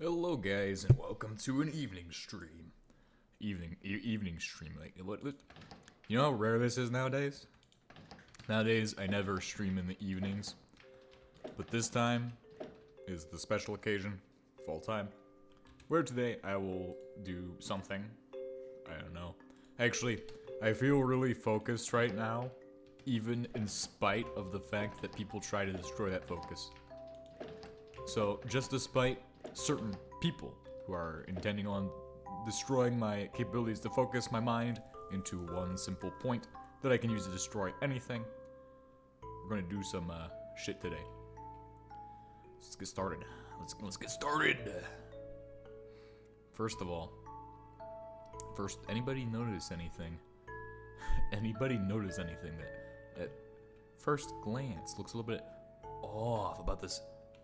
Hello, guys, and welcome to an evening stream. Evening stream. Like, you know how rare this is nowadays? Nowadays, I never stream in the evenings, but this time is the special occasion, fall time, where today I will do something. I don't know. Actually, I feel really focused right now, even in spite of the fact that people try to destroy that focus. So, just despite certain people who are intending on destroying my capabilities to focus my mind into one simple point that I can use to destroy anything, we're gonna do some shit today. Let's get started. Let's get started. First of all, anybody notice anything? Anybody notice anything that at first glance looks a little bit off about this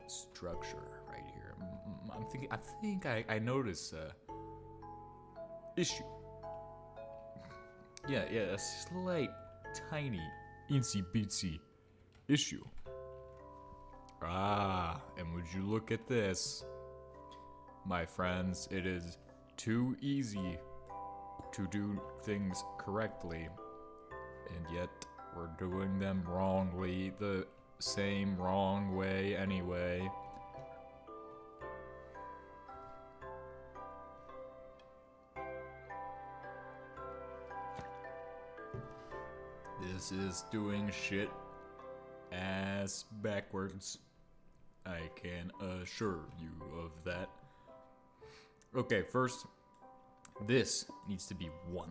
structure right here? I think I notice issue. Yeah, a slight, tiny, insy bitsy issue. And would you look at this, my friends? It is too easy to do things correctly, and yet we're doing them wrongly, the same wrong way anyway. This is doing shit ass backwards. I can assure you of that. Okay, first, this needs to be 1.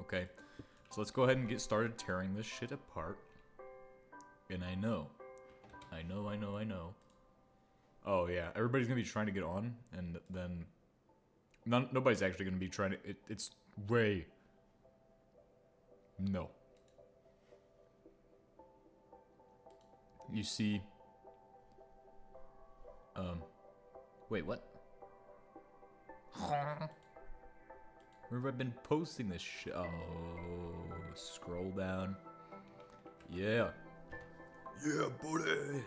Okay? So let's go ahead and get started tearing this shit apart. And I know. Oh yeah, everybody's gonna be trying to get on, and then nobody's actually gonna be trying to. It's way. No. You see. Wait, what? Where have I been posting this shit? Oh, scroll down. Yeah. Yeah, buddy.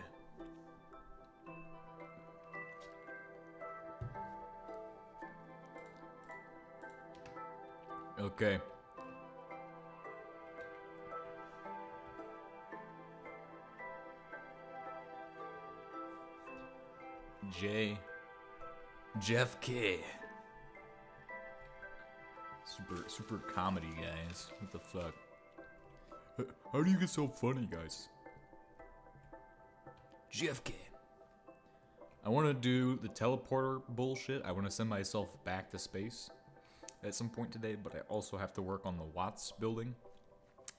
Okay. Jeff K. Super comedy, guys. What the fuck? How do you get so funny, guys? JFK. I want to do the teleporter bullshit. I want to send myself back to space at some point today, but I also have to work on the Watts building,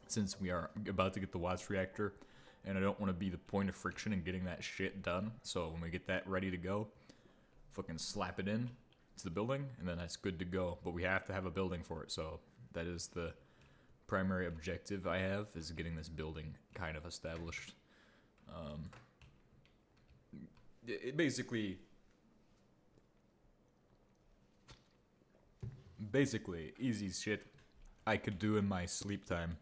since we are about to get the Watts reactor, and I don't want to be the point of friction in getting that shit done. So when we get that ready to go, fucking slap it in to the building, and then that's good to go. But we have to have a building for it, so that is the primary objective I have, is getting this building kind of established. It basically easy shit I could do in my sleep time.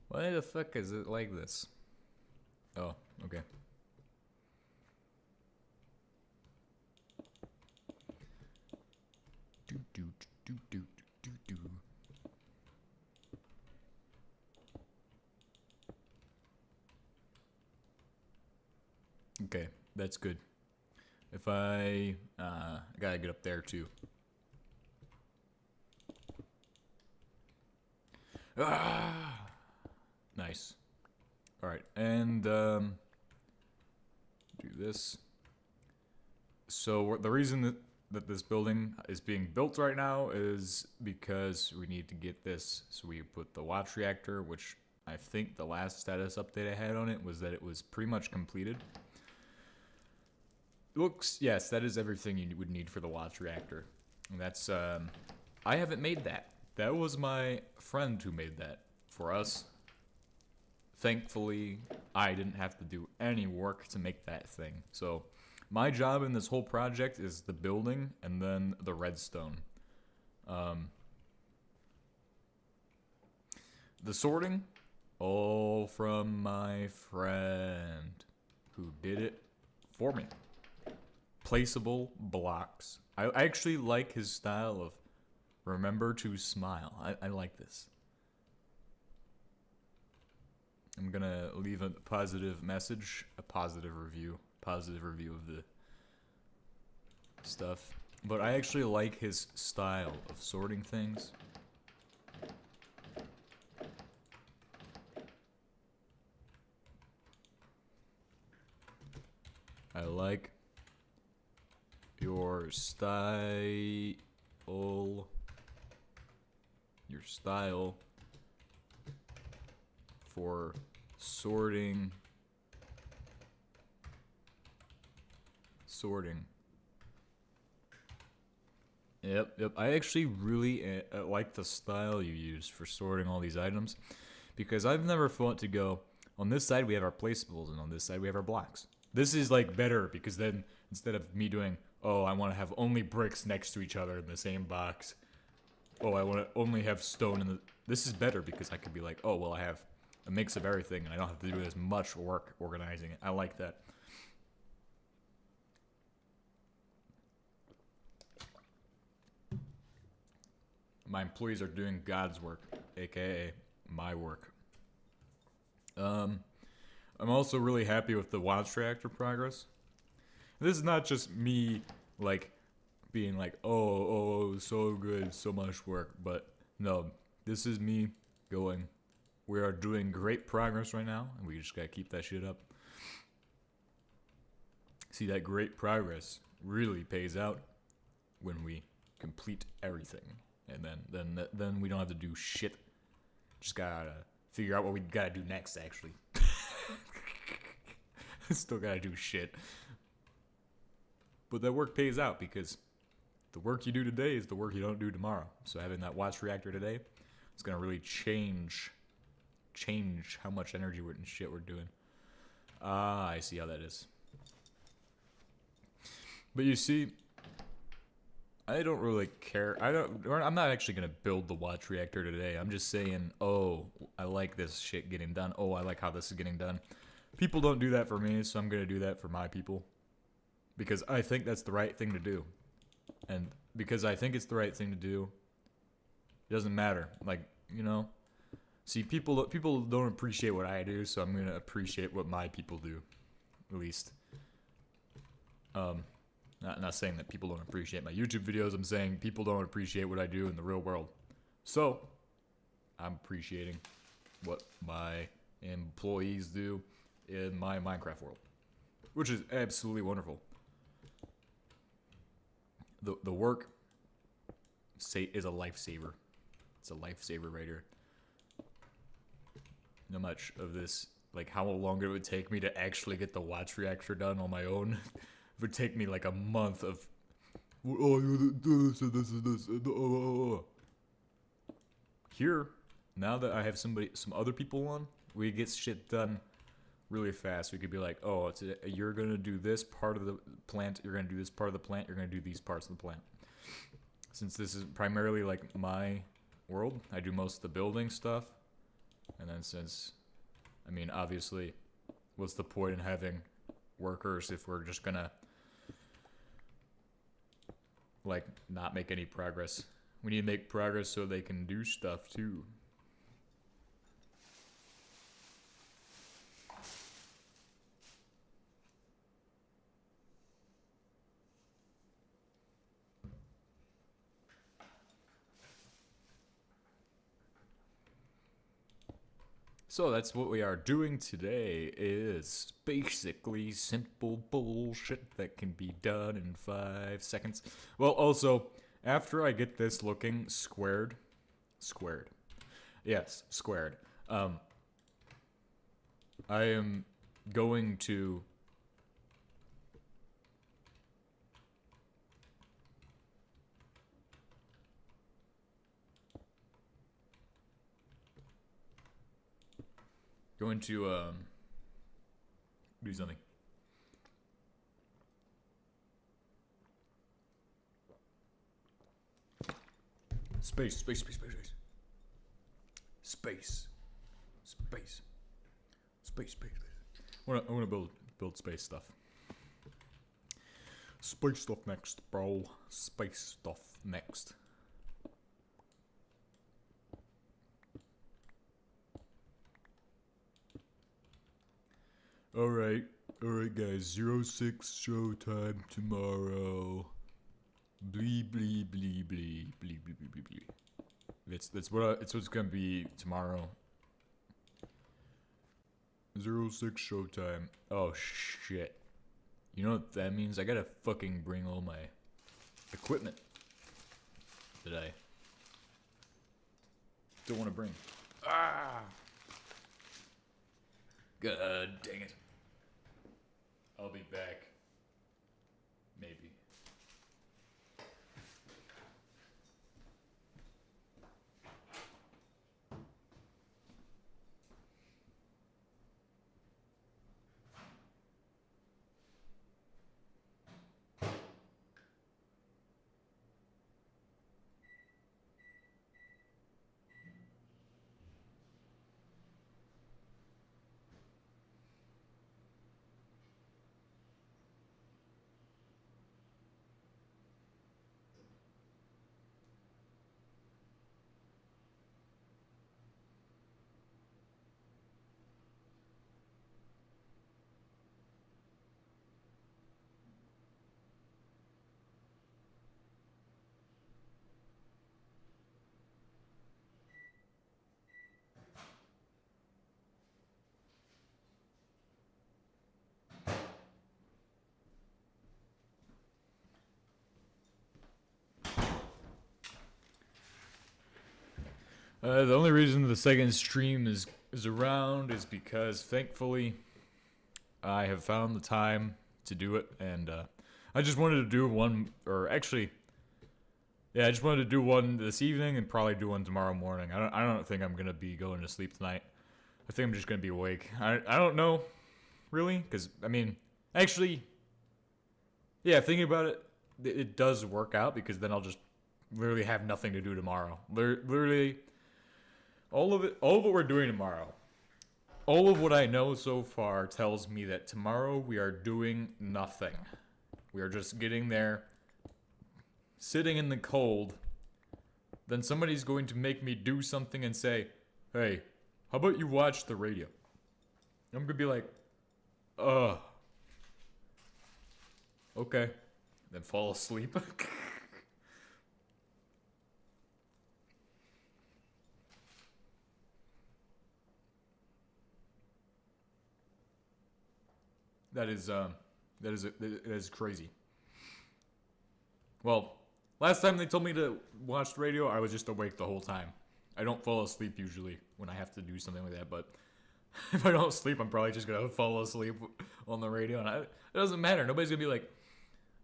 Why the fuck is it like this? Oh, okay. Do. Okay, that's good. If I gotta get up there too. Nice. Alright, and do this. So the reason that this building is being built right now is because we need to get this. So we put the Watts reactor, which I think the last status update I had on it was that it was pretty much completed. Looks, yes, that is everything you would need for the Watts reactor. And that's, I haven't made that. That was my friend who made that for us. Thankfully, I didn't have to do any work to make that thing. So, my job in this whole project is the building and then the redstone. The sorting All from my friend who did it for me. Placeable blocks. I actually like his style of remember to smile. I like this. I'm gonna leave a positive message, a positive review of the stuff. But I actually like his style of sorting things. I like your style for sorting. Yep. I actually really like the style you use for sorting all these items, because I've never thought to go, on this side we have our placeables and on this side we have our blocks. This is like better, because then instead of me doing, oh, I want to have only bricks next to each other in the same box. Oh, I want to only have stone in the... This is better because I could be like, oh, well, I have a mix of everything and I don't have to do as much work organizing it. I like that. My employees are doing God's work, aka my work. I'm also really happy with the watch reactor progress. This is not just me, like, being like, oh, so good, so much work, but no, this is me going, we are doing great progress right now, and we just gotta keep that shit up. See, that great progress really pays out when we complete everything, and then we don't have to do shit. Just gotta figure out what we gotta do next, actually. Still gotta do shit. But that work pays out, because the work you do today is the work you don't do tomorrow. So having that watch reactor today is gonna really change how much energy and shit we're doing. Ah, I see how that is. But you see, I don't really care. I'm not actually gonna build the watch reactor today. I'm just saying, oh, I like this shit getting done. Oh, I like how this is getting done. People don't do that for me, so I'm gonna do that for my people. Because I think that's the right thing to do. And because I think it's the right thing to do, it doesn't matter. Like, you know, see, people don't appreciate what I do, so I'm gonna appreciate what my people do, at least. Not saying that people don't appreciate my YouTube videos. I'm saying people don't appreciate what I do in the real world. So I'm appreciating what my employees do in my Minecraft world, which is absolutely wonderful. The work is a lifesaver. It's a lifesaver right here. No much of this, like how long it would take me to actually get the watch reactor done on my own. It would take me like a month of, oh, you do this and this and this. Here, now that I have some other people on, we get shit done really fast. We could be like, oh, you're gonna do this part of the plant, you're gonna do this part of the plant, you're gonna do these parts of the plant. Since this is primarily like my world, I do most of the building stuff. And then since, I mean, obviously, what's the point in having workers if we're just gonna like not make any progress? We need to make progress so they can do stuff too. So that's what we are doing today, is basically simple bullshit that can be done in 5 seconds. Well, also, after I get this looking squared, yes, squared, I am going to do something. Space. Space. Space. I wanna build space stuff. Space stuff next, bro. Space stuff next. Alright, guys. 06 showtime tomorrow. Blee. It's what's gonna be tomorrow. 06 showtime. Oh shit. You know what that means? I gotta fucking bring all my equipment that I don't want to bring. Ah! God dang it. I'll be back. Maybe. The only reason the second stream is around is because, thankfully, I have found the time to do it, and I just wanted to do one, or actually, yeah, I just wanted to do one this evening and probably do one tomorrow morning. I don't think I'm gonna be going to sleep tonight. I think I'm just gonna be awake. I don't know, really, because I mean, actually, yeah, thinking about it, it does work out because then I'll just literally have nothing to do tomorrow. Literally. All of what we're doing tomorrow, all of what I know so far tells me that tomorrow we are doing nothing. We are just getting there, sitting in the cold. Then somebody's going to make me do something and say, hey, how about you watch the radio? I'm going to be like, okay. Then fall asleep. That is crazy. Well, last time they told me to watch the radio, I was just awake the whole time. I don't fall asleep usually when I have to do something like that, but if I don't sleep, I'm probably just gonna fall asleep on the radio, and it doesn't matter. Nobody's gonna be like,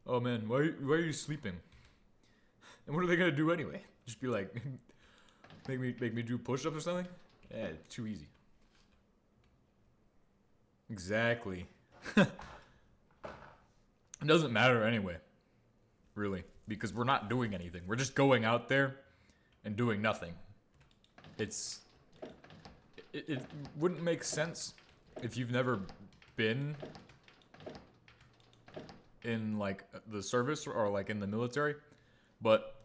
"Oh man, why are you sleeping?" And what are they gonna do anyway? Just be like, make me do push-ups or something? Yeah, too easy. Exactly. It doesn't matter anyway, really, because we're not doing anything. We're just going out there and doing nothing. It wouldn't make sense if you've never been in like the service or like in the military, but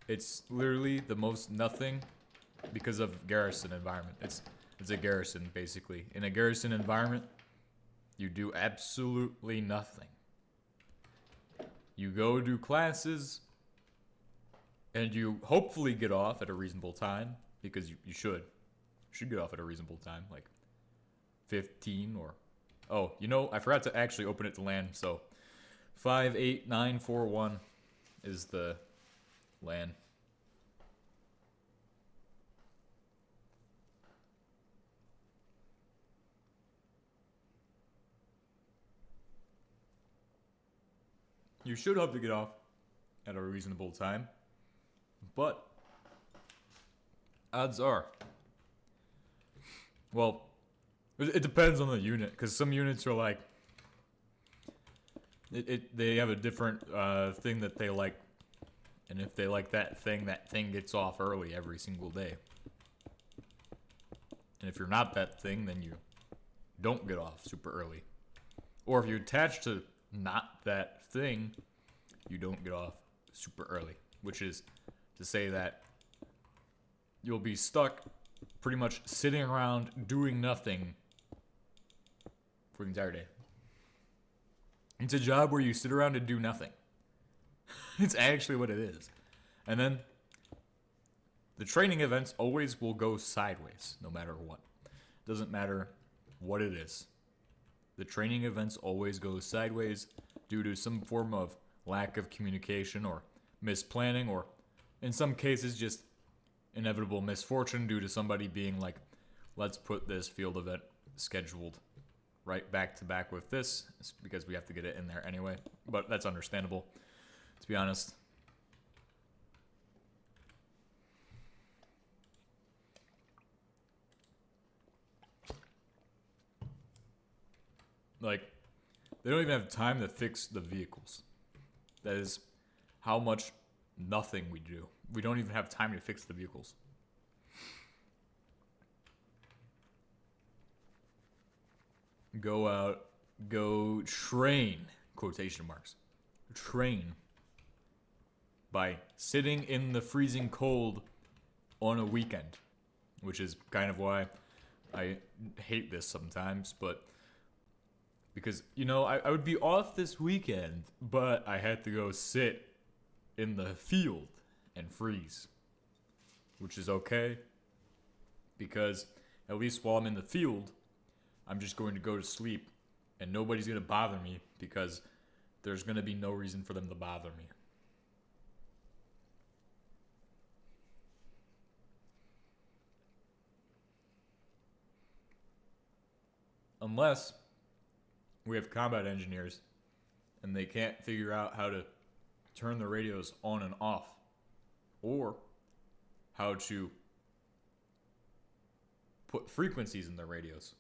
it's literally the most nothing because of garrison environment. It's a garrison basically. In a garrison environment, you do absolutely nothing. You go do classes, and you hopefully get off at a reasonable time, because you should get off at a reasonable time, like 15 or... Oh, you know, I forgot to actually open it to LAN, so 58941 is the LAN. You should hope to get off at a reasonable time, but odds are, well, it depends on the unit, because some units are like, they have a different thing that they like, and if they like that thing gets off early every single day. And if you're not that thing, then you don't get off super early. Or if you're attached to not that thing, you don't get off super early. Which is to say that you'll be stuck pretty much sitting around doing nothing for the entire day. It's a job where you sit around and do nothing. It's actually what it is. And then the training events always will go sideways, no matter what. Doesn't matter what it is. The training events always go sideways due to some form of lack of communication or misplanning, or in some cases just inevitable misfortune due to somebody being like, let's put this field event scheduled right back to back with this, because we have to get it in there anyway. But that's understandable, to be honest. Like, they don't even have time to fix the vehicles. That is how much nothing we do. We don't even have time to fix the vehicles. Go out, go train, quotation marks. Train by sitting in the freezing cold on a weekend, which is kind of why I hate this sometimes, but because, you know, I would be off this weekend, but I had to go sit in the field and freeze, which is okay, because at least while I'm in the field, I'm just going to go to sleep, and nobody's going to bother me, because there's going to be no reason for them to bother me. Unless we have combat engineers and they can't figure out how to turn the radios on and off, or how to put frequencies in their radios.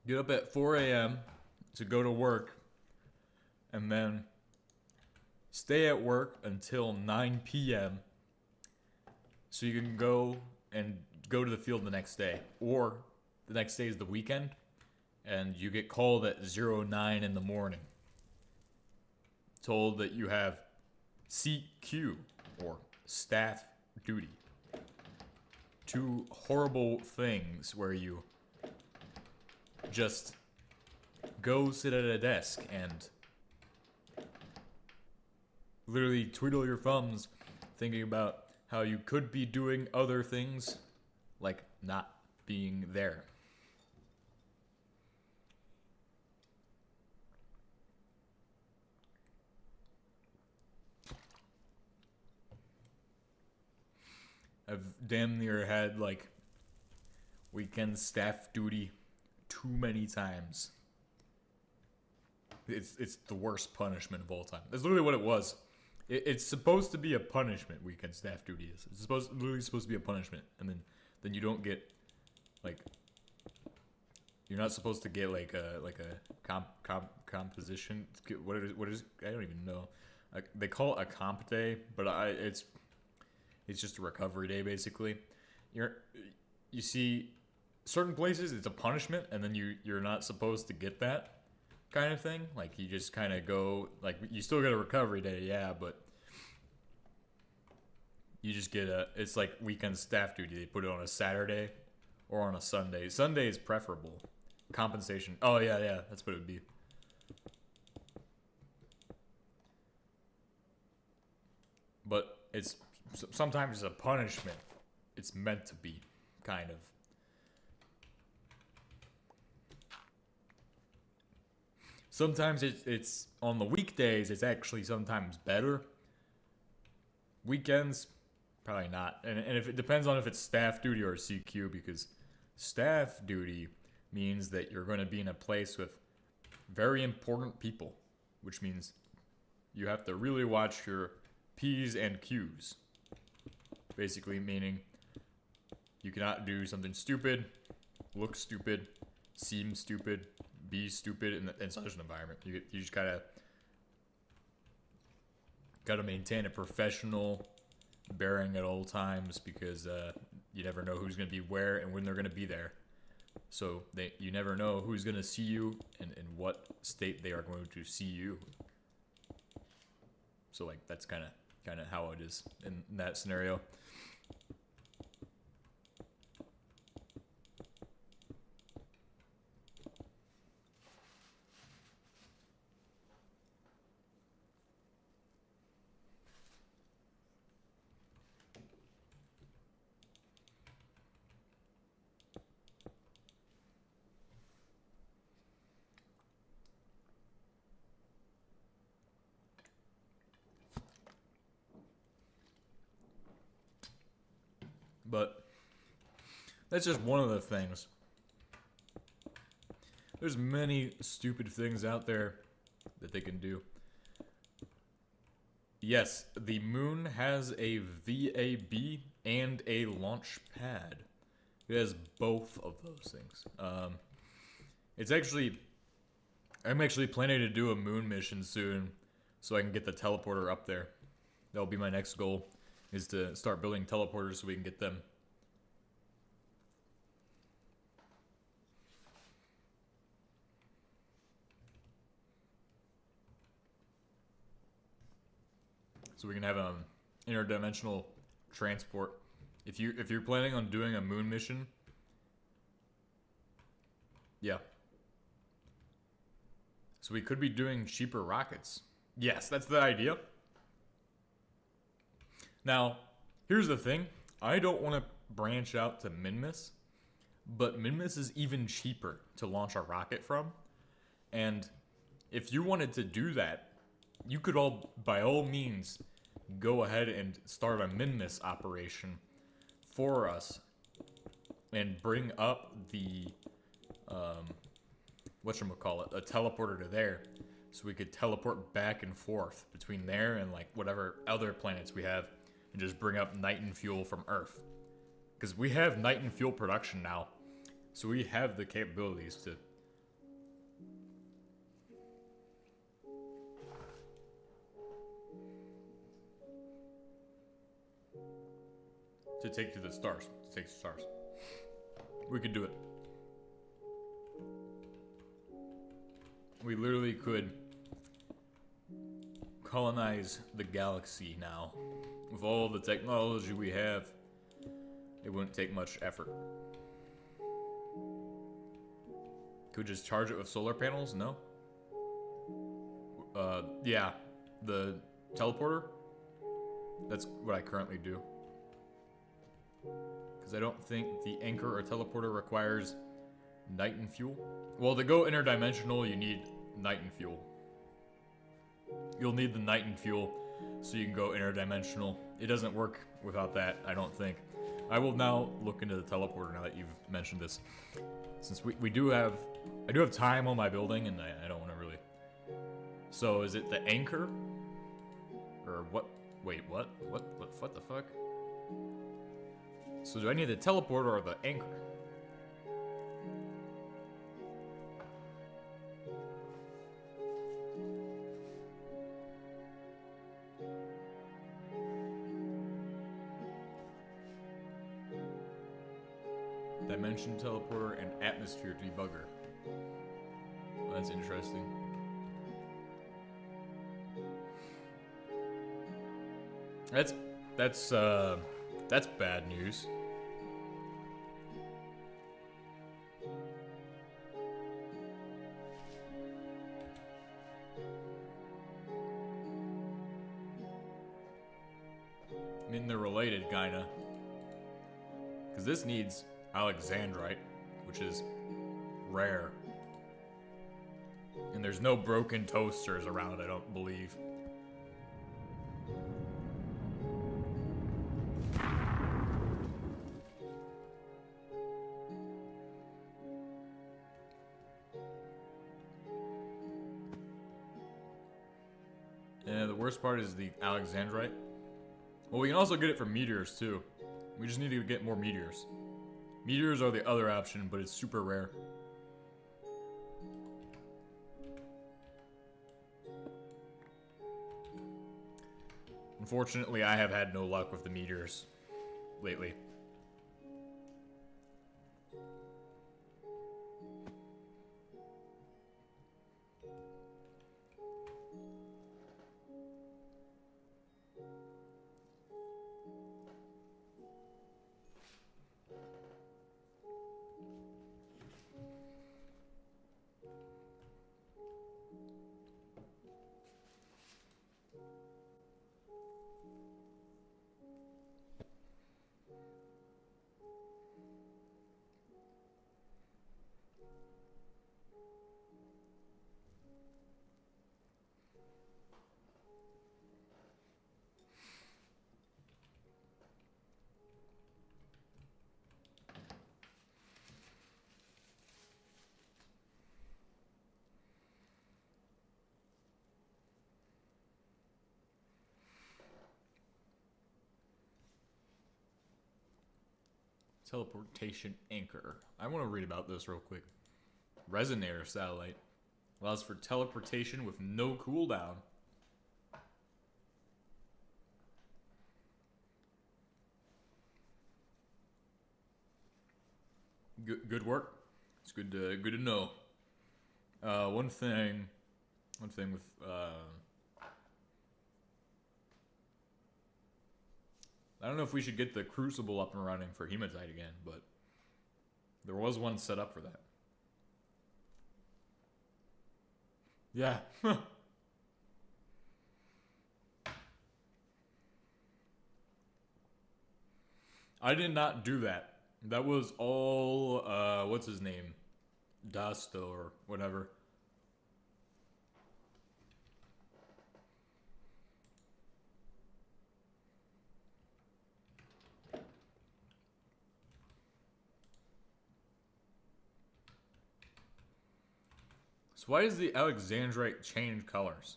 Get up at 4 a.m. to go to work, and then stay at work until 9 p.m. so you can go to the field the next day. Or the next day is the weekend, and you get called at 09 in the morning, told that you have CQ, or staff duty. Two horrible things where you just go sit at a desk and literally twiddle your thumbs thinking about how you could be doing other things, like not being there. I've damn near had like weekend staff duty too many times. It's the worst punishment of all time. That's literally what it was. It's supposed to be a punishment. Weekend staff duty is. It's literally supposed to be a punishment, and then you don't get, like, you're not supposed to get like a composition. What is I don't even know. They call it a comp day, but it's just a recovery day basically. You see, certain places it's a punishment, and then you're not supposed to get that kind of thing. Like, you just kind of go, like, you still get a recovery day, yeah, but you just get it's like weekend staff duty. They put it on a Saturday or on a Sunday. Sunday is preferable. Compensation. Oh yeah, that's what it would be. But it's sometimes it's a punishment. It's meant to be, kind of. Sometimes it's on the weekdays, it's actually sometimes better. Weekends, probably not. And if it depends on if it's staff duty or CQ, because staff duty means that you're going to be in a place with very important people, which means you have to really watch your P's and Q's. Basically meaning you cannot do something stupid, look stupid, seem stupid, be stupid in such an environment. You just gotta maintain a professional bearing at all times, because you never know who's gonna be where and when they're gonna be there. So you never know who's gonna see you and in what state they are going to see you. So like that's kind of how it is in that scenario. But that's just one of the things. There's many stupid things out there that they can do. Yes, the moon has a VAB and a launch pad. It has both of those things. I'm actually planning to do a moon mission soon, so I can get the teleporter up there. That'll be my next goal, is to start building teleporters so we can get them. So we can have interdimensional transport. If you're planning on doing a moon mission, yeah. So we could be doing cheaper rockets. Yes, that's the idea. Now, here's the thing. I don't want to branch out to Minmus, but Minmus is even cheaper to launch a rocket from. And if you wanted to do that, you could by all means, go ahead and start a Minmus operation for us and bring up the, whatchamacallit, a teleporter to there, so we could teleport back and forth between there and like whatever other planets we have, and just bring up Nighton fuel from Earth. Because we have Nighton fuel production now, so we have the capabilities to take to the stars. We could do it. We literally could colonize the galaxy now. With all the technology we have, it wouldn't take much effort. Could we just charge it with solar panels? No. Yeah. The teleporter? That's what I currently do. Because I don't think the anchor or teleporter requires Nighton fuel. Well, to go interdimensional, you need Nighton fuel. You'll need the Nighton fuel so you can go interdimensional. It doesn't work without that, I don't think. I will now look into the teleporter now that you've mentioned this. Since I do have time on my building, and I don't want to really. So is it the anchor? Or what? Wait, what? What the fuck? So do I need the teleporter or the anchor? Dimension teleporter and atmosphere debugger. Well, that's interesting. That's bad news. I mean, they're related, kinda. Because this needs Alexandrite, which is rare. And there's no broken toasters around, I don't believe. Yeah, the worst part is the Alexandrite. Well, we can also get it from meteors, too. We just need to get more meteors. Meteors are the other option, but it's super rare. Unfortunately, I have had no luck with the meteors lately. Teleportation anchor. I want to read about this real quick. Resonator satellite allows for teleportation with no cooldown. Good work. It's good to know. One thing with I don't know if we should get the crucible up and running for hematite again, but there was one set up for that. Yeah. I did not do that. That was all, what's his name? Dust or whatever. So why does the Alexandrite change colors?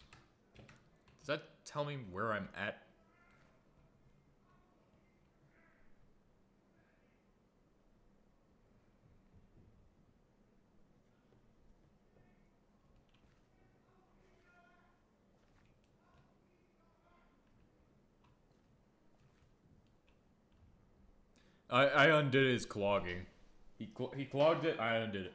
Does that tell me where I'm at? I undid his clogging. He clogged it, I undid it.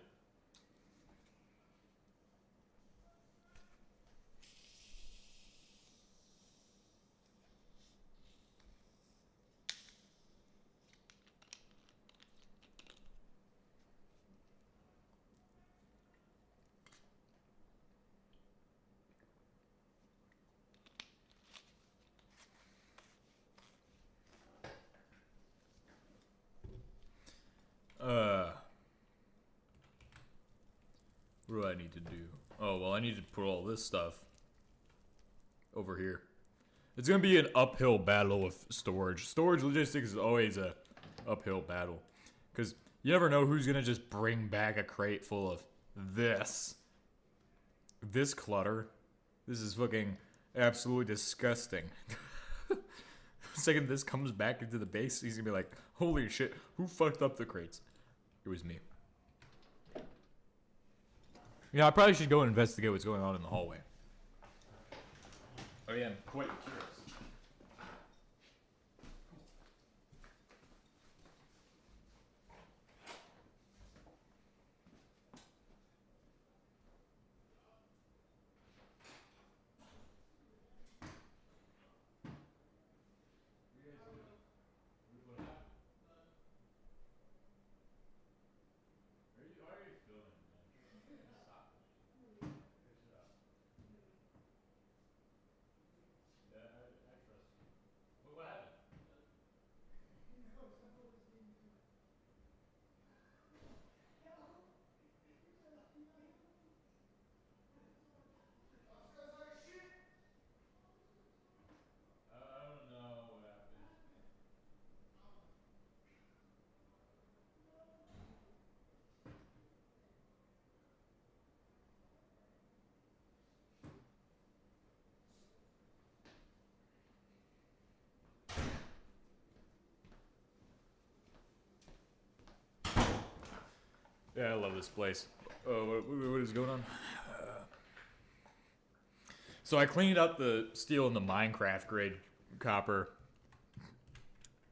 What do I need to do? Oh, well, I need to put all this stuff over here. It's gonna be an uphill battle with storage. Storage logistics is always a uphill battle. Because you never know who's gonna just bring back a crate full of this. This clutter. This is fucking absolutely disgusting. The second this comes back into the base, he's gonna be like, holy shit, who fucked up the crates? It was me. Yeah, I probably should go investigate what's going on in the hallway. Oh yeah, I'm quite curious. Yeah, I love this place. Oh, what is going on? So I cleaned up the steel in the Minecraft grid copper.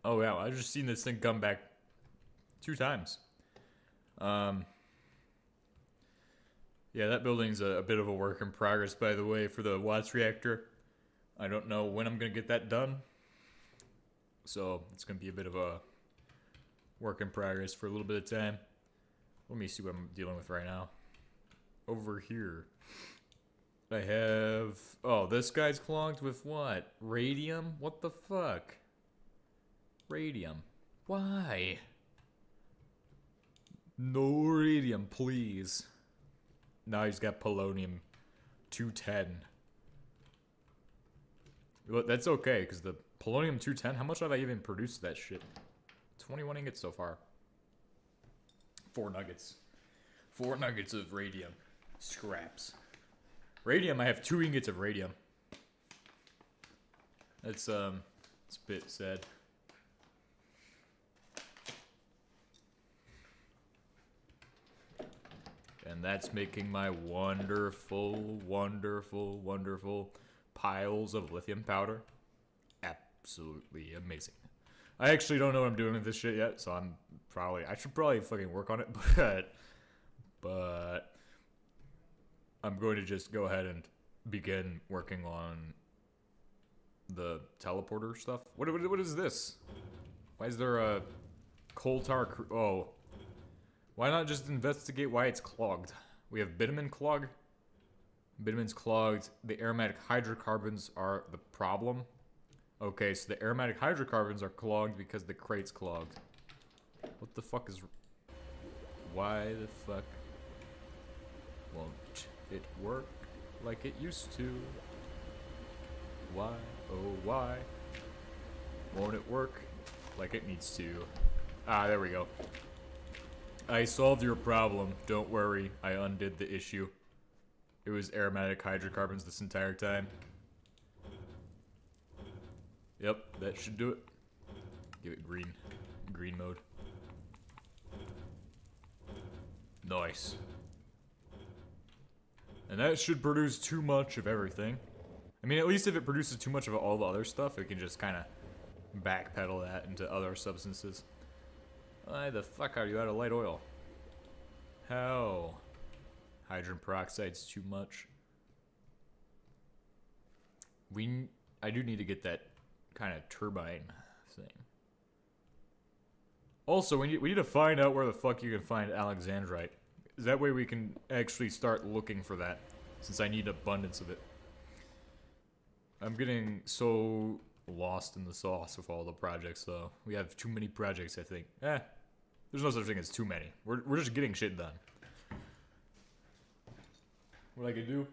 Oh yeah, I've just seen this thing come back 2 times. Yeah, that building's a bit of a work in progress, by the way, for the Watts reactor. I don't know when I'm gonna get that done. So it's gonna be a bit of a work in progress for a little bit of time. Let me see what I'm dealing with right now. Over here, I have... Oh, this guy's clogged with what? Radium? What the fuck? Radium. Why? No radium, please. Now he's got polonium 210. But that's okay, because the polonium 210, how much have I even produced that shit? 21 ingots so far. 4 nuggets. 4 nuggets of radium. Scraps. Radium, I have 2 ingots of radium. It's a bit sad. And that's making my wonderful, wonderful, wonderful piles of lithium powder absolutely amazing. I actually don't know what I'm doing with this shit yet, so I should probably fucking work on it, but I'm going to just go ahead and begin working on the teleporter stuff. What is this? Why is there a coal tar? Oh, why not just investigate why it's clogged? We have bitumen clog. Bitumen's clogged. The aromatic hydrocarbons are the problem. Okay, so the aromatic hydrocarbons are clogged because the crate's clogged. What the fuck is... Why the fuck won't it work like it used to? Why, oh why won't it work like it needs to? Ah, there we go. I solved your problem. Don't worry, I undid the issue. It was aromatic hydrocarbons this entire time. Yep, that should do it. Give it green. Green mode. Nice. And that should produce too much of everything. I mean, at least if it produces too much of all the other stuff, it can just kind of backpedal that into other substances. Why the fuck are you out of light oil? How? Hydrogen peroxide's too much. I do need to get that kind of turbine thing. Also, we need to find out where the fuck you can find alexandrite. That way we can actually start looking for that, since I need abundance of it. I'm getting so lost in the sauce with all the projects, though. We have too many projects, I think. There's no such thing as too many. We're just getting shit done. What I could do,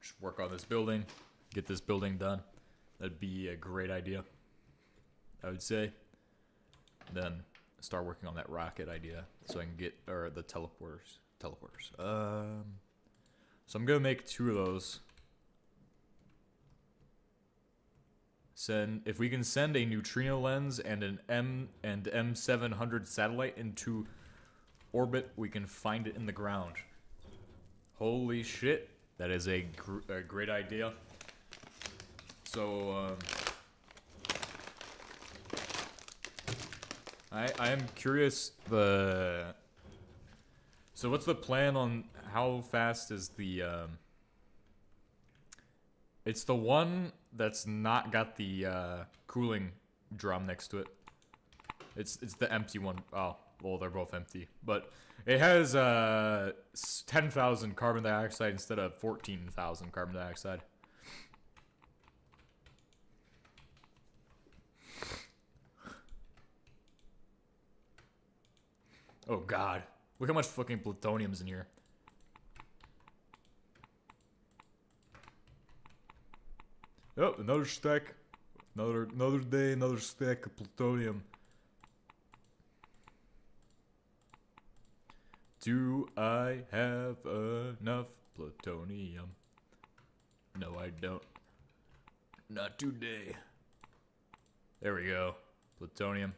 just work on this building, get this building done. That'd be a great idea, I would say. Then start working on that rocket idea so I can get, or the teleporters. So I'm gonna make 2 of those. If we can send a neutrino lens and an M700 satellite into orbit, we can find it in the ground. Holy shit, that is a great idea. So, I am curious so what's the plan on how fast is the, it's the one that's not got the, cooling drum next to it. It's the empty one. Oh, well, they're both empty. But it has, 10,000 carbon dioxide instead of 14,000 carbon dioxide. Oh god. Look how much fucking plutonium's in here. Oh, another stack. Another day, another stack of plutonium. Do I have enough plutonium? No, I don't. Not today. There we go. Plutonium.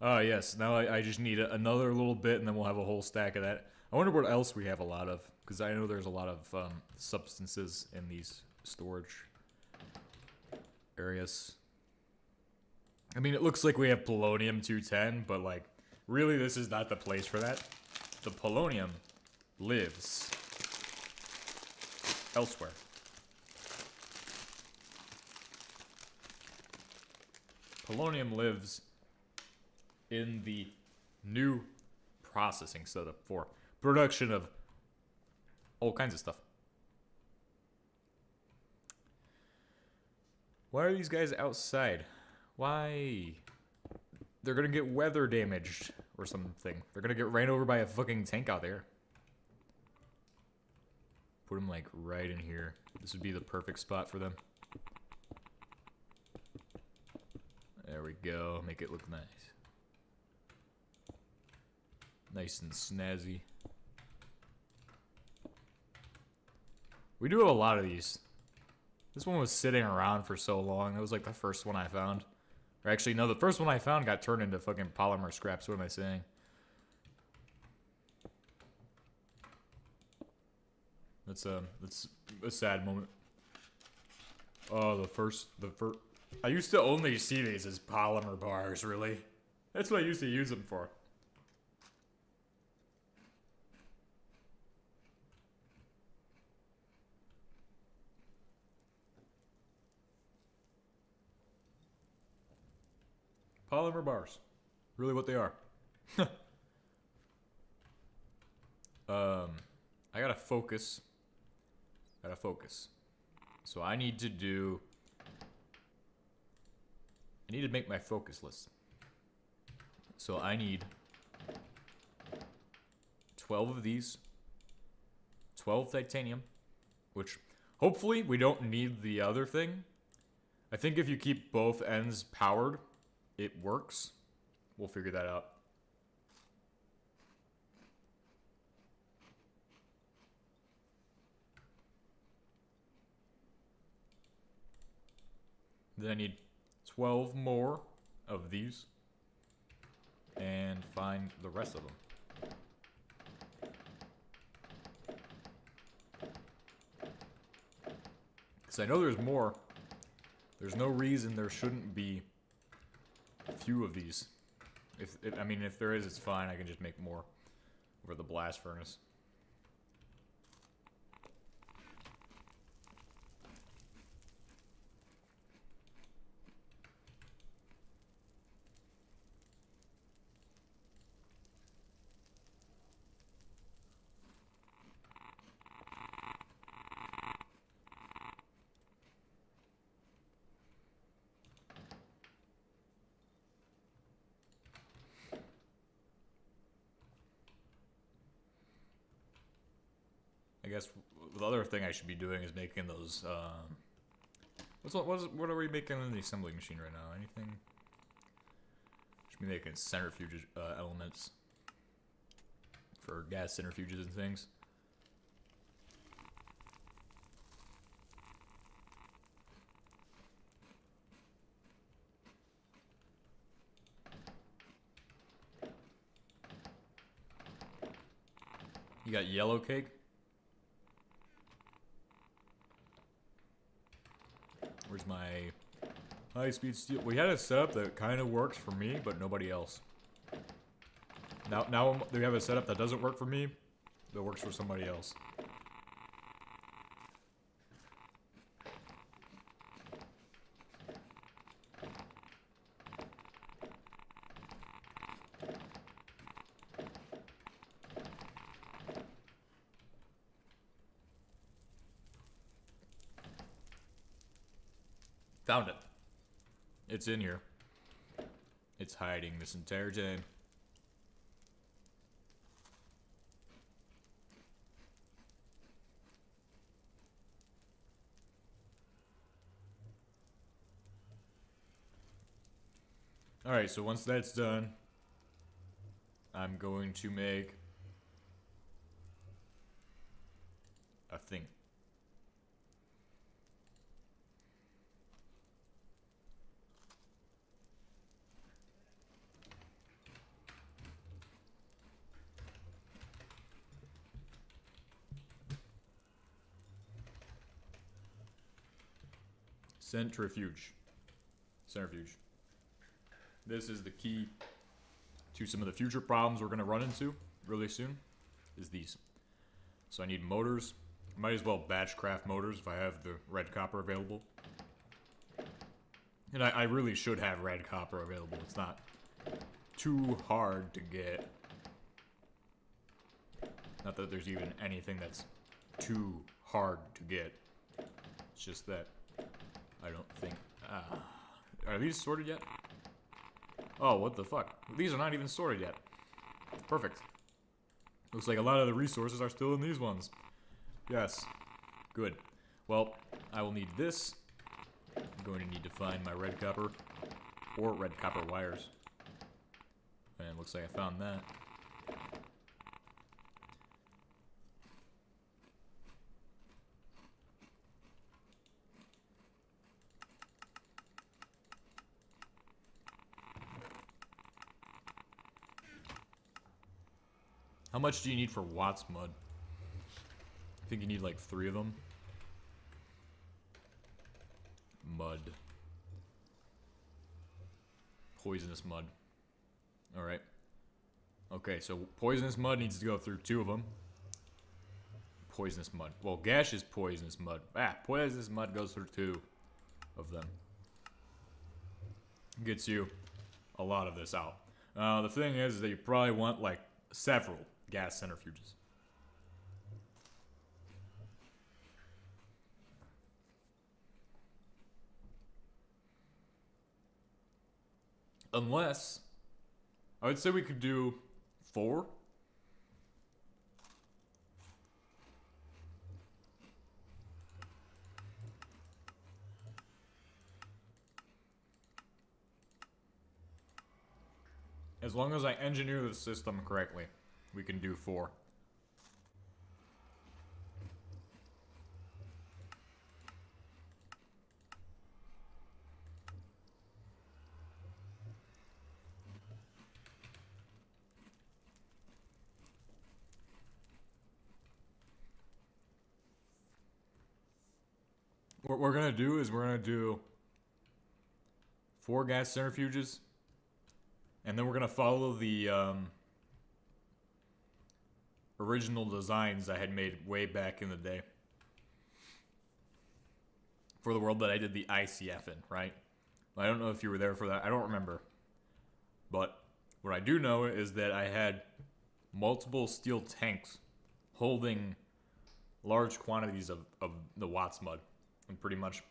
Yes, now I just need another little bit and then we'll have a whole stack of that. I wonder what else we have a lot of, because I know there's a lot of substances in these storage areas. I mean, it looks like we have polonium-210, but like, really this is not the place for that. The polonium lives elsewhere. Polonium lives in the new processing setup for production of all kinds of stuff. Why are these guys outside? Why? They're gonna get weather damaged or something. They're gonna get ran over by a fucking tank out there. Put them like right in here. This would be the perfect spot for them. There we go. Make it look nice. Nice and snazzy. We do have a lot of these. This one was sitting around for so long. That was like the first one I found. Or actually, no, the first one I found got turned into fucking polymer scraps. What am I saying? That's a sad moment. Oh, the first. I used to only see these as polymer bars, really. That's what I used to use them for. Polymer bars. Really what they are. I gotta focus. So I need to make my focus list. So I need 12 of these. 12 titanium. Which, hopefully, we don't need the other thing. I think if you keep both ends powered, it works. We'll figure that out. Then I need 12 more of these. And find the rest of them. Because I know there's more. There's no reason there shouldn't be a few of these. I mean, if there is, it's fine. I can just make more over the blast furnace. I guess the other thing I should be doing is making those, what are we making in the assembly machine right now? Anything? Should be making centrifuge elements for gas centrifuges and things. You got yellow cake? Where's my high-speed steel? We had a setup that kind of works for me, but nobody else. Now we have a setup that doesn't work for me, that works for somebody else. Found it. It's in here. It's hiding this entire time. Alright, so once that's done, I'm going to make a thing. Centrifuge. Centrifuge. This is the key to some of the future problems we're going to run into really soon, is these. So I need motors. Might as well batch craft motors if I have the red copper available. And I really should have red copper available. It's not too hard to get. Not that there's even anything that's too hard to get. It's just that I don't think... are these sorted yet? Oh, what the fuck? These are not even sorted yet. Perfect. Looks like a lot of the resources are still in these ones. Yes. Good. Well, I will need this. I'm going to need to find my red copper. Or red copper wires. And it looks like I found that. How much do you need for Watts mud? I think you need like 3 of them. Mud. Poisonous mud. Alright. Okay, so poisonous mud needs to go through 2 of them. Poisonous mud. Well, gaseous poisonous mud. Poisonous mud goes through 2 of them. Gets you a lot of this out. The thing is that you probably want like several gas centrifuges. Unless, I would say we could do 4. As long as I engineer the system correctly, we can do 4. What we're gonna do is we're gonna do 4 gas centrifuges, and then we're gonna follow the original designs I had made way back in the day for the world that I did the ICF in, right? I don't know if you were there for that. I don't remember. But what I do know is that I had multiple steel tanks holding large quantities of the Watts mud. And pretty much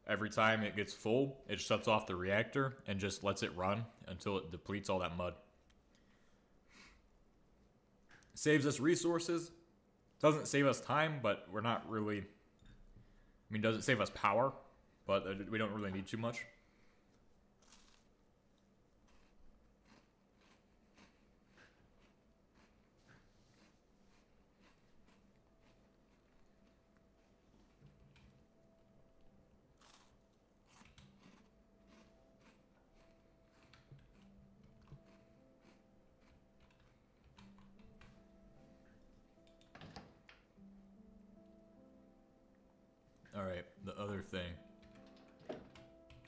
every time it gets full, it shuts off the reactor and just lets it run until it depletes all that mud. Saves us resources. Doesn't save us time, but we're not really... I mean, doesn't save us power, but we don't really need too much. Alright, the other thing.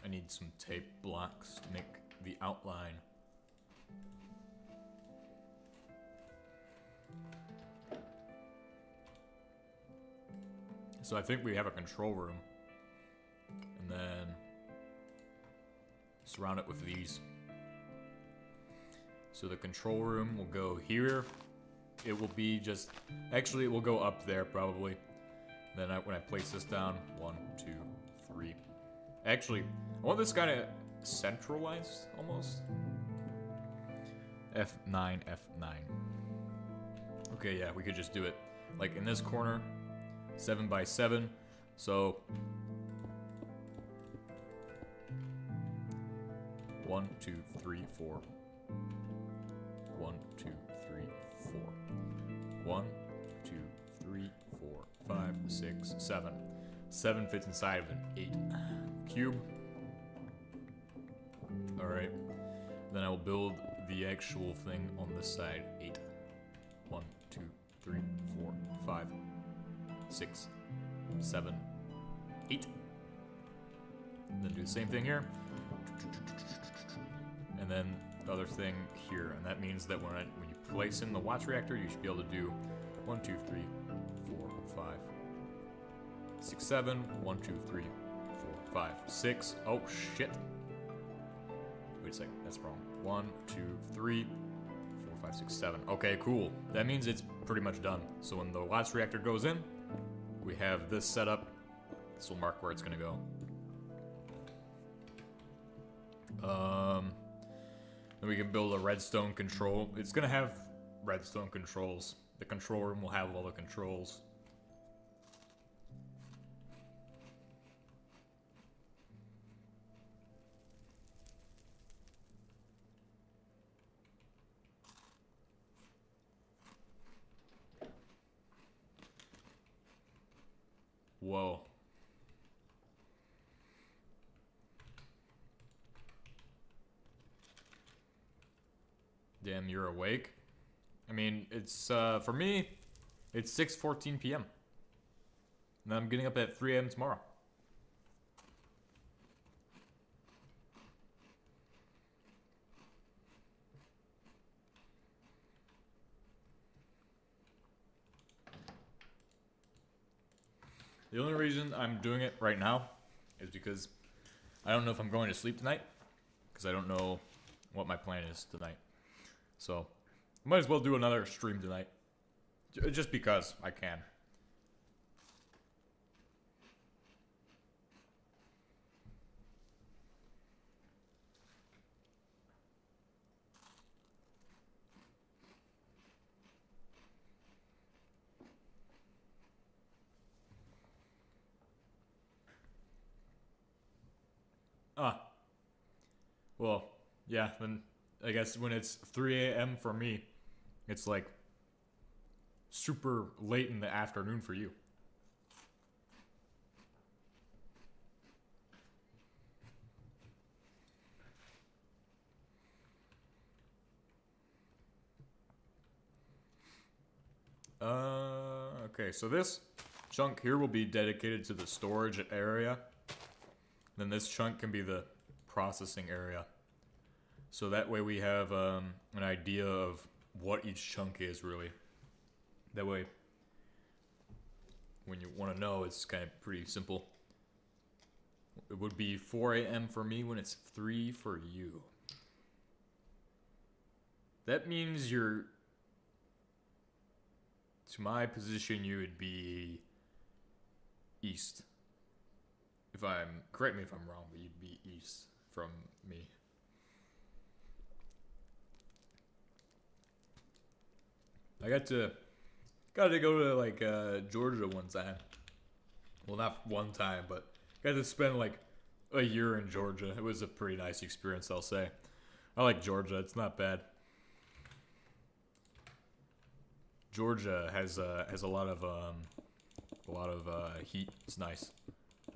I need some tape blocks to make the outline. So I think we have a control room. And then surround it with these. So the control room will go here. It will be just... Actually, it will go up there, probably. Then when I place this down, 1, 2, 3. Actually, I want this kind of centralized, almost. F9, F9. Okay, yeah, we could just do it. Like in this corner, 7 by 7. So 1, 2, 3, 4. 1, 2, 3, 4. 1, 2, 3, 4, 5, 6, 7. 7 fits inside of an 8 cube. Alright. Then I will build the actual thing on this side. 8. 1, 2, 3, 4, 5, 6, 7, 8. Then do the same thing here. And then the other thing here. And that means that when you place in the watts reactor, you should be able to do 1, 2, 3, 4, 5, 6, 7, 1, 2, 3, 4, 5, 6. Oh, shit. Wait a second, that's wrong. 1, 2, 3, 4, 5, 6, 7. Okay, cool. That means it's pretty much done. So when the watts reactor goes in, we have this set up. This will mark where it's gonna go. Then we can build a redstone control. It's gonna have redstone controls. The control room will have all the controls. Whoa. Damn, you're awake? I mean, it's, for me, it's 6:14 p.m. And I'm getting up at 3 a.m. tomorrow. The only reason I'm doing it right now is because I don't know if I'm going to sleep tonight, because I don't know what my plan is tonight. So, might as well do another stream tonight. Just because I can. Well, yeah, then I guess when it's 3 a.m. for me, it's like super late in the afternoon for you. Okay, so this chunk here will be dedicated to the storage area. Then this chunk can be the processing area. So that way we have an idea of what each chunk is, really. That way, when you want to know, it's kind of pretty simple. It would be 4 a.m. for me when it's 3 for you. That means you're... To my position, you would be east. Correct me if I'm wrong, but you'd be east from me. I got to go to like Georgia one time. Well, not one time, but got to spend like a year in Georgia. It was a pretty nice experience, I'll say. I like Georgia. It's not bad. Georgia has a lot of heat. It's nice.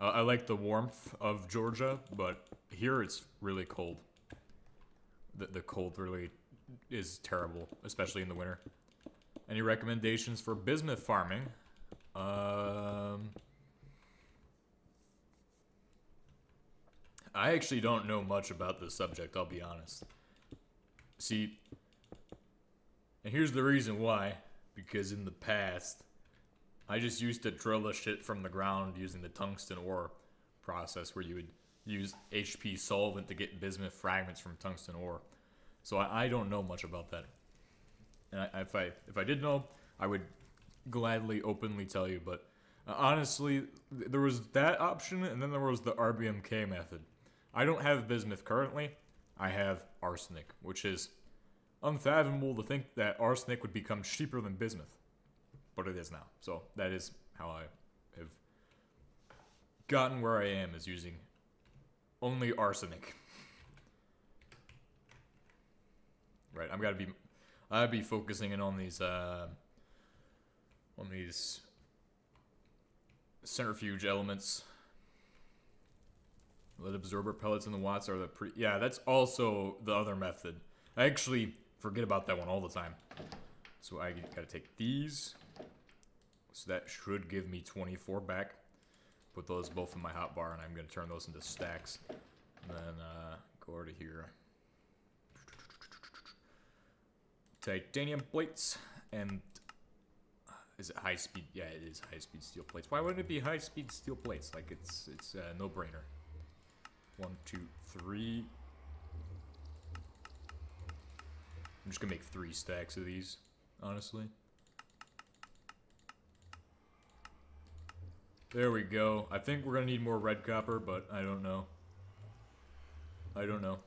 I like the warmth of Georgia, but here it's really cold. The cold really is terrible, especially in the winter. Any recommendations for bismuth farming? I actually don't know much about this subject, I'll be honest. See, and here's the reason why. Because in the past, I just used to drill the shit from the ground using the tungsten ore process, where you would use HP solvent to get bismuth fragments from tungsten ore. So I don't know much about that. And if I did know, I would gladly, openly tell you. But honestly, there was that option, and then there was the RBMK method. I don't have bismuth currently. I have arsenic, which is unfathomable to think that arsenic would become cheaper than bismuth. But it is now. So that is how I have gotten where I am, is using only arsenic. Right, I'd be focusing in on these centrifuge elements. Lead absorber pellets in the watts are yeah, that's also the other method. I actually forget about that one all the time. So I gotta take these. So that should give me 24 back. Put those both in my hotbar, and I'm gonna turn those into stacks. And then go over to here. Titanium plates and is it high speed? Yeah, it is high speed steel plates. Why wouldn't it be high speed steel plates? Like it's a no brainer. 1, 2, 3. I'm just gonna make 3 stacks of these, honestly. There we go. I think we're gonna need more red copper, but I don't know. I don't know.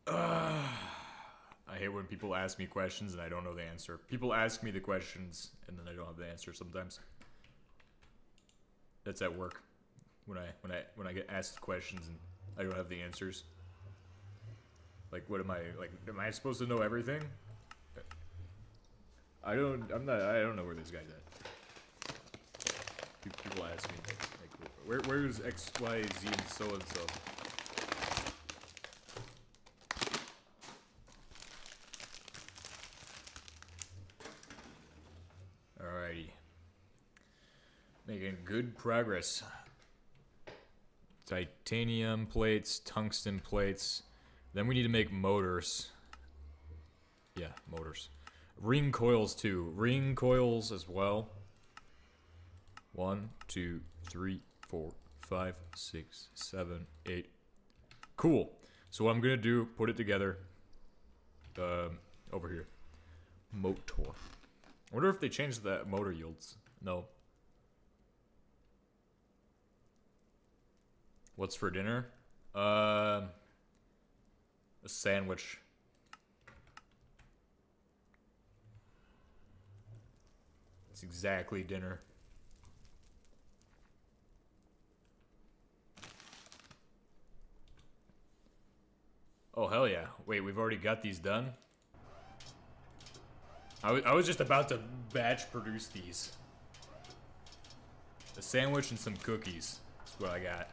I hate when people ask me questions and I don't know the answer. People ask me the questions and then I don't have the answer sometimes. That's at work. When I get asked questions and I don't have the answers. Like what am I supposed to know everything? I don't know where this guy's at. People ask me like where's X, Y, Z and so and so. Alrighty. Making good progress. Titanium plates, tungsten plates. Then we need to make motors. Yeah, motors. Ring coils too. Ring coils as well. 1, 2, 3, 4, 5, 6, 7, 8. Cool. So what I'm gonna do, put it together. Over here. Motor. I wonder if they changed the motor yields. No. What's for dinner? A sandwich. It's exactly dinner. Oh, hell yeah. Wait, we've already got these done? I was just about to batch produce these. A sandwich and some cookies. That's what I got.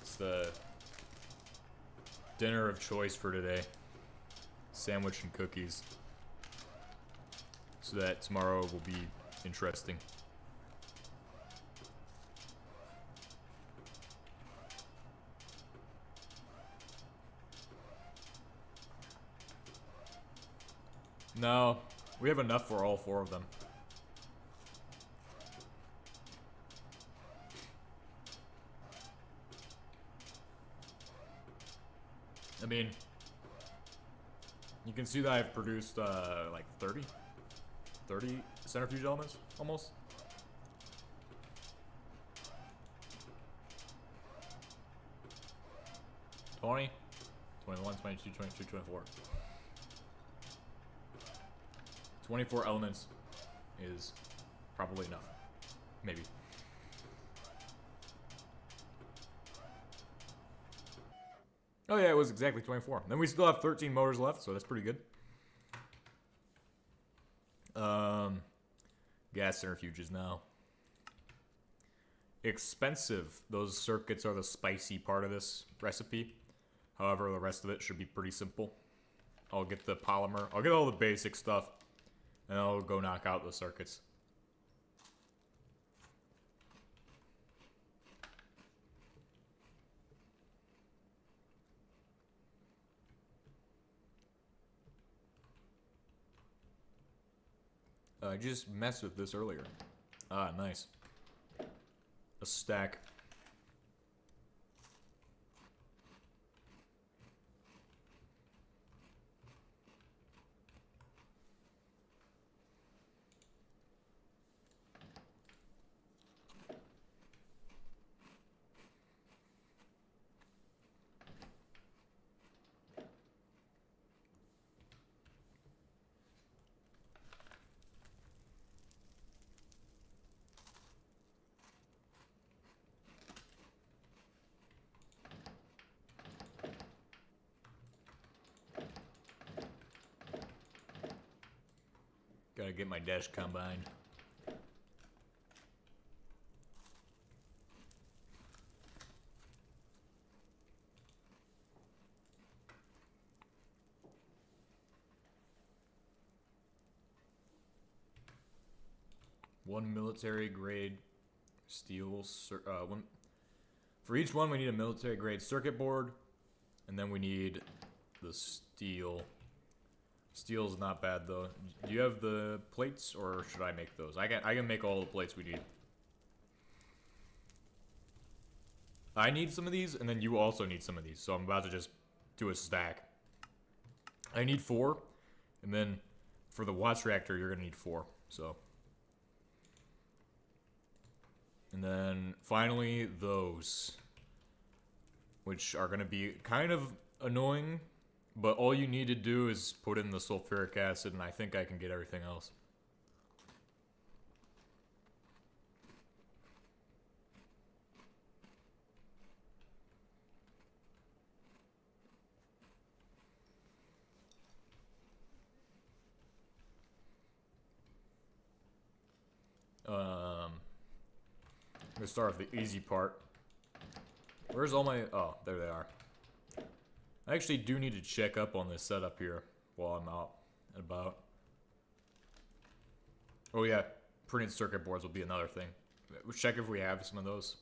It's the dinner of choice for today. Sandwich and cookies. So that tomorrow will be interesting. No, we have enough for all 4 of them. I mean, you can see that I've produced like 30 centrifuge elements, almost. $20, $21, $22, $23, $24. 24 elements is probably enough. Maybe. Oh yeah, it was exactly 24. Then we still have 13 motors left, so that's pretty good. Gas centrifuges now. Expensive. Those circuits are the spicy part of this recipe. However, the rest of it should be pretty simple. I'll get the polymer. I'll get all the basic stuff. And I'll go knock out the circuits. I just messed with this earlier. Ah, nice. A stack. Gotta get my dash combined. 1 military grade steel. For each one, we need a military grade circuit board, and then we need the steel. Steel's not bad though. Do you have the plates, or should I make those? I can make all the plates we need. I need some of these, and then you also need some of these, so I'm about to just do a stack. I need 4, and then for the Watts reactor, you're gonna need 4, so. And then finally, those, which are gonna be kind of annoying, but all you need to do is put in the sulfuric acid, and I think I can get everything else. Let's start with the easy part. Where's all my... Oh, there they are. I actually do need to check up on this setup here while I'm out and about. Oh yeah, printed circuit boards will be another thing. We'll check if we have some of those.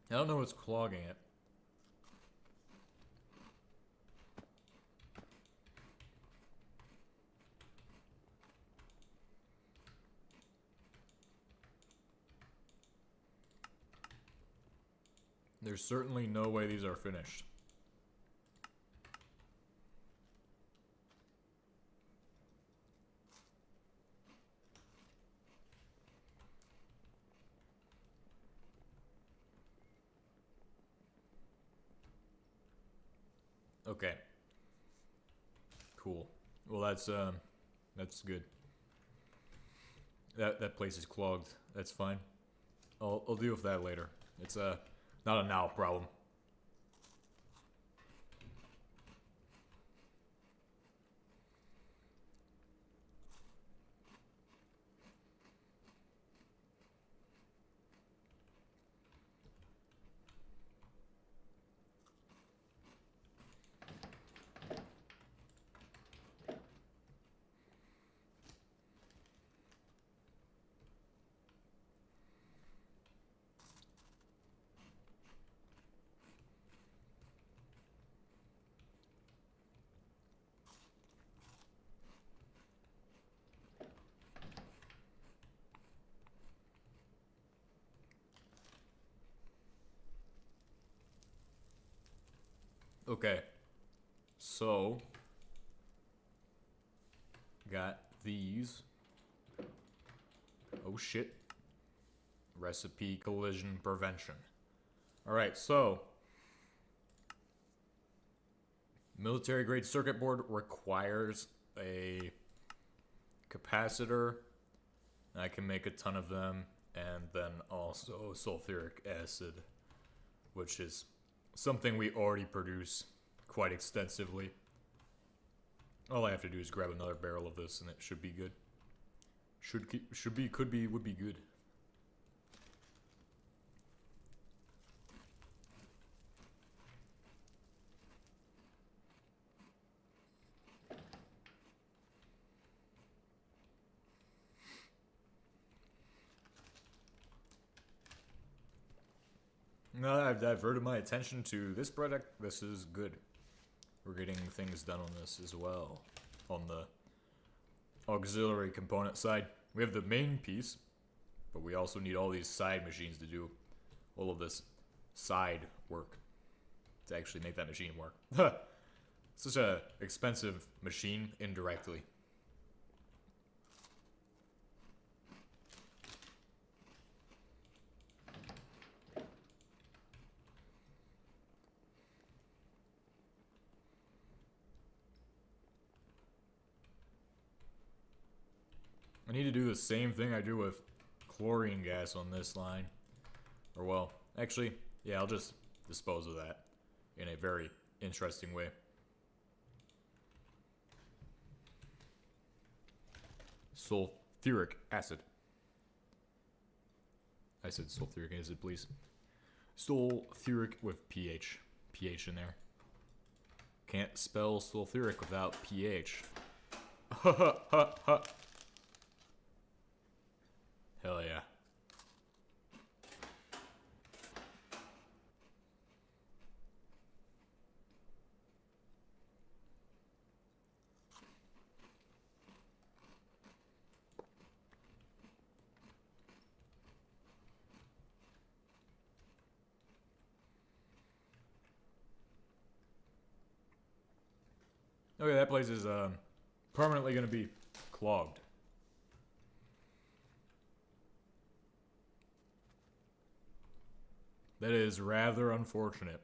I don't know what's clogging it. There's certainly no way these are finished. Okay. Cool. Well, that's good. That place is clogged. That's fine. I'll deal with that later. It's not a now problem. Okay, so got these. Oh shit. Recipe collision prevention. Alright, so military grade circuit board requires a capacitor. I can make a ton of them, and then also sulfuric acid, which is something we already produce quite extensively. All I have to do is grab another barrel of this and it should be good. Would be good. Now that I've diverted my attention to this product, this is good. We're getting things done on this as well. On the auxiliary component side, we have the main piece, but we also need all these side machines to do all of this side work to actually make that machine work. Such a expensive machine indirectly. I need to do the same thing I do with chlorine gas on this line. Or well, actually, yeah, I'll just dispose of that in a very interesting way. Sulfuric acid. I said sulfuric acid, please. Sulfuric with pH. pH in there. Can't spell sulfuric without pH. Hell yeah. Okay, that place is permanently going to be clogged. That is rather unfortunate.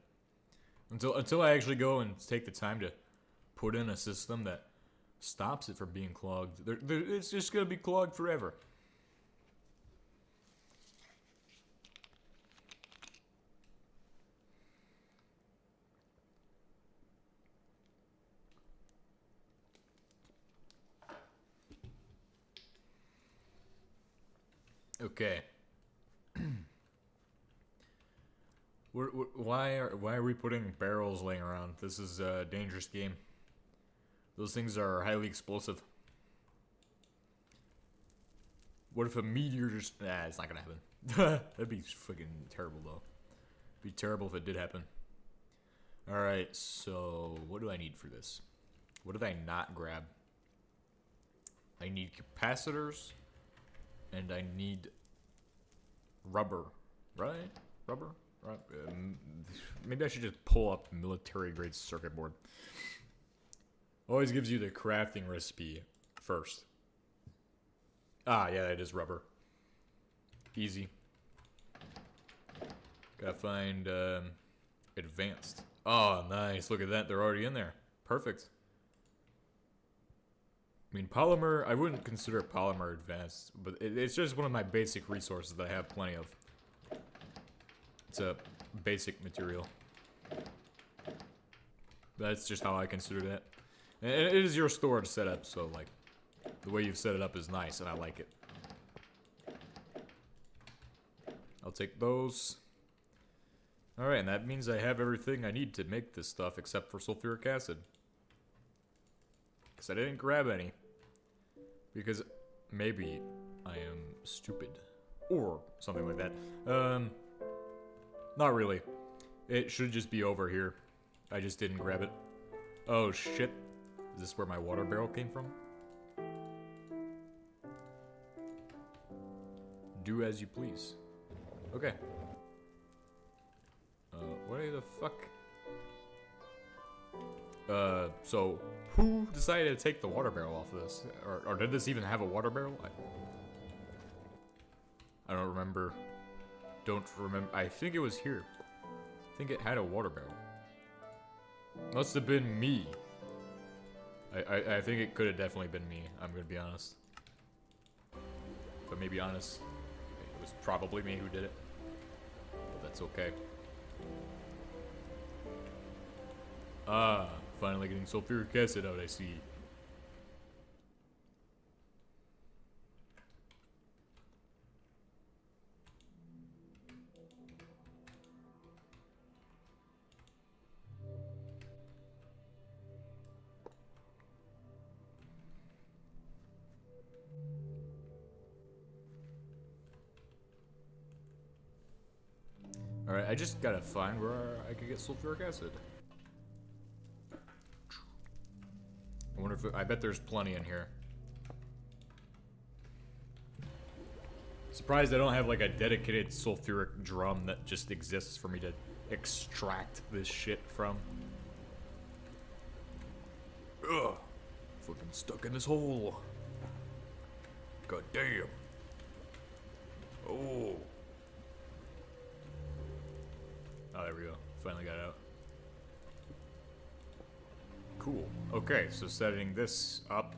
Until I actually go and take the time to put in a system that stops it from being clogged. It's just going to be clogged forever. Okay. Why are we putting barrels laying around? This is a dangerous game. Those things are highly explosive. What if a meteor just... Nah, it's not gonna happen. That'd be fucking terrible, though. It'd be terrible if it did happen. Alright, so... What do I need for this? What did I not grab? I need capacitors. And I need... rubber. Right? Rubber? Maybe I should just pull up military-grade circuit board. Always gives you the crafting recipe first. Ah, yeah, it is rubber. Easy. Gotta find advanced. Oh, nice. Look at that. They're already in there. Perfect. I mean, polymer, I wouldn't consider polymer advanced, but it's just one of my basic resources that I have plenty of. It's a basic material. That's just how I consider that. And it is your storage setup, so like, the way you've set it up is nice, and I like it. I'll take those. Alright, and that means I have everything I need to make this stuff except for sulfuric acid. Because I didn't grab any. Because maybe I am stupid. Or something like that. Not really. It should just be over here. I just didn't grab it. Oh shit. Is this where my water barrel came from? Do as you please. Okay. What the fuck? So who decided to take the water barrel off of this? Or did this even have a water barrel? I don't remember. Don't remember. I think it was here. I think it had a water barrel. Must have been me. I think it could have definitely been me. I'm gonna be honest. But maybe honest, it was probably me who did it. But that's okay. Ah, finally getting sulfuric acid out, I see. Alright, I just gotta find where I could get sulfuric acid. I wonder if I bet there's plenty in here. Surprised I don't have like a dedicated sulfuric drum that just exists for me to extract this shit from. Ugh. Fucking stuck in this hole. God damn. Oh. Oh, there we go. Finally got it out. Cool. Okay, so setting this up.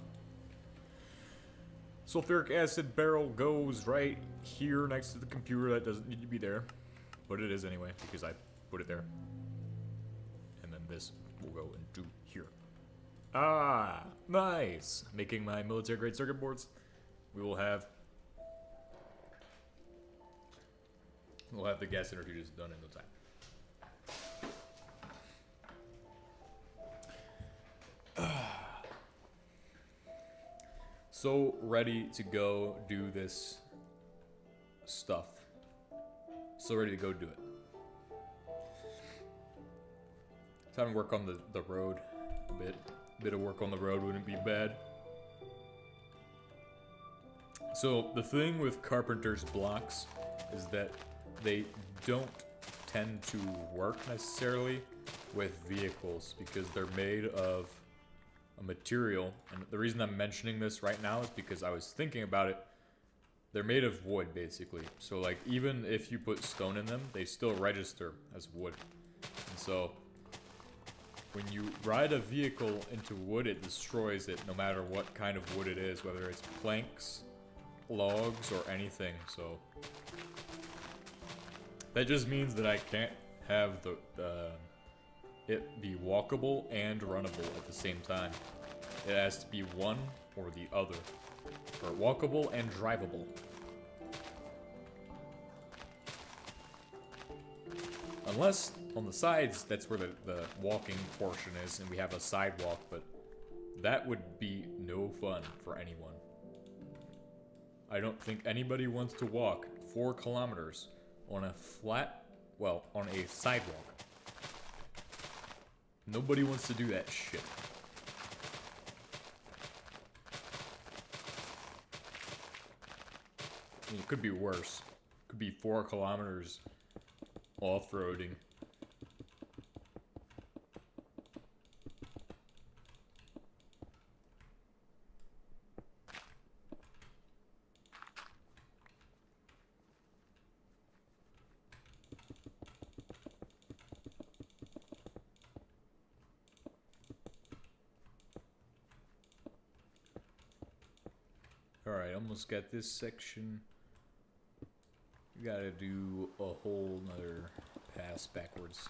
sulfuric acid barrel goes right here next to the computer. That doesn't need to be there, but it is anyway because I put it there. And then this will go into here. Ah, nice. Making my military grade circuit boards. We'll have the gas centrifuges done in no time. So ready to go do this stuff. So ready to go do it. Time to work on the road a bit. Bit of work on the road wouldn't be bad. So the thing with carpenter's blocks is that they don't tend to work necessarily with vehicles because they're made of a material, and the reason I'm mentioning this right now is because I was thinking about it. They're made of wood, basically. So, like, even if you put stone in them, they still register as wood. And so, when you ride a vehicle into wood, it destroys it no matter what kind of wood it is, whether it's planks, logs, or anything. So, that just means that I can't have it be walkable and runnable at the same time. It has to be one or the other. Or walkable and drivable. Unless on the sides, that's where the walking portion is, and we have a sidewalk, but that would be no fun for anyone. I don't think anybody wants to walk 4 kilometers on a on a sidewalk. Nobody wants to do that shit. I mean, it could be worse. It could be 4 kilometers off-roading. Alright, almost got this section. We gotta do a whole nother pass backwards.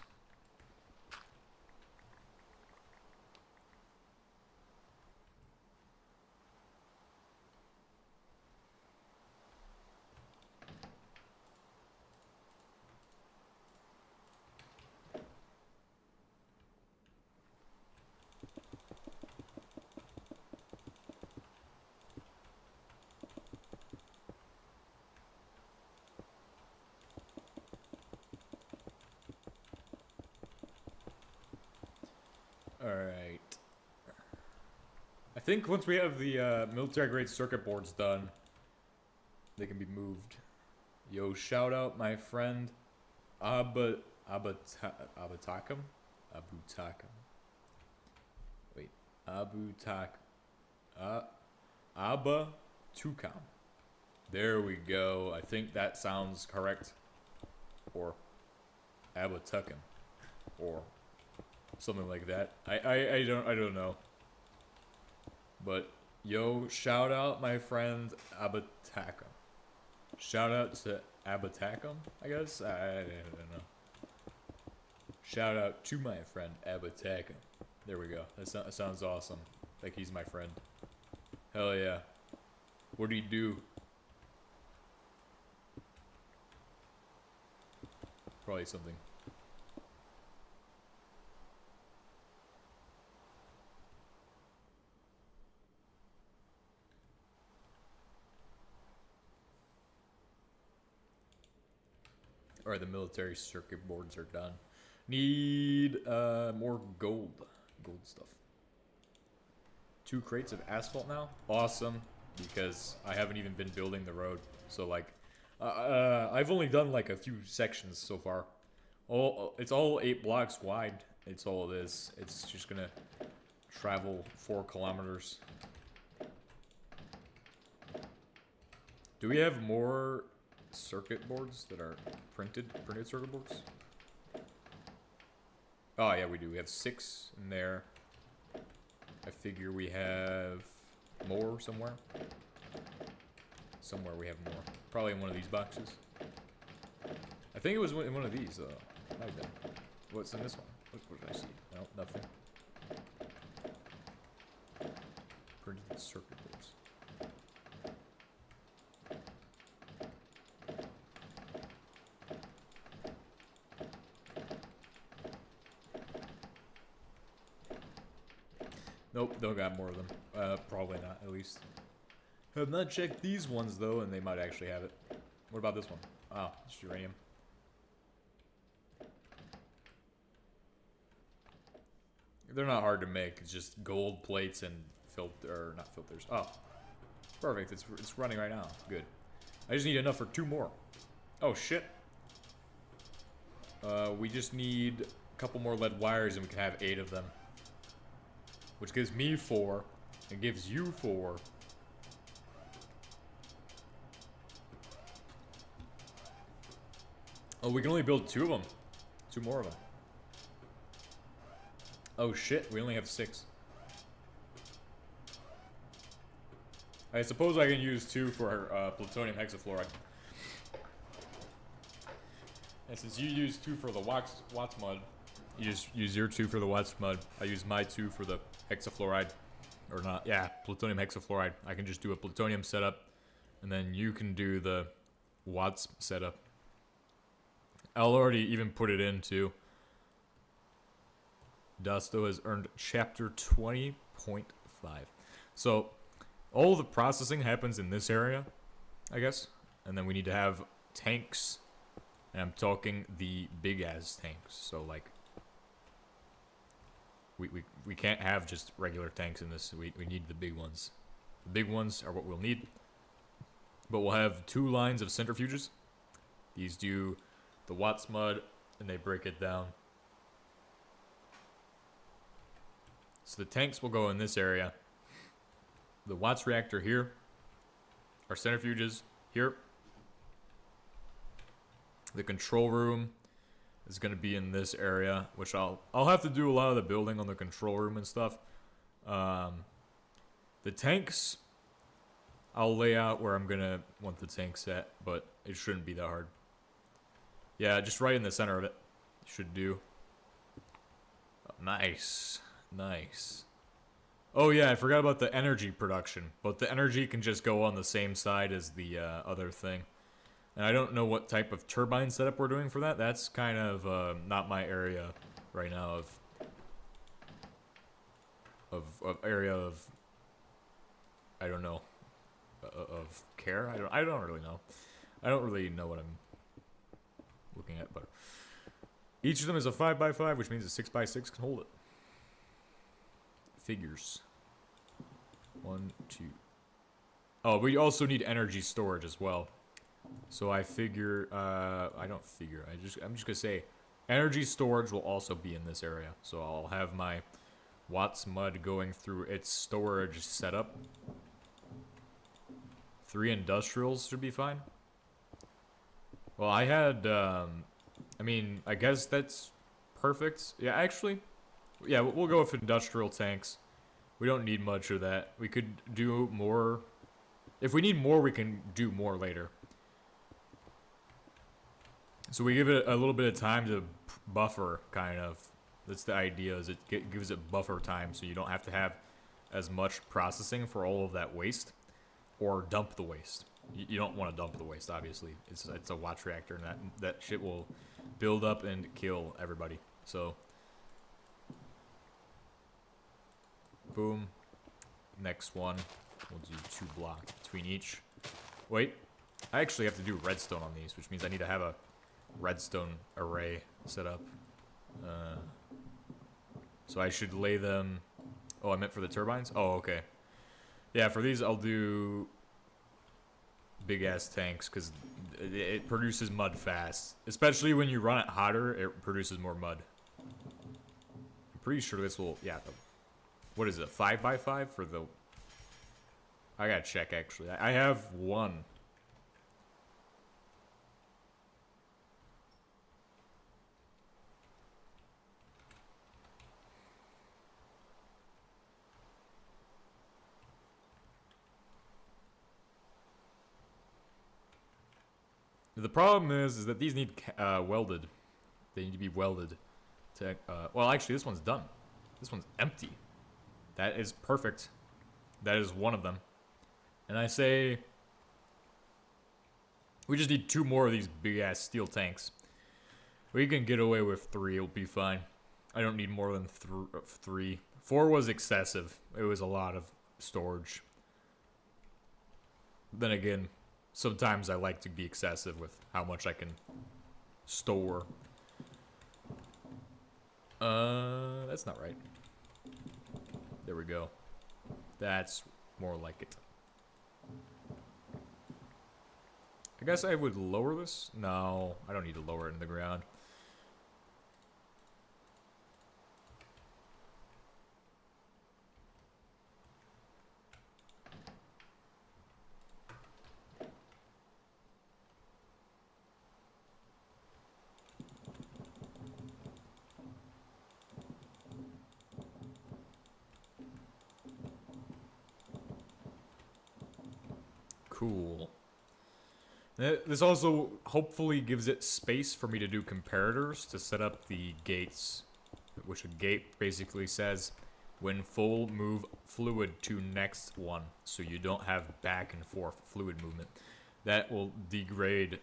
Alright. I think once we have the military grade circuit boards done, they can be moved. Yo, shout out my friend Abutakam? Wait, Abutakam. There we go. I think that sounds correct. Or Abutakam. Or something like that. I don't know. But yo, shout out my friend Abutakam. Shout out to Abutakam, I guess? I don't know. Shout out to my friend Abutakam. There we go. That sounds awesome. Like he's my friend. Hell yeah. What do you do? Probably something. Alright, the military circuit boards are done. Need more gold stuff. 2 crates of asphalt now? Awesome, because I haven't even been building the road. So like, I've only done like a few sections so far. It's all 8 blocks wide. It's all it is. It's just gonna travel 4 kilometers. Do we have more circuit boards that are printed circuit boards? Oh yeah, we do. We have 6 in there. I figure we have more somewhere. Somewhere we have more. Probably in one of these boxes. I think it was in one of these, though. Might have been. What's in this one? What did I see? No, nothing. Printed circuit boards. Nope, don't got more of them. Probably not, at least. Have not checked these ones, though, and they might actually have it. What about this one? Oh, it's uranium. They're not hard to make. It's just gold plates and filter, or not filters. Oh, perfect. It's running right now. Good. I just need enough for 2 more. Oh, shit. We just need a couple more lead wires, and we can have 8 of them. Which gives me 4, and gives you 4. Oh, we can only build 2 of them. 2 more of them. Oh shit, we only have 6. I suppose I can use 2 for plutonium hexafluoride. And since you use 2 for the Watts mud, you just use your 2 for the Watts mud. I use my 2 for the hexafluoride. Or not, yeah, plutonium hexafluoride. I can just do a plutonium setup, and then you can do the Watts setup. I'll already even put it into. Dusto has earned chapter 20.5. So, all the processing happens in this area, I guess. And then we need to have tanks. And I'm talking the big ass tanks. So, like, we can't have just regular tanks in this. We need the big ones. The big ones are what we'll need. But we'll have 2 lines of centrifuges. These do the Watts mud, and they break it down. So the tanks will go in this area. The Watts reactor here. Our centrifuges here. The control room is going to be in this area, which I'll have to do a lot of the building on the control room and stuff. The tanks, I'll lay out where I'm going to want the tanks at, but it shouldn't be that hard. Yeah, just right in the center of it. Should do. Nice. Nice. Oh yeah, I forgot about the energy production. But the energy can just go on the same side as the other thing. And I don't know what type of turbine setup we're doing for that. That's kind of not my area right now of area of, I don't know, of care. I don't really know. I don't really know what I'm looking at, but each of them is a 5x5, which means a 6x6 can hold it. Figures. 1, 2. Oh, we also need energy storage as well. So I figure, I don't figure. I'm just gonna say, energy storage will also be in this area. So I'll have my Watts mud going through its storage setup. 3 industrials should be fine. Well, I had, I mean, I guess that's perfect. Yeah, actually, yeah, we'll go with industrial tanks. We don't need much of that. We could do more. If we need more, we can do more later. So we give it a little bit of time to buffer, kind of. That's the idea, is it gives it buffer time so you don't have to have as much processing for all of that waste. Or dump the waste. You don't want to dump the waste, obviously. It's a Watts reactor, and that shit will build up and kill everybody. So, boom. Next one. We'll do 2 blocks between each. Wait. I actually have to do redstone on these, which means I need to have a redstone array set up. So I should lay them... Oh, I meant for the turbines? Oh, okay. Yeah, for these I'll do big ass tanks because it produces mud fast. Especially when you run it hotter, it produces more mud. I'm pretty sure this will, yeah. What is it, 5x5 for the? I gotta check actually. I have 1. The problem is that these need welded. They need to be welded. To, well, actually, this one's done. This one's empty. That is perfect. That is one of them. And I say... we just need 2 more of these big-ass steel tanks. We can get away with 3. It'll be fine. I don't need more than 3. 4 was excessive. It was a lot of storage. Then again, sometimes I like to be excessive with how much I can store. That's not right. There we go. That's more like it. I guess I would lower this? No, I don't need to lower it in the ground. Cool. This also hopefully gives it space for me to do comparators to set up the gates, which a gate basically says when full, move fluid to next one, so you don't have back and forth fluid movement. That will degrade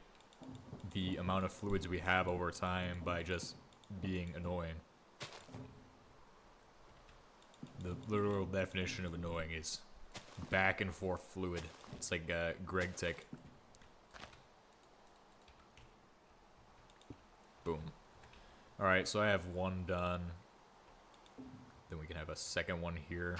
the amount of fluids we have over time by just being annoying. The literal definition of annoying is back and forth fluid. It's like Greg Tech. Boom. Alright, so I have 1 done. Then we can have a second one here.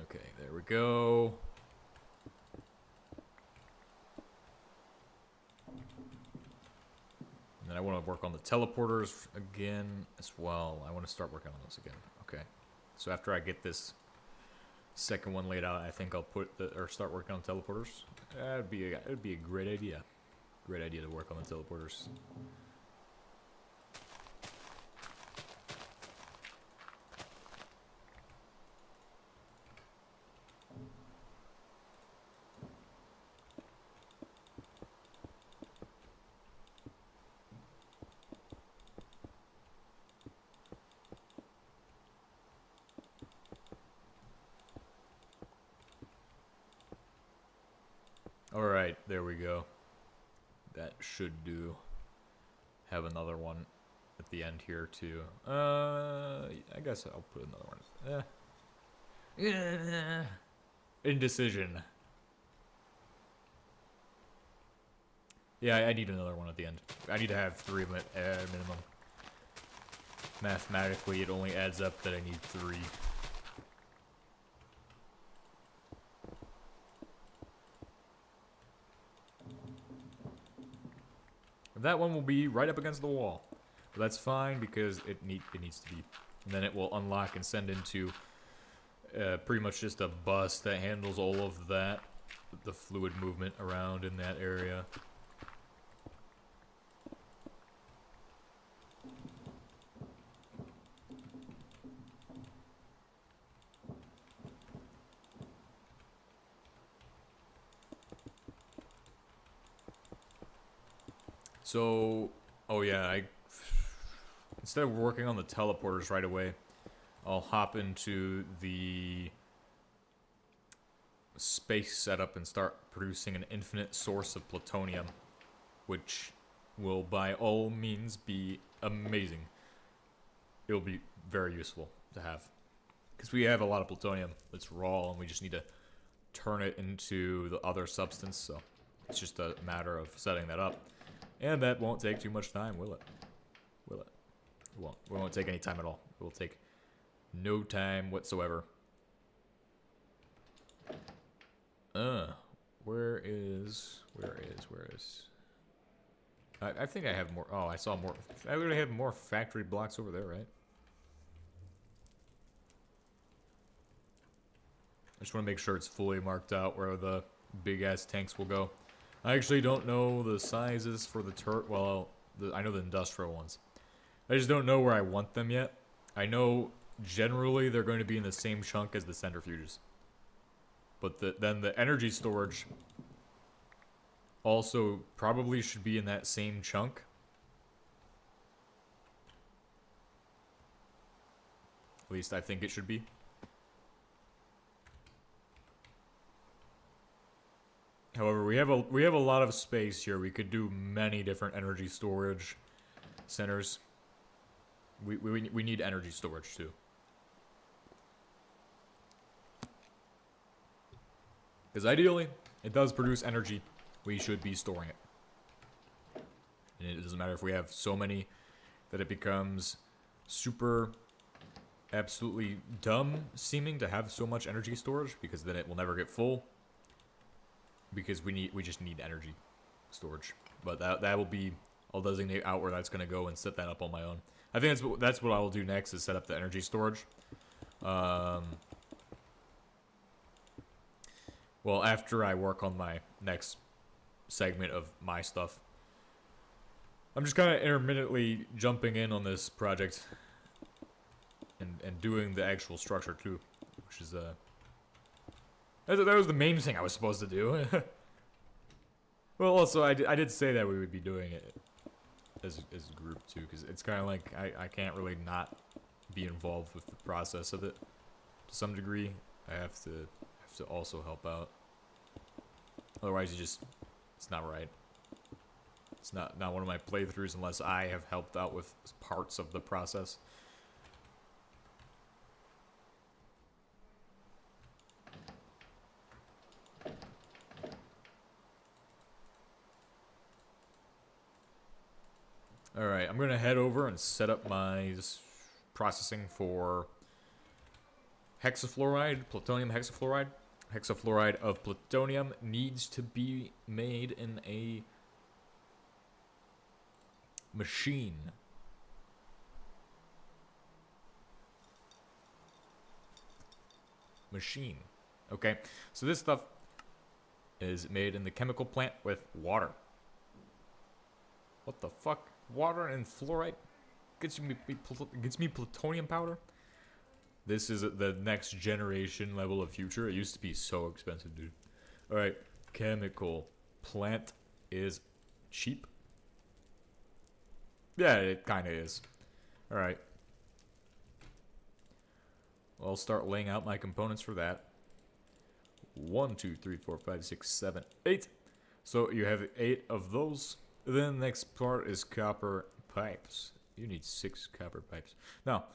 Okay, there we go. And then I want to work on the teleporters again as well. I want to start working on those again. Okay. So after I get this second one laid out, I think I'll start working on teleporters. It'd be a great idea. Great idea to work on the teleporters. Alright, there we go. That should do. Have another one at the end here too. I guess I'll put another one. Indecision. Yeah, I need another one at the end. I need to have 3 of them at minimum. Mathematically, it only adds up that I need 3. That one will be right up against the wall. But that's fine because it needs to be. And then it will unlock and send into pretty much just a bus that handles all of that, the fluid movement around in that area. So, oh yeah, instead of working on the teleporters right away, I'll hop into the space setup and start producing an infinite source of plutonium, which will by all means be amazing. It'll be very useful to have, because we have a lot of plutonium that's raw and we just need to turn it into the other substance, so it's just a matter of setting that up. And that won't take too much time, will it? Will it? It won't. It won't take any time at all. It will take no time whatsoever. Where is? I think I have more. Oh, I saw more. I literally have more factory blocks over there, right? I just want to make sure it's fully marked out where the big ass tanks will go. I actually don't know the sizes for the I know the industrial ones. I just don't know where I want them yet. I know generally they're going to be in the same chunk as the centrifuges. But then the energy storage also probably should be in that same chunk. At least I think it should be. However, we have a lot of space here. We could do many different energy storage centers. We need energy storage too. Because ideally, it does produce energy. We should be storing it. And it doesn't matter if we have so many that it becomes super absolutely dumb seeming to have so much energy storage, because then it will never get full. Because we just need energy storage. But that will be, I'll designate out where that's gonna go and set that up on my own. I think that's what I will do next, is set up the energy storage. Well, after I work on my next segment of my stuff. I'm just kind of intermittently jumping in on this project and doing the actual structure too, which is that was the main thing I was supposed to do. Well, also I did say that we would be doing it as a group too, because it's kind of like I can't really not be involved with the process of it to some degree. I have to also help out. Otherwise, it's not right. It's not one of my playthroughs unless I have helped out with parts of the process. Alright, I'm gonna head over and set up my processing for hexafluoride, plutonium hexafluoride. Hexafluoride of plutonium needs to be made in a machine. Okay, so this stuff is made in the chemical plant with water. What the fuck? Water and fluoride gets me plutonium powder? This is the next generation level of future. It used to be so expensive, dude. Alright, chemical plant is cheap. Yeah, it kind of is. Alright. Well, I'll start laying out my components for that. 1, 2, 3, 4, 5, 6, 7, 8. So you have 8 of those. Then the next part is copper pipes. You need 6 copper pipes. Now,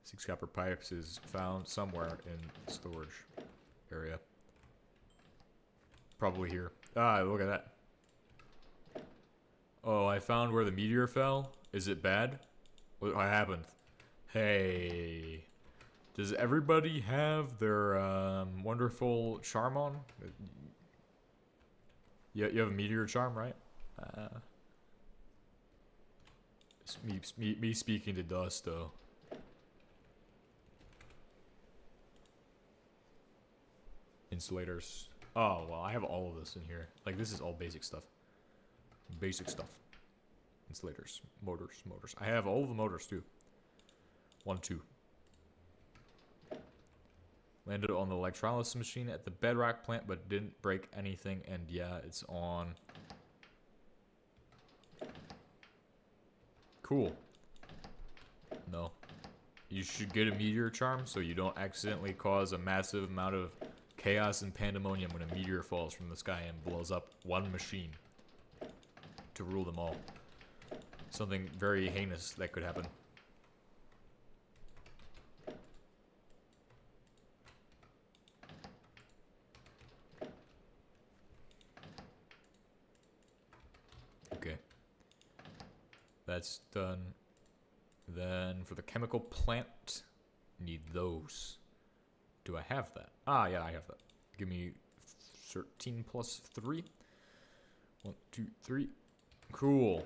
6 copper pipes is found somewhere in the storage area. Probably here. Ah, look at that. Oh, I found where the meteor fell. Is it bad? What happened? Hey. Does everybody have their wonderful charm on? You have a meteor charm, right? It's me speaking to dust, though. Insulators. Oh, well, I have all of this in here. Like, this is all basic stuff. Basic stuff. Insulators. Motors. I have all of the motors, too. 1, 2. Landed on the electrolysis machine at the bedrock plant, but didn't break anything. And yeah, it's on. Cool. No. You should get a meteor charm so you don't accidentally cause a massive amount of chaos and pandemonium when a meteor falls from the sky and blows up one machine to rule them all. Something very heinous that could happen. Okay. That's done. Then for the chemical plant, need those. Do I have that? Ah, yeah, I have that. Give me 13 plus 3. 1, 2, 3. Cool.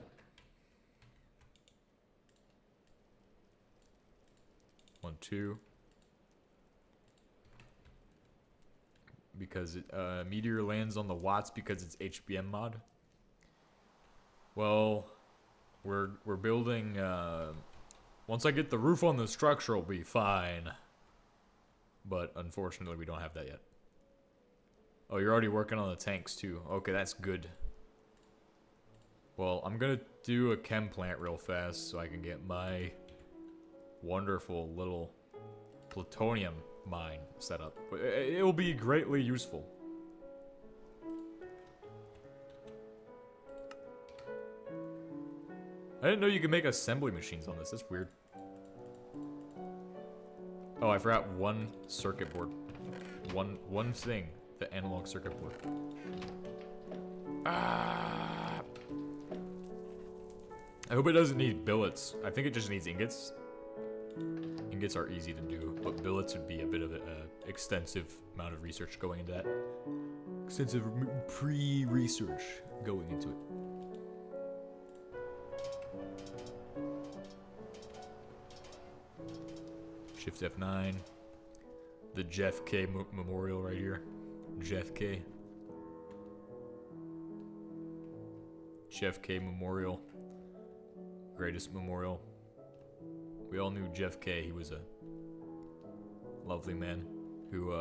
1, 2. because meteor lands on the watts because it's HBM mod. Well, we're building. Once I get the roof on the structure, it'll be fine. But unfortunately, we don't have that yet. Oh, you're already working on the tanks too. Okay, that's good. Well, I'm gonna do a chem plant real fast so I can get my wonderful little plutonium mine set up. It will be greatly useful. I didn't know you could make assembly machines on this. That's weird. Oh, I forgot one circuit board. One thing. The analog circuit board. Ah! I hope it doesn't need billets. I think it just needs ingots. Ingots are easy to do, but billets would be a bit of an extensive amount of research going into that. Extensive pre-research going into it. Shift F9. The Jeff K. Memorial right here. Jeff K. Jeff K. Memorial. Greatest memorial. We all knew Jeff K. He was a lovely man who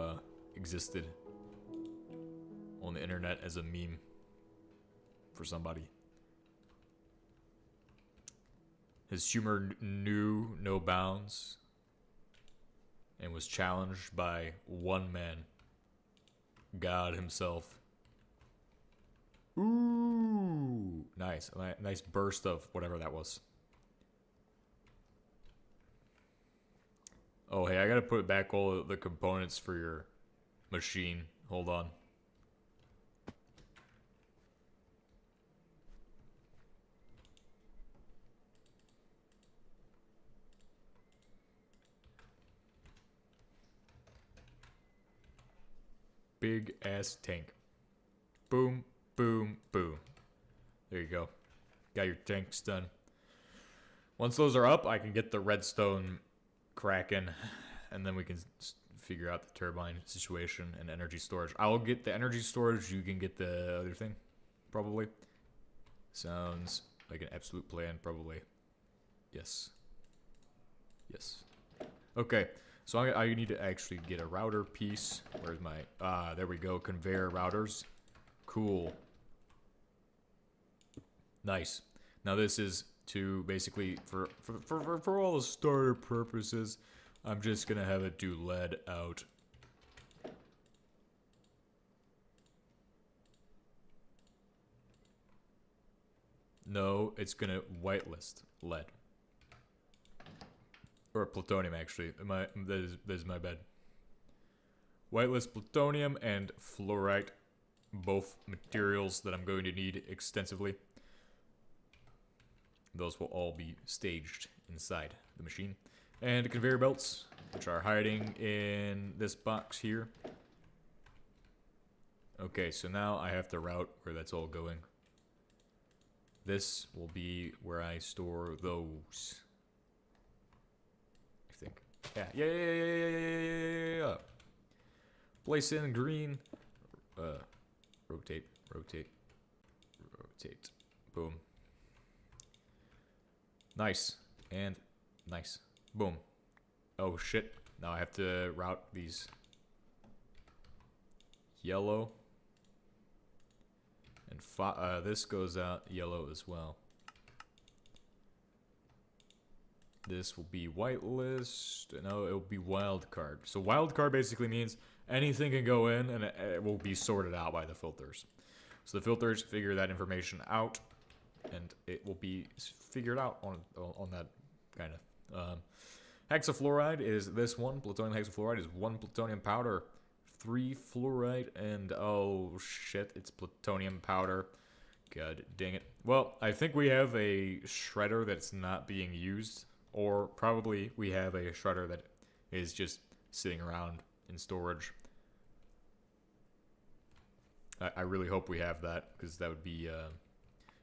existed on the internet as a meme for somebody. His humor knew no bounds and was challenged by one man, God himself. Ooh, nice. Nice burst of whatever that was. Oh, hey, I gotta put back all the components for your machine. Hold on. Big ass tank. Boom, boom, boom. There you go. Got your tanks done. Once those are up, I can get the redstone cracking, and then we can figure out the turbine situation and energy storage. I'll get the energy storage, you can get the other thing, probably. Sounds like an absolute plan, probably. Yes. Yes. Okay, so I need to actually get a router piece. Where's my, there we go, conveyor routers. Cool. Nice. Now this is to basically, for all the starter purposes, I'm just gonna have it do lead out. No, it's gonna whitelist lead. Or plutonium, actually. That is my bad. Whitelist plutonium and fluorite. Both materials that I'm going to need extensively. Those will all be staged inside the machine. And conveyor belts, which are hiding in this box here. Okay, so now I have to route where that's all going. This will be where I store those. I think. Yeah. Place in green. Rotate. Boom. Nice. And nice. Boom. Oh shit. Now I have to route these. Yellow. And this goes out yellow as well. This will be whitelist. No, it will be wildcard. So wildcard basically means anything can go in and it will be sorted out by the filters. So the filters figure that information out, and it will be figured out on that kind of. Hexafluoride is this one. Plutonium hexafluoride is 1 plutonium powder, 3 fluoride, and oh shit, it's plutonium powder. God dang it. Well, I think we have a shredder that's not being used, or probably we have a shredder that is just sitting around in storage. I really hope we have that, because that would be,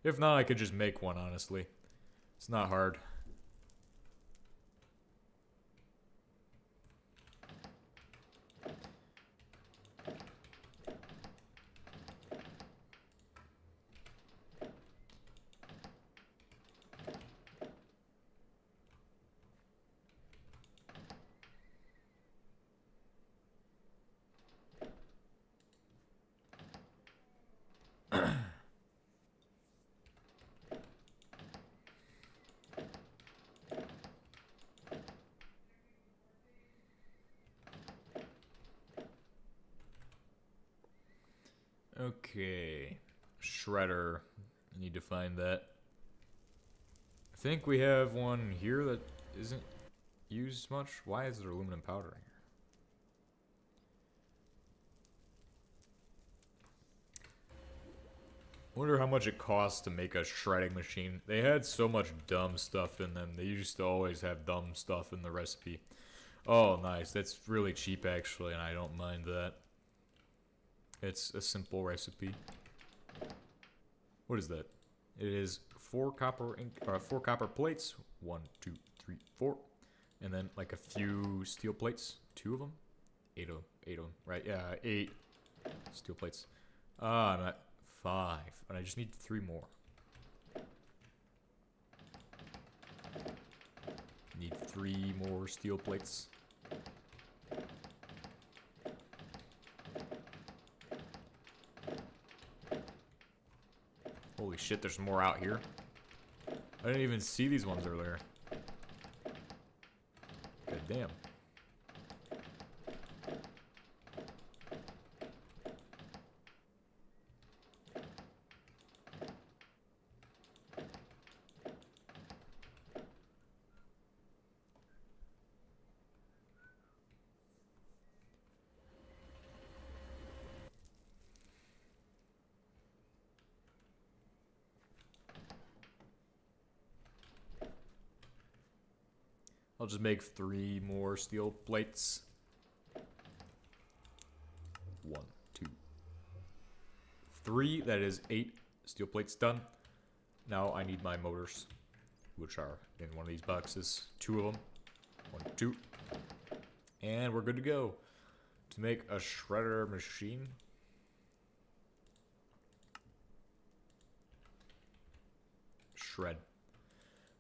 if not, I could just make one, honestly. It's not hard. Okay. Shredder. I need to find that. I think we have one here that isn't used much. Why is there aluminum powder here? Wonder how much it costs to make a shredding machine. They had so much dumb stuff in them. They used to always have dumb stuff in the recipe. Oh, nice. That's really cheap, actually, and I don't mind that. It's a simple recipe. What is that? It is 4 copper plates. 1, 2, 3, 4. And then, like, a few steel plates. 2 of them? 8 of them. 8 of them. Right, yeah, 8 steel plates. I'm at 5, and I just need 3 more. Need 3 more steel plates. Holy shit, there's more out here. I didn't even see these ones earlier. God damn. I'll just make 3 more steel plates. 1, 2, 3. That is 8 steel plates done. Now I need my motors, which are in one of these boxes. 2 of them. 1, 2. And we're good to go. To make a shredder machine. Shred.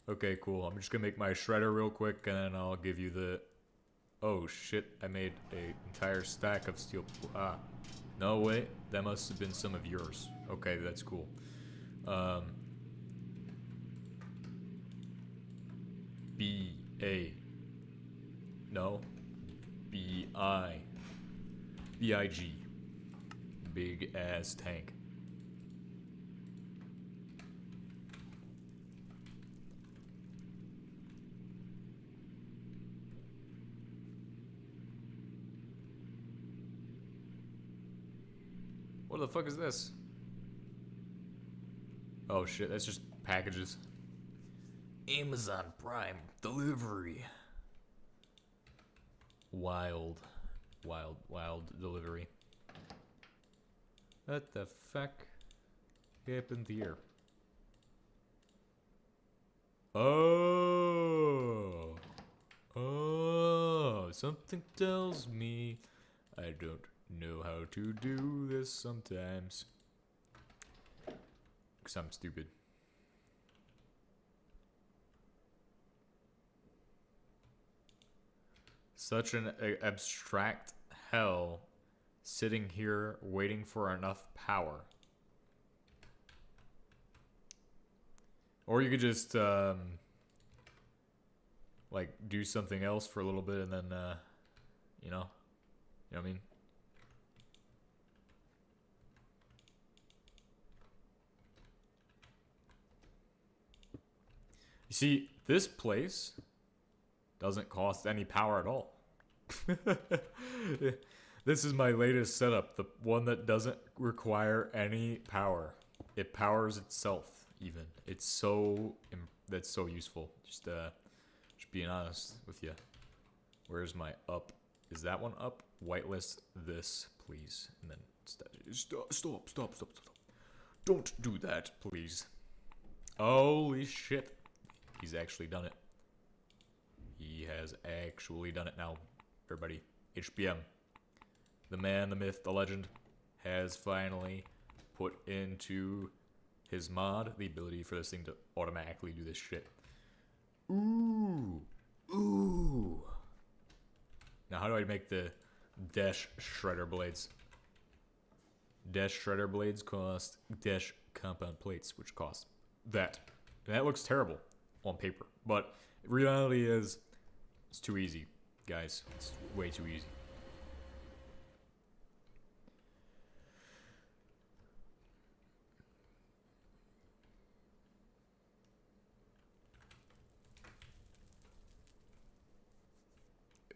Okay, cool. I'm just gonna make my shredder real quick, and then I'll give you the... Oh, shit. I made an entire stack of steel... Ah. No, wait. That must have been some of yours. Okay, that's cool. B-A. No. B-I. B-I-G. Big ass tank. What the fuck is this? Oh shit, that's just packages. Amazon Prime delivery. Wild delivery. What the fuck happened here? Oh, something tells me I don't know how to do this sometimes. Because I'm stupid. Such an abstract hell sitting here waiting for enough power. Or you could just like do something else for a little bit and then you know what I mean? You see, this place doesn't cost any power at all. This is my latest setup, the one that doesn't require any power. It powers itself, even. It's so... that's so useful. Just being honest with you. Where's my up? Is that one up? Whitelist this, please. And then... Stop. Don't do that, please. Holy shit. He's actually done it. He has actually done it now, everybody. HBM. The man, the myth, the legend has finally put into his mod the ability for this thing to automatically do this shit. Ooh. Now how do I make the dash shredder blades? Dash shredder blades cost dash compound plates, which cost that. And that looks terrible on paper, but reality is it's too easy, guys. It's way too easy.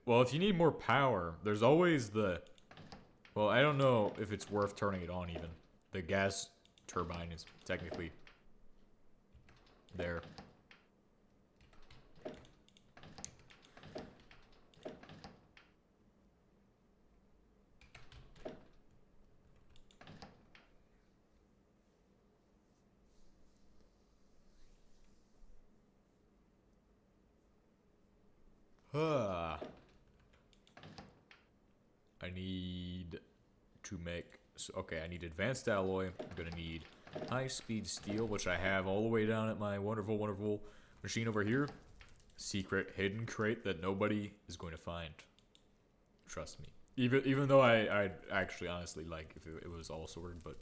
Well, if you need more power, there's always the... Well, I don't know if it's worth turning it on even. The gas turbine is technically there. I need to make... So, okay, I need advanced alloy. I'm gonna need high-speed steel, which I have all the way down at my wonderful, wonderful machine over here. Secret hidden crate that nobody is going to find. Trust me. Even though I'd actually honestly like if it was all sorted, but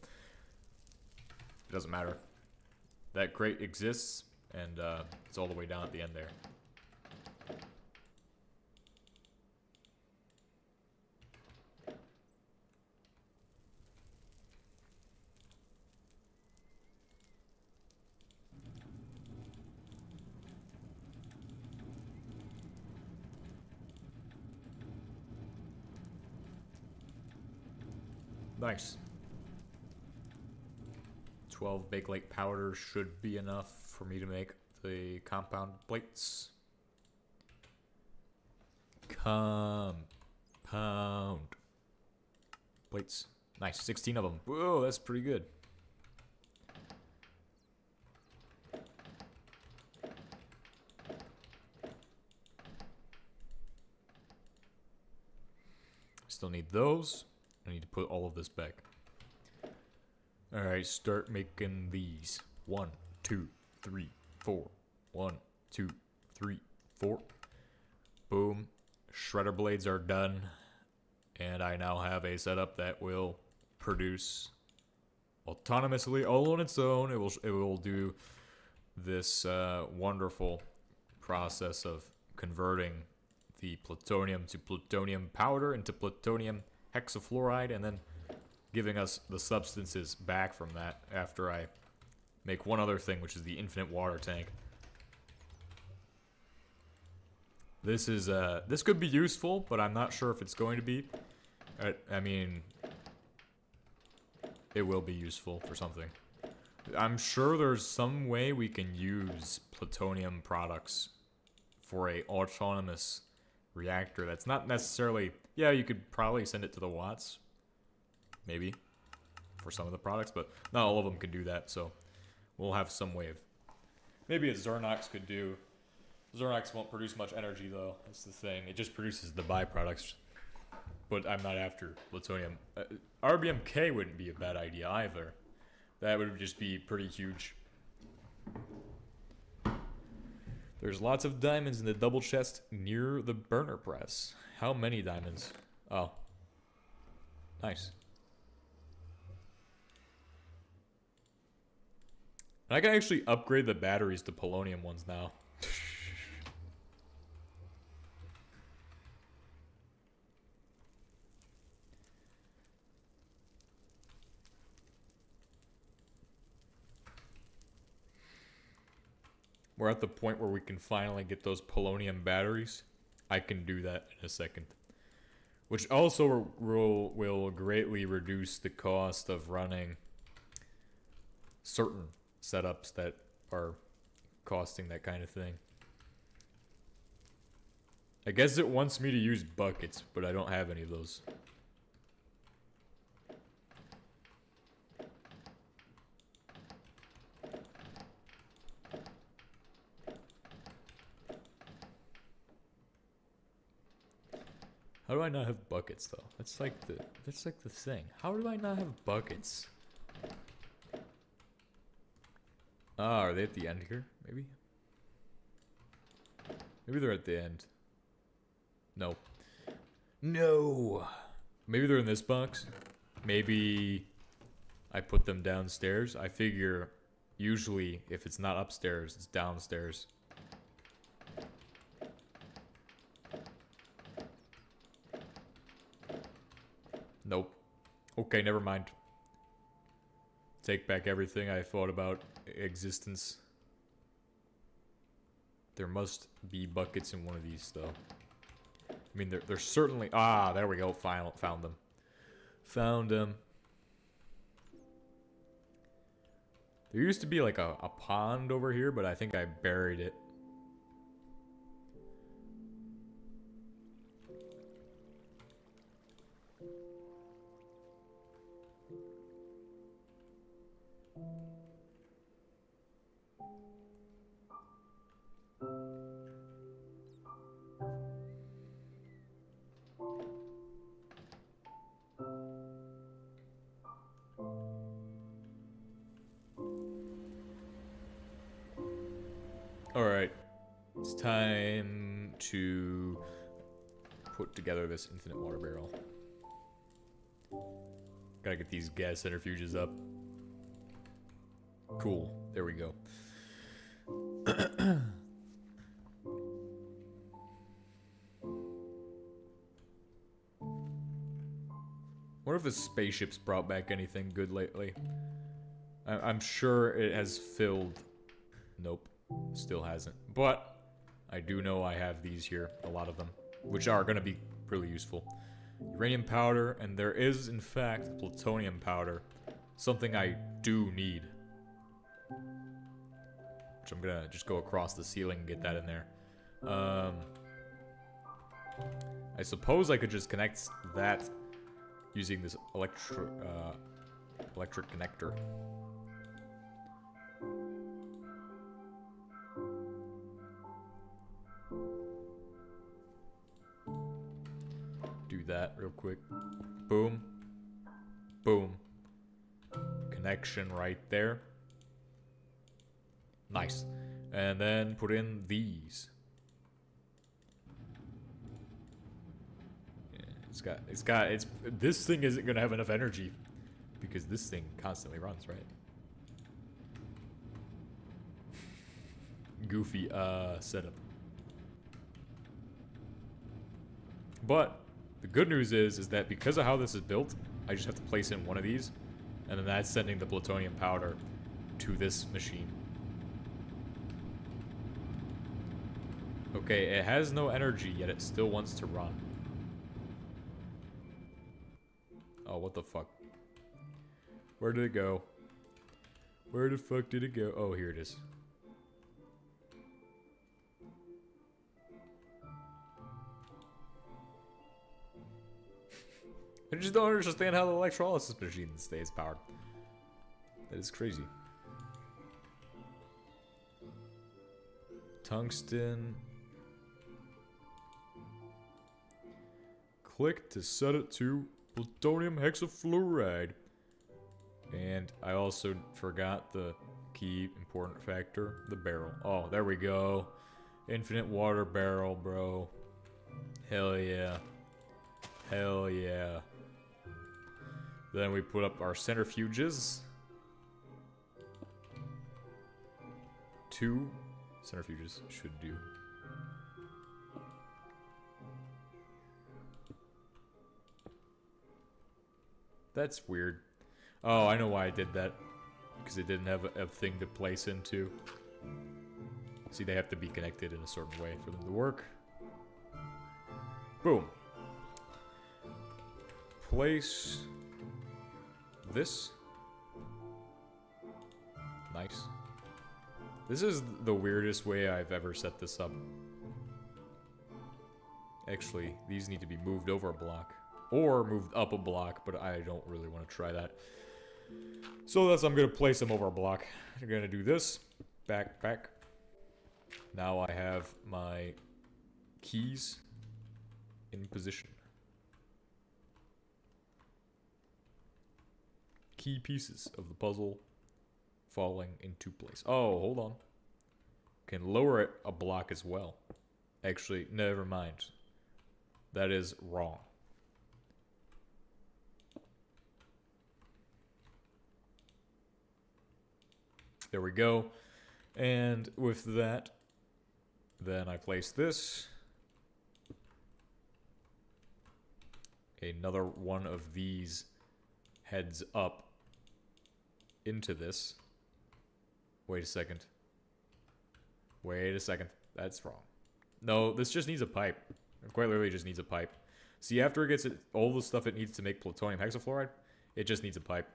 it doesn't matter. That crate exists, and it's all the way down at the end there. Nice. 12 Bakelite powder should be enough for me to make the compound plates. Compound plates. Nice, 16 of them. Whoa, that's pretty good. Still need those. I need to put all of this back. Alright, start making these. 1, 2, 3, 4. 1, 2, 3, 4. Boom. Shredder blades are done. And I now have a setup that will produce autonomously, all on its own. It will do this wonderful process of converting the plutonium to plutonium powder into plutonium hexafluoride, and then giving us the substances back from that after I make one other thing, which is the infinite water tank. This is this could be useful, but I'm not sure if it's going to be. I mean, it will be useful for something. I'm sure there's some way we can use plutonium products for a autonomous reactor that's not necessarily... Yeah, you could probably send it to the Watts. Maybe. For some of the products, but not all of them can do that, so we'll have some way of... Maybe a Zernox could do. Zernox won't produce much energy, though. That's the thing. It just produces the byproducts. But I'm not after plutonium. RBMK wouldn't be a bad idea either. That would just be pretty huge. There's lots of diamonds in the double chest near the burner press. How many diamonds? Oh. Nice. I can actually upgrade the batteries to polonium ones now. We're at the point where we can finally get those polonium batteries. I can do that in a second. Which also will greatly reduce the cost of running certain setups that are costing that kind of thing. I guess it wants me to use buckets, but I don't have any of those. How do I not have buckets though? That's like the thing. How do I not have buckets? Ah, are they at the end here? Maybe? Maybe they're at the end. No. No! Maybe they're in this box. Maybe I put them downstairs. I figure usually if it's not upstairs, it's downstairs. Nope. Okay, never mind. Take back everything I thought about existence. There must be buckets in one of these, though. I mean, they're certainly... Ah, there we go. Found them. Found them. There used to be like a pond over here, but I think I buried it. Alright, it's time to put together this infinite water barrel. Gotta get these gas centrifuges up. Cool, there we go. What if the spaceship's brought back anything good lately? I'm sure it has filled... Nope. Still hasn't. But I do know I have these here, a lot of them, which are going to be really useful. Uranium powder, and there is, in fact, plutonium powder. Something I do need. Which I'm going to just go across the ceiling and get that in there. I suppose I could just connect that using this electric connector. Do that real quick. Boom. Boom. Connection right there. Nice. And then put in these. Yeah, this thing isn't gonna have enough energy because this thing constantly runs, right? Goofy setup. But the good news is that because of how this is built, I just have to place in one of these, and then that's sending the plutonium powder to this machine. Okay, it has no energy, yet it still wants to run. Oh, what the fuck? Where did it go? Where the fuck did it go? Oh, here it is. I just don't understand how the electrolysis machine stays powered. That is crazy. Tungsten. Click to set it to plutonium hexafluoride. And I also forgot the key important factor, the barrel. Oh, there we go. Infinite water barrel, bro. Hell yeah. Hell yeah. Then we put up our centrifuges. 2 centrifuges should do. That's weird. Oh, I know why I did that. Because it didn't have a thing to place into. See, they have to be connected in a certain way for them to work. Boom. Place this. Nice. This is the weirdest way I've ever set this up. Actually, these need to be moved over a block. Or moved up a block, but I don't really want to try that. So I'm going to place them over a block. I'm going to do this. Back, back. Now I have my keys in position. Key pieces of the puzzle falling into place. Oh, hold on. Can lower it a block as well. Actually, never mind. That is wrong. There we go. And with that, then I place this. Another one of these heads up into this. Wait a second. Wait a second. That's wrong. No, this just needs a pipe. It quite literally just needs a pipe. See, after it gets all the stuff it needs to make plutonium hexafluoride, it just needs a pipe.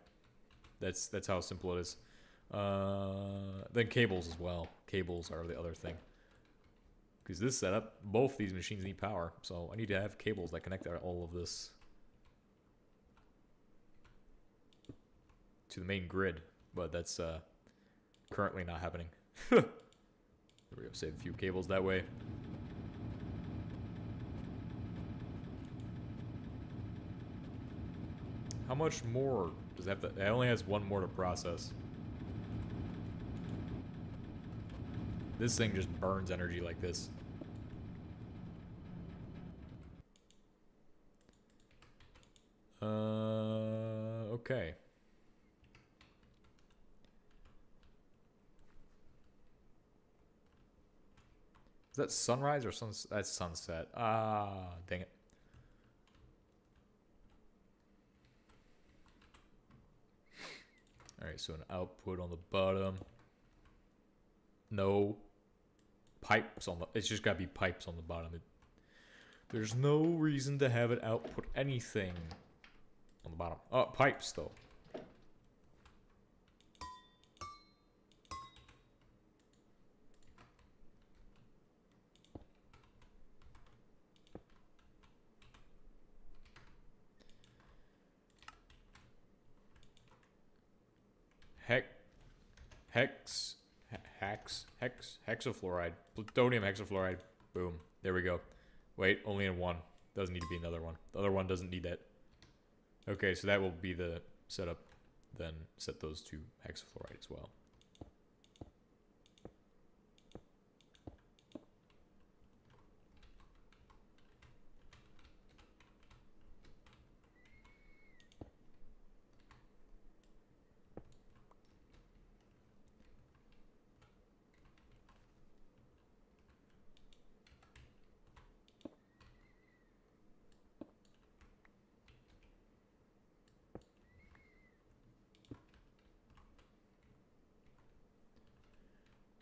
That's how simple it is. Then cables as well. Cables are the other thing. Because this setup, both these machines need power, so I need to have cables that connect all of this to the main grid. But that's currently not happening. There we go. Save a few cables that way. How much more does it have to... It only has one more to process. This thing just burns energy like this. Okay. Is that sunrise or sunset? That's sunset. Ah, dang it. Alright, so an output on the bottom. No pipes on the... It's just gotta be pipes on the bottom. There's no reason to have it output anything on the bottom. Oh, pipes, though. Hexafluoride. Plutonium hexafluoride. Boom. There we go. Wait, only in one. Doesn't need to be another one. The other one doesn't need that. Okay, so that will be the setup. Then set those two hexafluoride as well.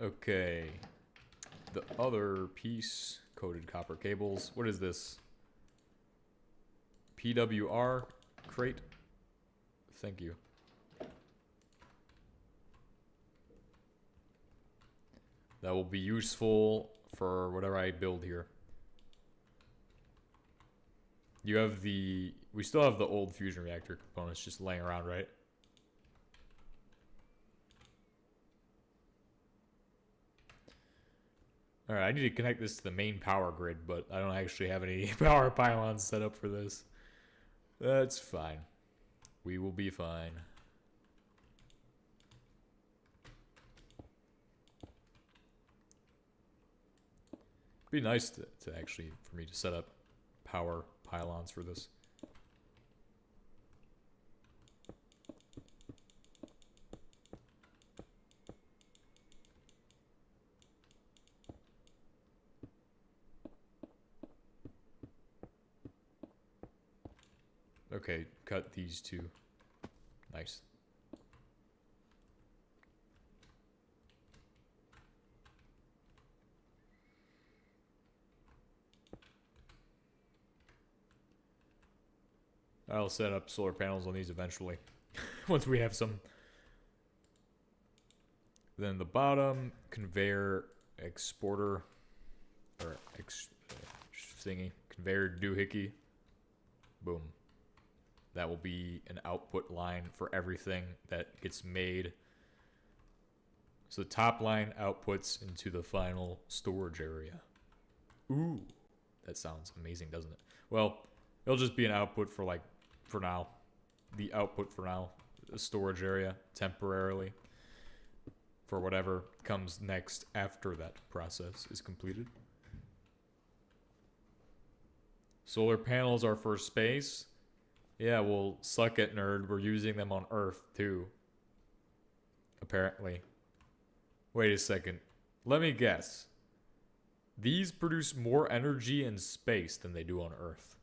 Okay, the other piece, coated copper cables. What is this? PWR crate? Thank you. That will be useful for whatever I build here. You have the... We still have the old fusion reactor components just laying around, right? Alright, I need to connect this to the main power grid, but I don't actually have any power pylons set up for this. That's fine. We will be fine. It'd be nice to actually, for me to set up power pylons for this. Okay, cut these two. Nice. I'll set up solar panels on these eventually. Once we have some. Then the bottom, conveyor, exporter, or thingy, conveyor doohickey. Boom. That will be an output line for everything that gets made. So the top line outputs into the final storage area. Ooh, that sounds amazing, doesn't it? Well, it'll just be an output for like, for now. The output for now, the storage area, temporarily. For whatever comes next after that process is completed. Solar panels are for space. Yeah, well, suck it, nerd. We're using them on Earth, too. Apparently. Wait a second. Let me guess. These produce more energy in space than they do on Earth.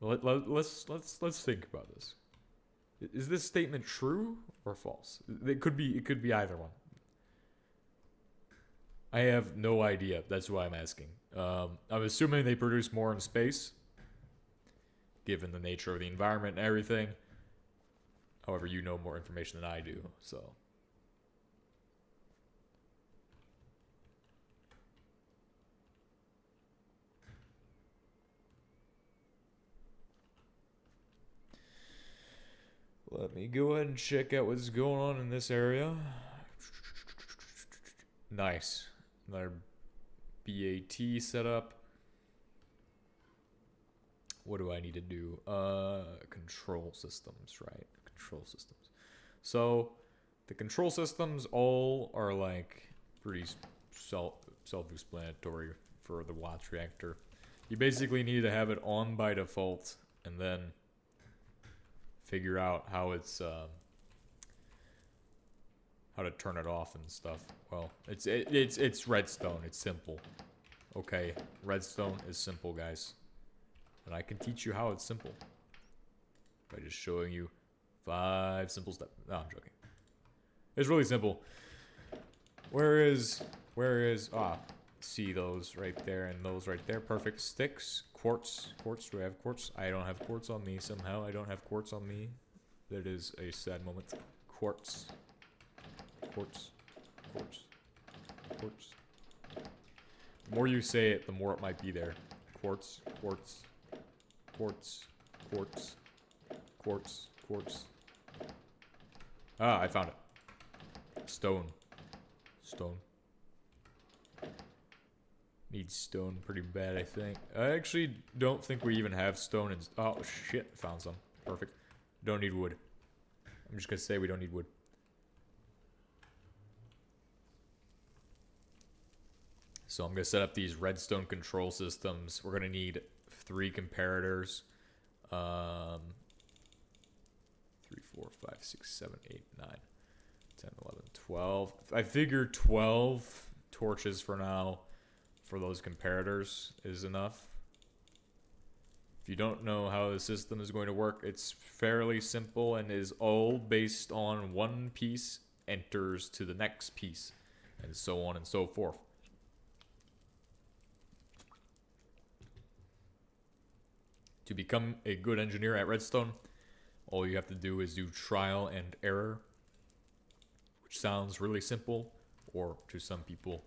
Let's think about this. Is this statement true or false? It could be either one. I have no idea. That's why I'm asking. I'm assuming they produce more in space, given the nature of the environment and everything. However, you know more information than I do, so. Let me go ahead and check out what's going on in this area. Nice. Another BAT setup. What do I need to do? Control systems, right? Control systems. So, the control systems all are like pretty self-explanatory for the Watts reactor. You basically need to have it on by default, and then figure out how it's how to turn it off and stuff. Well, it's redstone. It's simple. Okay, redstone is simple, guys, and I can teach you how it's simple by just showing you 5 simple steps. No, I'm joking. It's really simple. Where is see those right there and those right there. Perfect. Sticks. Quartz. Do I have quartz? I don't have quartz on me somehow. I don't have quartz on me. That is a sad moment. Quartz. The more you say it, the more it might be there. Quartz. Ah, I found it. Stone. Need stone pretty bad, I think. I actually don't think we even have stone in... Oh, shit. Found some. Perfect. Don't need wood. I'm just gonna say we don't need wood. So I'm gonna set up these redstone control systems. We're gonna need 3 comparators. 3, 4, 5, 6, 7, 8, 9, 10, 11, 12. I figure 12 torches for now for those comparators is enough. If you don't know how the system is going to work, it's fairly simple and is all based on one piece enters to the next piece, and so on and so forth. To become a good engineer at Redstone, all you have to do is do trial and error, which sounds really simple, or to some people,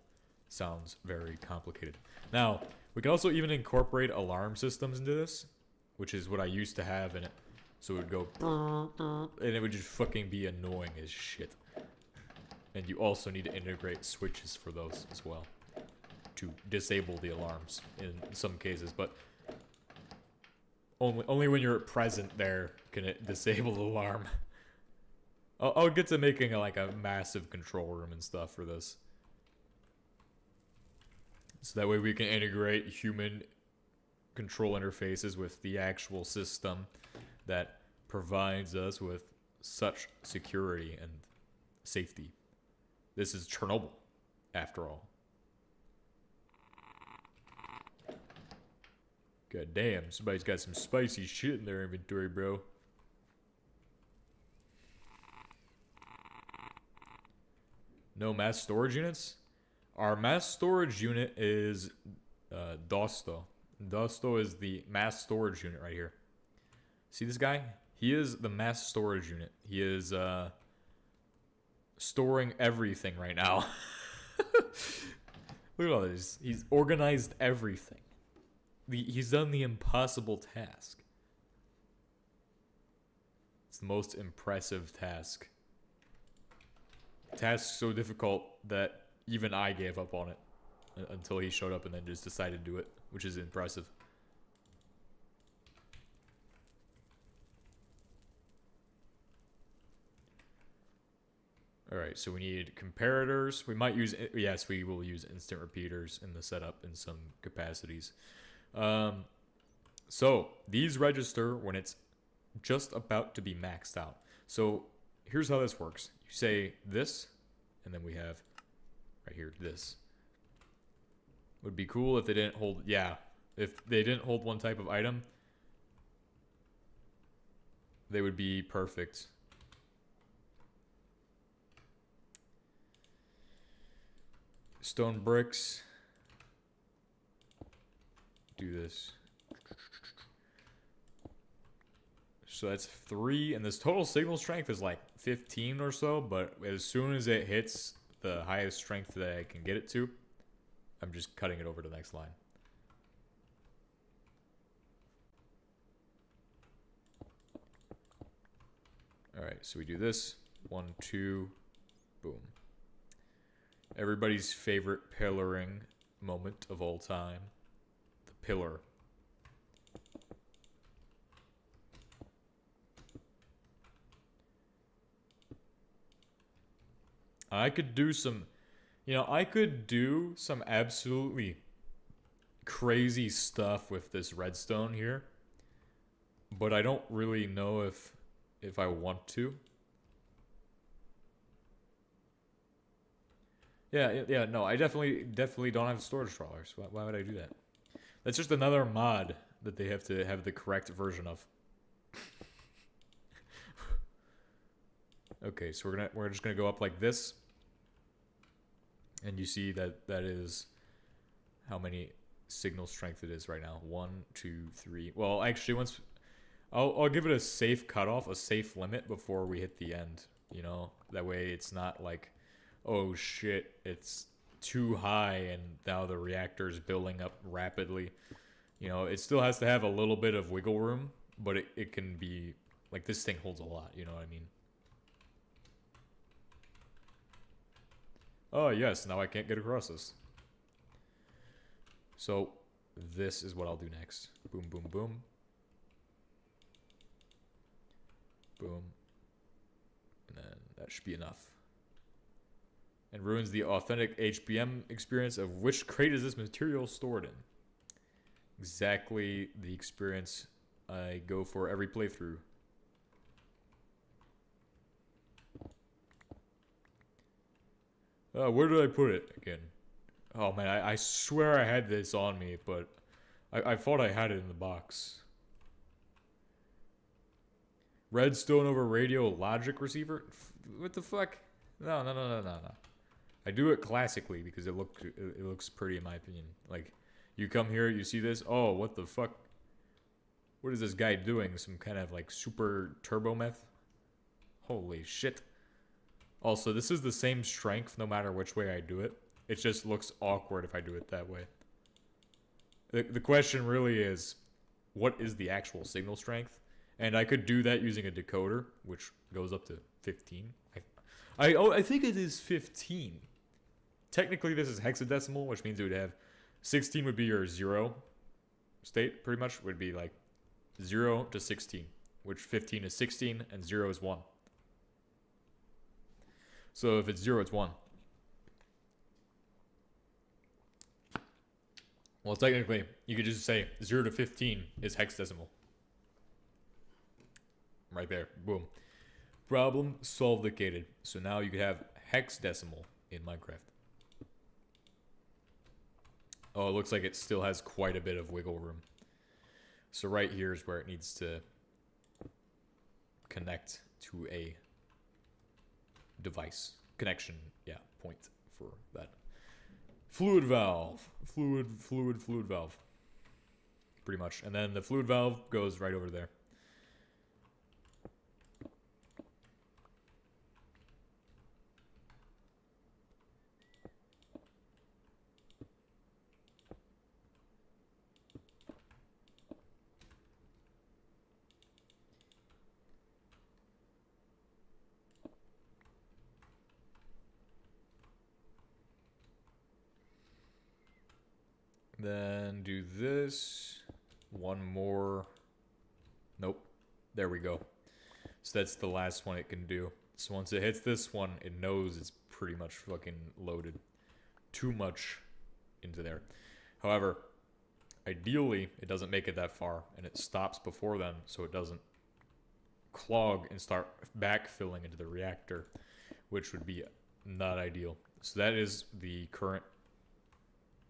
sounds very complicated. Now, we can also even incorporate alarm systems into this, which is what I used to have in it. So it would go, and it would just fucking be annoying as shit. And you also need to integrate switches for those as well, to disable the alarms in some cases, but only when you're present there can it disable the alarm. I'll get to making like a massive control room and stuff for this. So that way we can integrate human control interfaces with the actual system that provides us with such security and safety. This is Chernobyl, after all. God damn, somebody's got some spicy shit in their inventory, bro. No mass storage units? Our mass storage unit is Dosto. Dosto is the mass storage unit right here. See this guy? He is the mass storage unit. He is storing everything right now. Look at all this. He's organized everything. He's done the impossible task. It's the most impressive task. Task so difficult that even I gave up on it until he showed up and then just decided to do it, which is impressive. Alright, so we need comparators. We might use, yes, we will use instant repeaters in the setup in some capacities. So these register when it's just about to be maxed out. So here's how this works. You say this, and then we have right here this. Would be cool if they didn't hold, yeah, if they didn't hold one type of item, they would be perfect. Stone bricks. Do this. So that's 3, and this total signal strength is like 15 or so, but as soon as it hits the highest strength that I can get it to, I'm just cutting it over to the next line. Alright, so we do this. 1, 2, boom. Everybody's favorite pillaring moment of all time. The pillar. I could do some, I could do some absolutely crazy stuff with this redstone here, but I don't really know if I want to. Yeah, no, I definitely don't have storage trawlers. Why would I do that? That's just another mod that they have to have the correct version of. Okay, so we're just gonna go up like this, and you see that is how many signal strength it is right now. 1, 2, 3. Well, actually, once I'll give it a safe cutoff, a safe limit before we hit the end. That way it's not like, oh shit, it's too high and now the reactor is building up rapidly. It still has to have a little bit of wiggle room, but it can be like, this thing holds a lot. You know what I mean? Oh, yes, now I can't get across this. So, this is what I'll do next. Boom, boom, boom. Boom. And then that should be enough. And ruins the authentic HBM experience of which crate is this material stored in. Exactly the experience I go for every playthrough. Where did I put it again? Oh man, I swear I had this on me, but I thought I had it in the box. Redstone over radio logic receiver? What the fuck? No. I do it classically because it looks pretty in my opinion. Like, you come here, you see this, oh, what the fuck? What is this guy doing? Some kind of like super turbo meth? Holy shit. Also, this is the same strength no matter which way I do it. It just looks awkward if I do it that way. The question really is, what is the actual signal strength? And I could do that using a decoder, which goes up to 15. I think it is 15. Technically, this is hexadecimal, which means it would have 16 would be your 0 state, pretty much. Would be like 0 to 16, which 15 is 16 and 0 is 1. So if it's 0, it's 1. Well, technically, you could just say 0 to 15 is hexadecimal. Right there. Boom. Problem solvicated. So now you could have hexadecimal in Minecraft. Oh, it looks like it still has quite a bit of wiggle room. So right here is where it needs to connect to a device. Connection, point for that. Fluid valve. Fluid valve. Pretty much. And then the fluid valve goes right over there. Then do this. One more. Nope. There we go. So that's the last one it can do. So once it hits this one, it knows it's pretty much fucking loaded. Too much into there. However, ideally, it doesn't make it that far, and it stops before then, so it doesn't clog and start backfilling into the reactor, which would be not ideal. So that is the current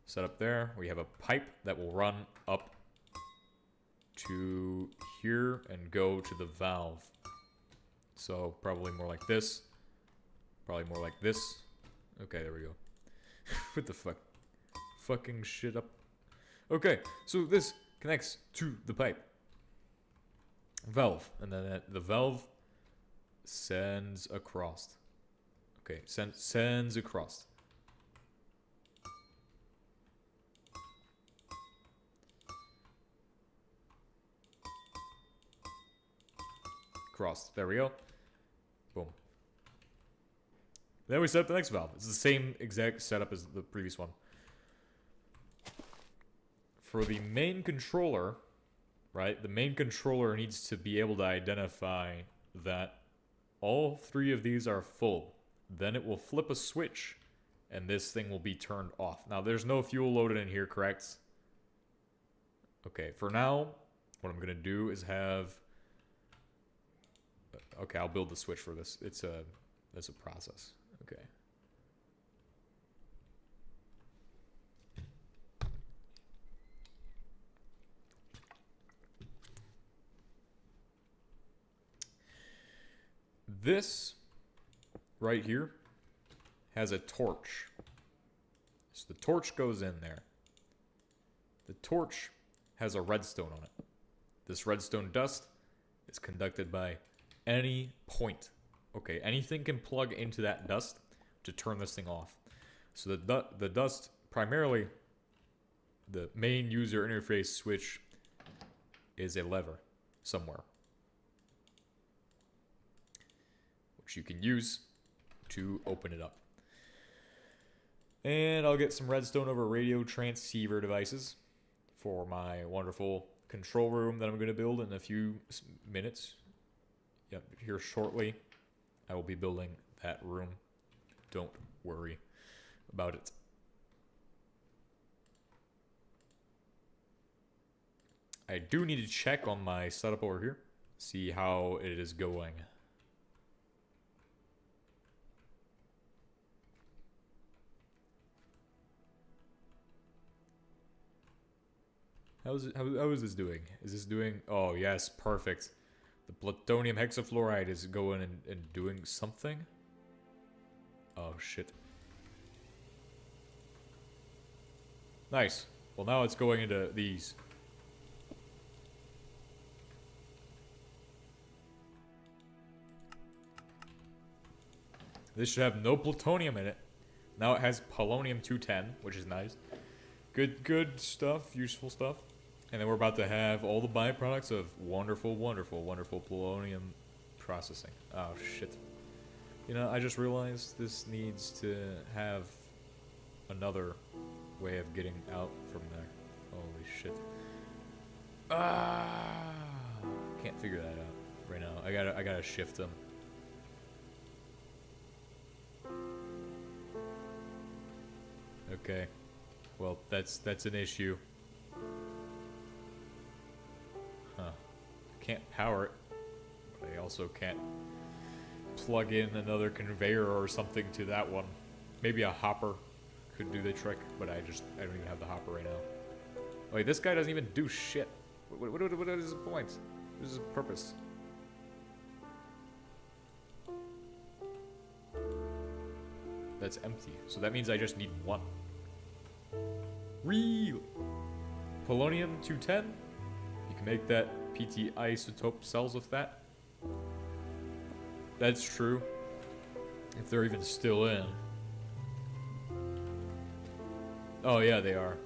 setup there. We have a pipe that will run up to here and go to the valve. So probably more like this. Probably more like this. Okay, there we go. What the fuck? Fucking shit up. Okay, so this connects to the pipe. Valve. And then the valve sends across. Okay, sends across. Crossed. There we go. Boom. Then we set up the next valve. It's the same exact setup as the previous one. For the main controller, right? The main controller needs to be able to identify that all three of these are full. Then it will flip a switch, and this thing will be turned off. Now, there's no fuel loaded in here, correct? Okay, for now, what I'm going to do is have... Okay, I'll build the switch for this. That's a process. Okay. This right here has a torch. So the torch goes in there. The torch has a redstone on it. This redstone dust is conducted by any point. Okay, anything can plug into that dust to turn this thing off. So the dust, primarily, the main user interface switch is a lever somewhere, which you can use to open it up. And I'll get some redstone over radio transceiver devices for my wonderful control room that I'm going to build in a few minutes. Yep, here shortly, I will be building that room. Don't worry about it. I do need to check on my setup over here, see how it is going. How is this doing? Is this doing... Oh, yes, perfect. The plutonium hexafluoride is going and doing something. Oh, shit. Nice. Well, now it's going into these. This should have no plutonium in it. Now it has polonium-210, which is nice. Good stuff, useful stuff. And then we're about to have all the byproducts of wonderful, wonderful, wonderful polonium processing. Oh, shit. You know, I just realized this needs to have another way of getting out from there. Holy shit. Ah! Can't figure that out right now. I gotta shift them. Okay. Well, that's an issue. Huh. Can't power it. But I also can't plug in another conveyor or something to that one. Maybe a hopper could do the trick, but I don't even have the hopper right now. Wait, this guy doesn't even do shit. What is the point? What is his purpose? That's empty. So that means I just need one. Real polonium-210. You can make that PT isotope cells with that. That's true. If they're even still in. Oh yeah, they are.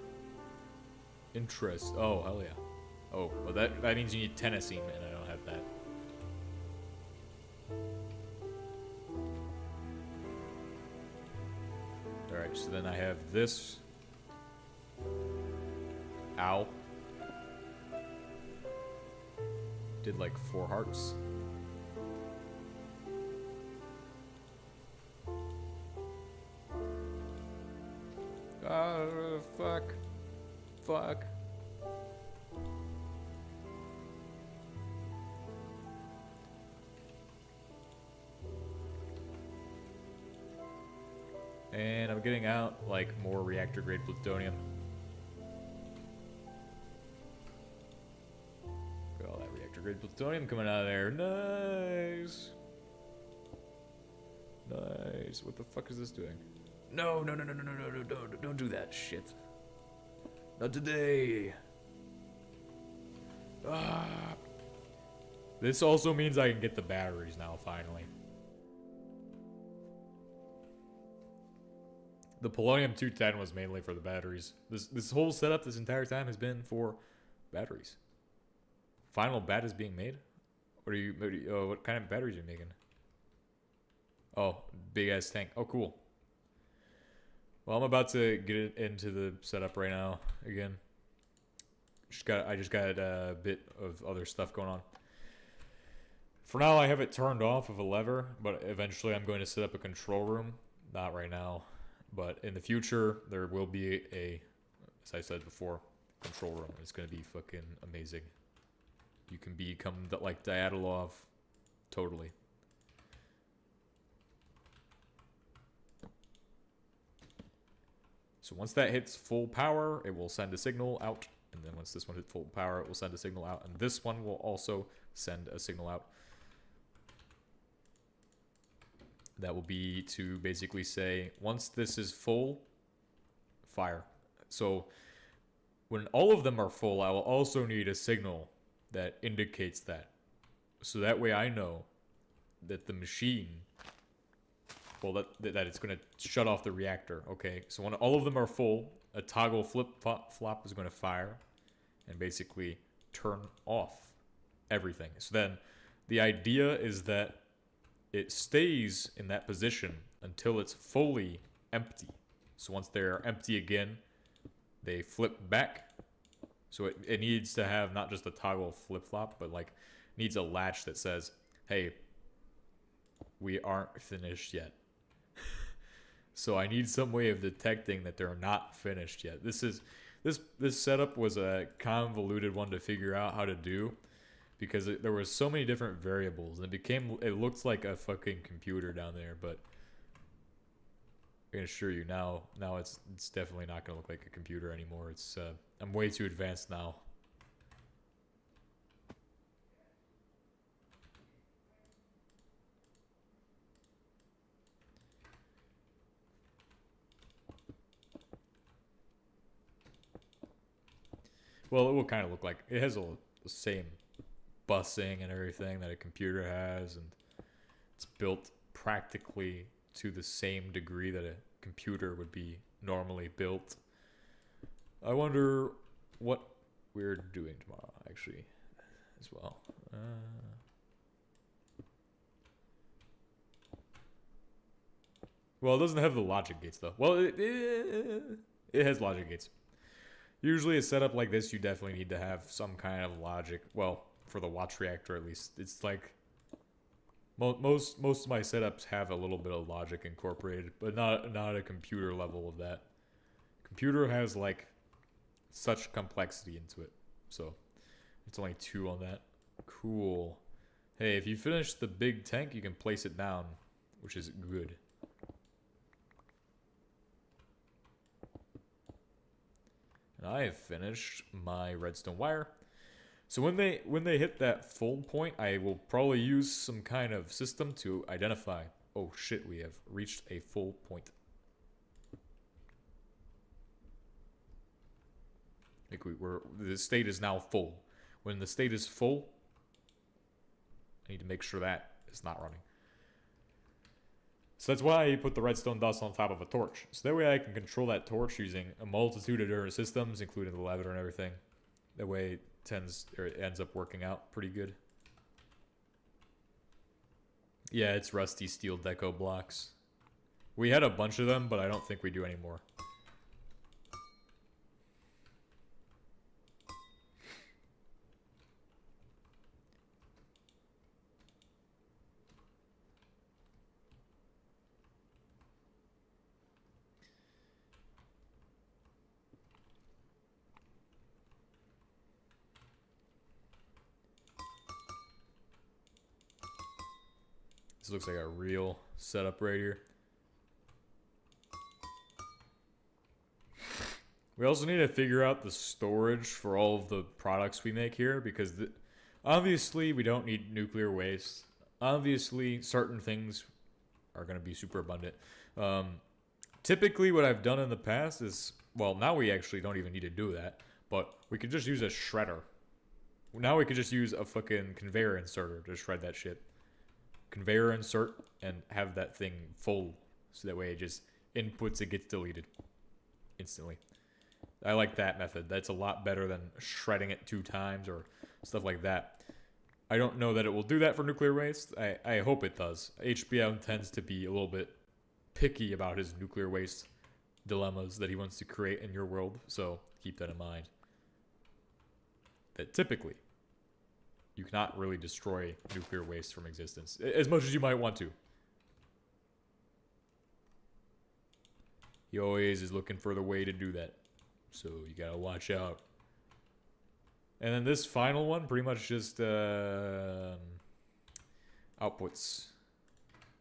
Interest. Oh hell yeah. Oh, well that means you need tennessine, and I don't have that. Alright, so then I have this. Ow. Did like 4 hearts. Fuck. Fuck. And I'm getting out, like, more reactor-grade plutonium. Got all that reactor-grade plutonium coming out of there. Nice! Nice. What the fuck is this doing? No, no, no, no, no, no, no, no, don't do that shit. Not today. Ah. This also means I can get the batteries now, finally. The polonium-210 was mainly for the batteries. This whole setup this entire time has been for batteries. Final bat is being made? What kind of batteries are you making? Oh, big ass tank. Oh, cool. Well, I'm about to get it into the setup right now again. I just got a bit of other stuff going on. For now, I have it turned off with a lever, but eventually I'm going to set up a control room. Not right now, but in the future, there will be as I said before, control room. It's going to be fucking amazing. You can become like Dyatlov, totally. So once that hits full power, it will send a signal out. And then once this one hits full power, it will send a signal out. And this one will also send a signal out. That will be to basically say, once this is full, fire. So when all of them are full, I will also need a signal that indicates that. So that way I know that the machine, well, that it's going to shut off the reactor, okay? So when all of them are full, a toggle flip-flop is going to fire and basically turn off everything. So then the idea is that it stays in that position until it's fully empty. So once they're empty again, they flip back. So it needs to have not just a toggle flip-flop, but like needs a latch that says, hey, we aren't finished yet. So I need some way of detecting that they're not finished yet. This setup was a convoluted one to figure out how to do because there was so many different variables and it looked like a fucking computer down there, but I can assure you now it's definitely not going to look like a computer anymore. It's I'm way too advanced now. Well, it will kind of look like it has the same busing and everything that a computer has, and it's built practically to the same degree that a computer would be normally built. I wonder what we're doing tomorrow, actually, as well. Well, it doesn't have the logic gates, though. Well, it has logic gates. Usually a setup like this, you definitely need to have some kind of logic. Well, for the watch reactor at least. It's like most of my setups have a little bit of logic incorporated, but not a computer level of that. Computer has like such complexity into it. So it's only 2 on that. Cool. Hey, if you finish the big tank, you can place it down, which is good. And I have finished my redstone wire. So when they hit that full point, I will probably use some kind of system to identify, oh shit, we have reached a full point. Like the state is now full. When the state is full, I need to make sure that it's not running. So that's why I put the redstone dust on top of a torch. So that way I can control that torch using a multitude of different systems, including the lever and everything. That way it ends up working out pretty good. Yeah, it's rusty steel deco blocks. We had a bunch of them, but I don't think we do anymore. This looks like a real setup right here. We also need to figure out the storage for all of the products we make here, because obviously we don't need nuclear waste. Obviously certain things are going to be super abundant. Typically, what I've done in the past is, well, now we actually don't even need to do that, but we could just use a shredder. Now we could just use a fucking conveyor inserter to shred that shit. Conveyor insert and have that thing full, so that way it just inputs, it gets deleted instantly. I like that method. That's a lot better than shredding it 2 times or stuff like that. I don't know that it will do that for nuclear waste. I hope it does. HBM tends to be a little bit picky about his nuclear waste dilemmas that he wants to create in your world, so keep that in mind. That typically, you cannot really destroy nuclear waste from existence, as much as you might want to. He always is looking for the way to do that, so you gotta watch out. And then this final one, pretty much just outputs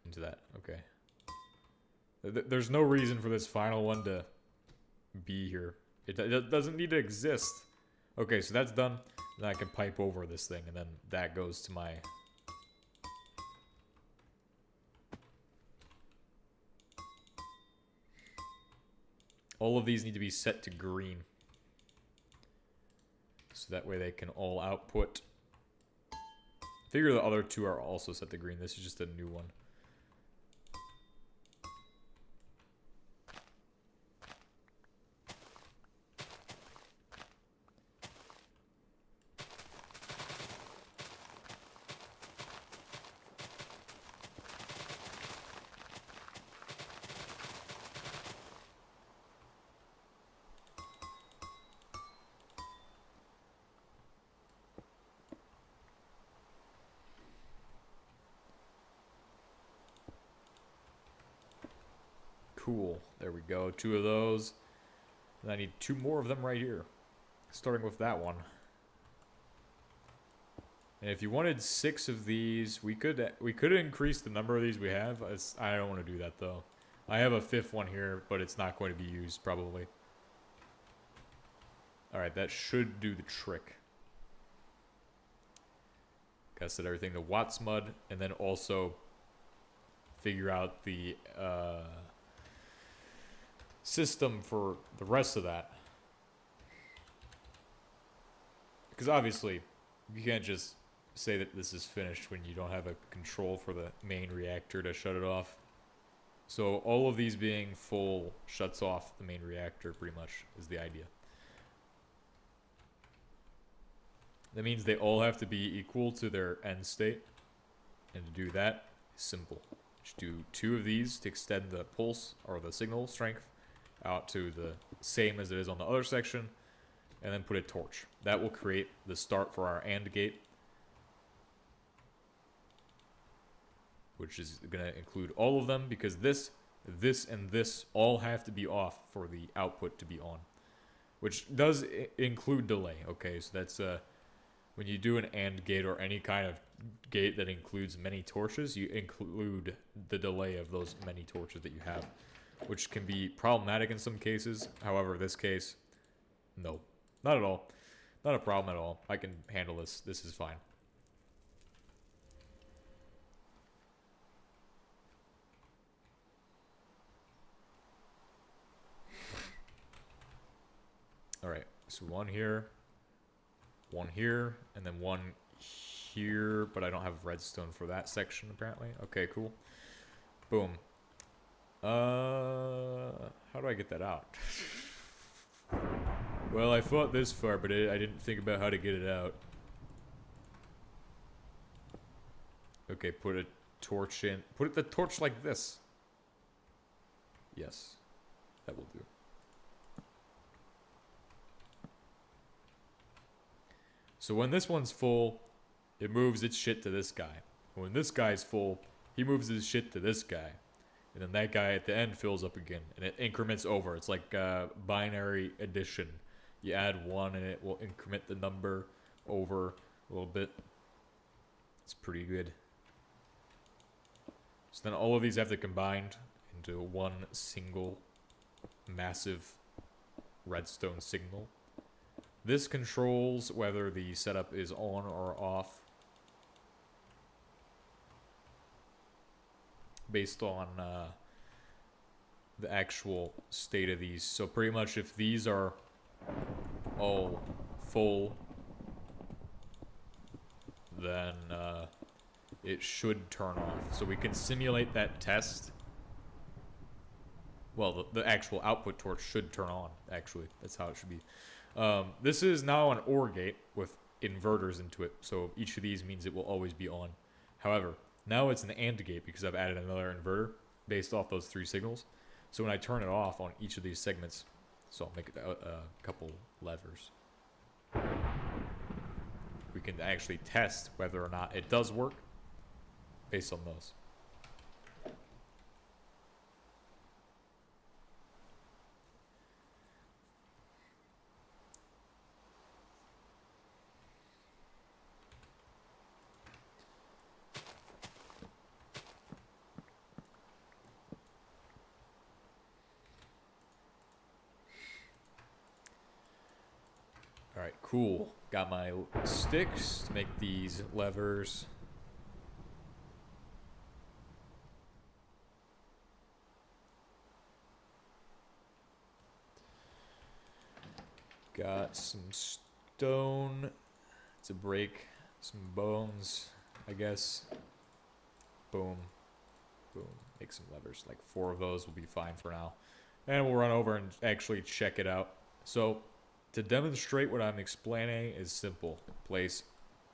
into that. Okay. There's no reason for this final one to be here. It doesn't need to exist. Okay, so that's done. Then I can pipe over this thing, and then that goes to my... All of these need to be set to green. So that way they can all output. Figure the other 2 are also set to green. This is just a new one. Cool. There we go. 2 of those. And I need 2 more of them right here. Starting with that one. And if you wanted 6 of these, we could increase the number of these we have. I don't want to do that though. I have a 5th one here, but it's not going to be used probably. Alright, that should do the trick. Gotta set everything to Watts mud, and then also figure out the system for the rest of that. Because obviously, you can't just say that this is finished when you don't have a control for the main reactor to shut it off. So all of these being full shuts off the main reactor pretty much is the idea. That means they all have to be equal to their end state. And to do that, is simple. Just do 2 of these to extend the pulse or the signal strength out to the same as it is on the other section, and then put a torch. That will create the start for our AND gate, which is going to include all of them, because this, and this all have to be off for the output to be on, which does include delay. Okay, so that's when you do an AND gate or any kind of gate that includes many torches, you include the delay of those many torches that you have, which can be problematic in some cases. However, this case, no, not at all. Not a problem at all. I can handle this. This is fine. Alright, so 1 here, 1 here, and then 1 here, but I don't have redstone for that section apparently. Okay, cool. Boom. How do I get that out? Well, I thought this far, but I didn't think about how to get it out. Okay, put a torch in. Put the torch like this. Yes, that will do. So when this one's full, it moves its shit to this guy. And when this guy's full, he moves his shit to this guy. And then that guy at the end fills up again. And it increments over. It's like binary addition. You add 1 and it will increment the number over a little bit. It's pretty good. So then all of these have to combine into one single massive redstone signal. This controls whether the setup is on or off based on the actual state of these. So pretty much if these are all full, then it should turn off. So we can simulate that test. Well, the actual output torch should turn on, actually. That's how it should be. This is now an OR gate with inverters into it, so each of these means it will always be on. However, now it's an AND gate because I've added another inverter based off those 3 signals. So when I turn it off on each of these segments, so I'll make it a couple levers, we can actually test whether or not it does work based on those. Alright, cool. Got my sticks to make these levers. Got some stone to break some bones, I guess. Boom. Boom. Make some levers. Like 4 of those will be fine for now. And we'll run over and actually check it out. So, to demonstrate what I'm explaining is simple. We're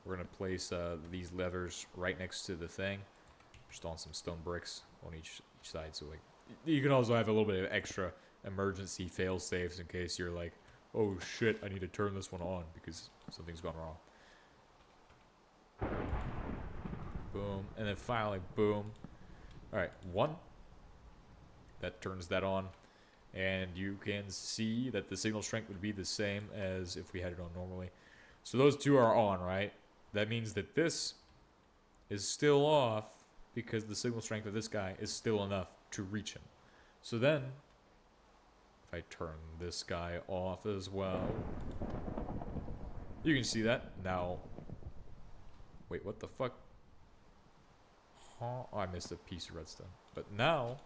going to place these levers right next to the thing. Just on some stone bricks on each side. So like, you can also have a little bit of extra emergency fail safes in case you're like, oh shit, I need to turn this one on because something's gone wrong. Boom. And then finally, boom. Alright, 1. That turns that on. And you can see that the signal strength would be the same as if we had it on normally. So those 2 are on, right? That means that this is still off because the signal strength of this guy is still enough to reach him. So then, if I turn this guy off as well, you can see that. Now, wait, what the fuck? Huh? Oh, I missed a piece of redstone. But now,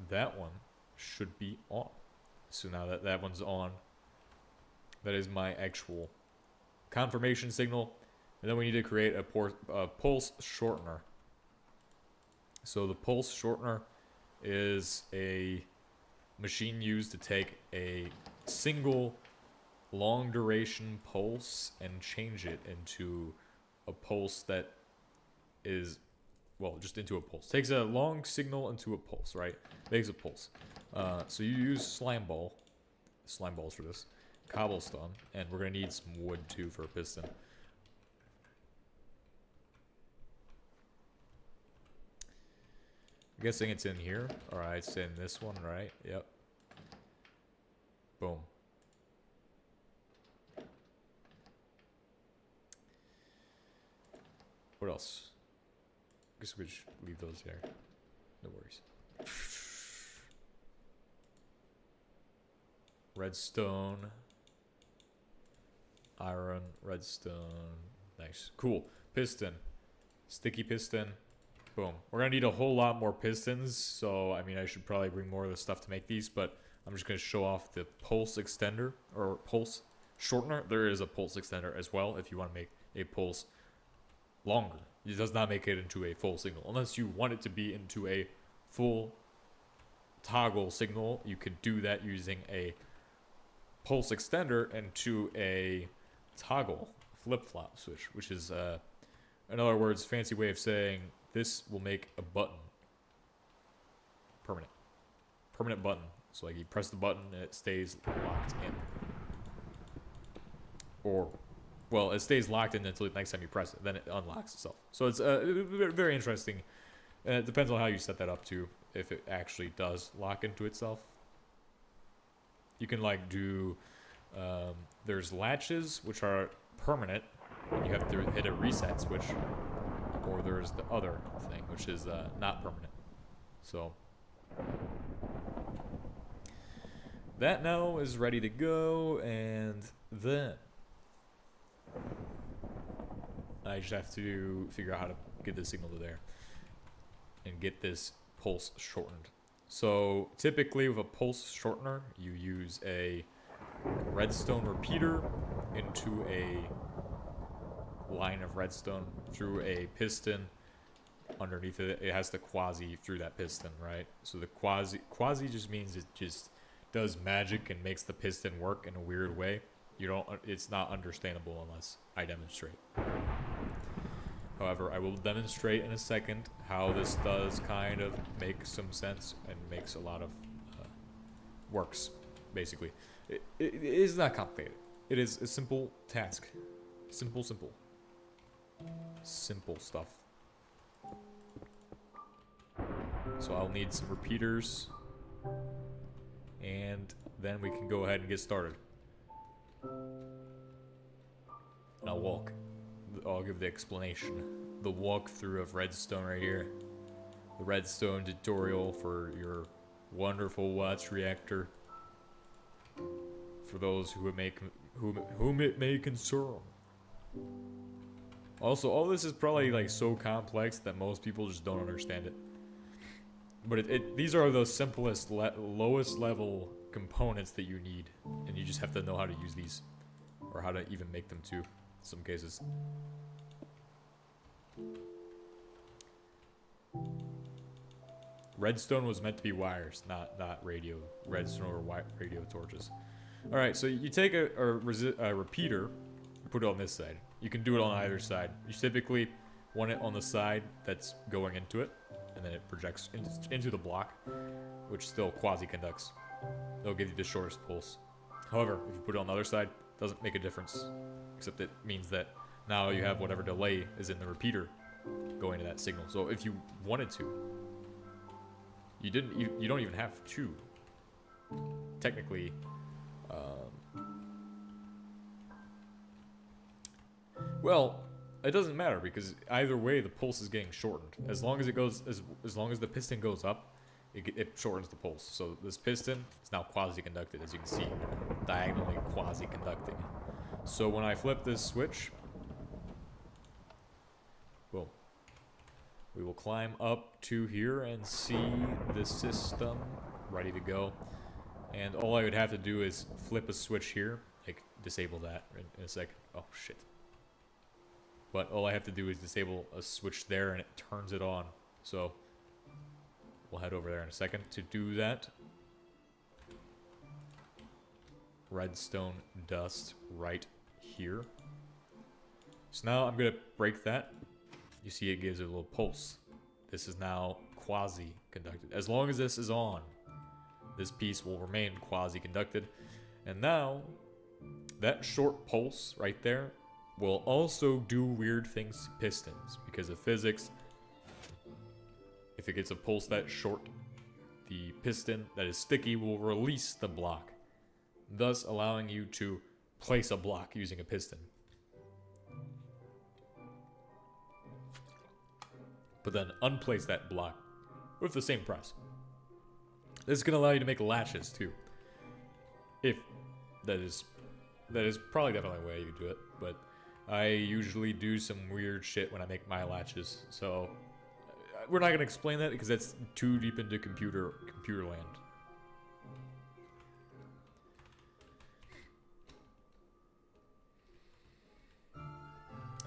that one should be on. So now that that one's on, that is my actual confirmation signal. And then we need to create a pulse shortener. So the pulse shortener is a machine used to take a single long duration pulse and change it into a pulse that is, well, just into a pulse. Takes a long signal into a pulse, right? Makes a pulse. So you use slime balls for this, cobblestone, and we're gonna need some wood too for a piston. I'm guessing it's in here. Alright, it's in this one, right? Yep. Boom. What else? I guess we should leave those there. No worries. Redstone. Iron, redstone. Nice. Cool. Piston. Sticky piston. Boom. We're gonna need a whole lot more pistons, so I mean I should probably bring more of the stuff to make these, but I'm just gonna show off the pulse extender, or pulse shortener. There is a pulse extender as well if you want to make a pulse longer. It does not make it into a full signal. Unless you want it to be into a full toggle signal, you could do that using a pulse extender into a toggle flip-flop switch, which is, in other words, fancy way of saying this will make a button permanent. Permanent button. So like you press the button and it stays locked in. Or, well, it stays locked in until the next time you press it. Then it unlocks itself. So it's very interesting. And it depends on how you set that up too. If it actually does lock into itself. You can like do, there's latches which are permanent. And you have to hit a reset switch. Or there's the other thing which is not permanent. So that now is ready to go, and then I just have to figure out how to get this signal to there and get this pulse shortened. So typically with a pulse shortener, you use a redstone repeater into a line of redstone through a piston. Underneath it, it has the quasi through that piston, right? So the quasi just means it just does magic and makes the piston work in a weird way. It's not understandable unless I demonstrate. However, I will demonstrate in a second how this does kind of make some sense and makes a lot of works, basically. It is not complicated. It is a simple task. Simple stuff. So I'll need some repeaters, and then we can go ahead and get started. And I'll give the explanation. The walkthrough of redstone right here. The redstone tutorial for your wonderful Watts reactor. For those whom it may concern. Also, all this is probably like so complex that most people just don't understand it. But these are the simplest, lowest level components that you need, and you just have to know how to use these, or how to even make them too, in some cases. Redstone was meant to be wires, not radio. Redstone or radio torches. All right, so you take a repeater, put it on this side. You can do it on either side. You typically want it on the side that's going into it, and then it projects into the block, which still quasi-conducts. It'll give you the shortest pulse. However, if you put it on the other side, it doesn't make a difference, except it means that now you have whatever delay is in the repeater going to that signal. So if you wanted to, you don't even have to. Technically, well, it doesn't matter because either way the pulse is getting shortened. As long as it goes, as long as the piston goes up, it shortens the pulse. So this piston is now quasi-conducted, as you can see, diagonally quasi-conducting. So when I flip this switch, boom, we will climb up to here and see the system ready to go. And all I would have to do is flip a switch here, like disable that in a second. Oh shit. But all I have to do is disable a switch there and it turns it on. So we'll head over there in a second to do that. Redstone dust right here. So now I'm going to break that. You see it gives it a little pulse. This is now quasi-conducted. As long as this is on, this piece will remain quasi-conducted. And now, that short pulse right there will also do weird things to pistons. Because of physics, if it gets a pulse that short, the piston that is sticky will release the block, thus allowing you to place a block using a piston. But then unplace that block with the same press. This is going to allow you to make latches too. If that is probably definitely a way you do it, but I usually do some weird shit when I make my latches. So we're not going to explain that because that's too deep into computer land.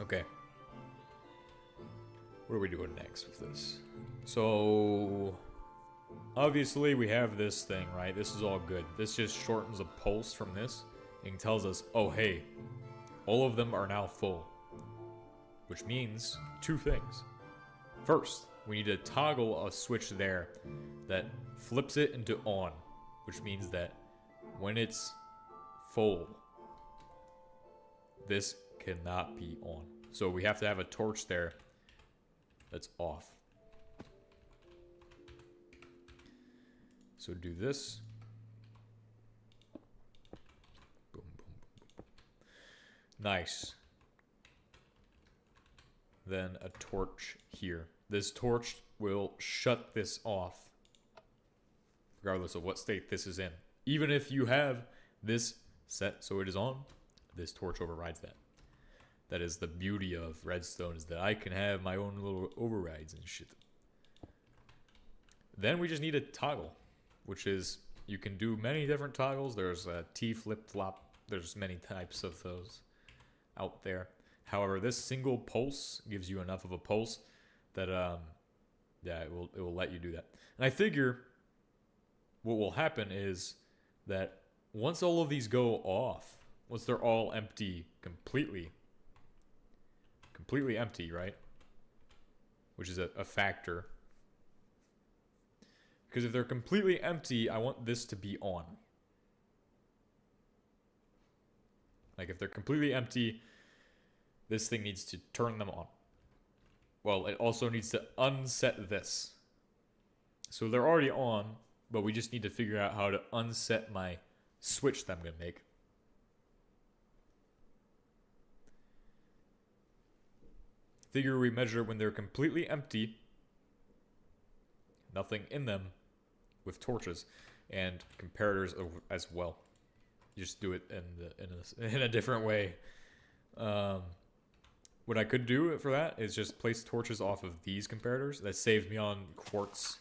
Okay. What are we doing next with this? So obviously we have this thing, right? This is all good. This just shortens a pulse from this and tells us, oh hey, all of them are now full. Which means two things. First, we need to toggle a switch there that flips it into on, which means that when it's full, this cannot be on. So we have to have a torch there that's off. So do this. Boom, boom, boom, boom. Nice. Then a torch here. This torch will shut this off, regardless of what state this is in. Even if you have this set so it is on, this torch overrides that. That is the beauty of redstone, is that I can have my own little overrides and shit. Then we just need a toggle, which is, you can do many different toggles. There's a T flip-flop. There's many types of those out there. However, this single pulse gives you enough of a pulse that, yeah, it will let you do that. And I figure what will happen is that once all of these go off, once they're all empty, completely empty, right? Which is a factor. Because if they're completely empty, I want this to be on. Like if they're completely empty, this thing needs to turn them on. Well, it also needs to unset this. So they're already on, but we just need to figure out how to unset my switch that I'm going to make. Figure we measure when they're completely empty, nothing in them, with torches and comparators as well. You just do it in a different way. What I could do for that is just place torches off of these comparators. That saves me on quartz,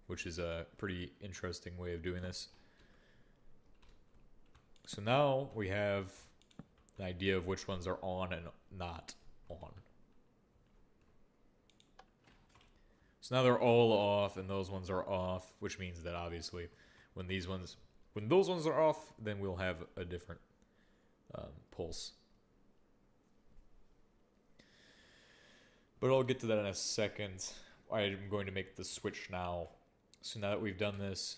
which is a pretty interesting way of doing this. So now we have an idea of which ones are on and not on. So now they're all off and those ones are off, which means that obviously when those ones are off, then we'll have a different pulse. But I'll get to that in a second. I'm going to make the switch now. So now that we've done this,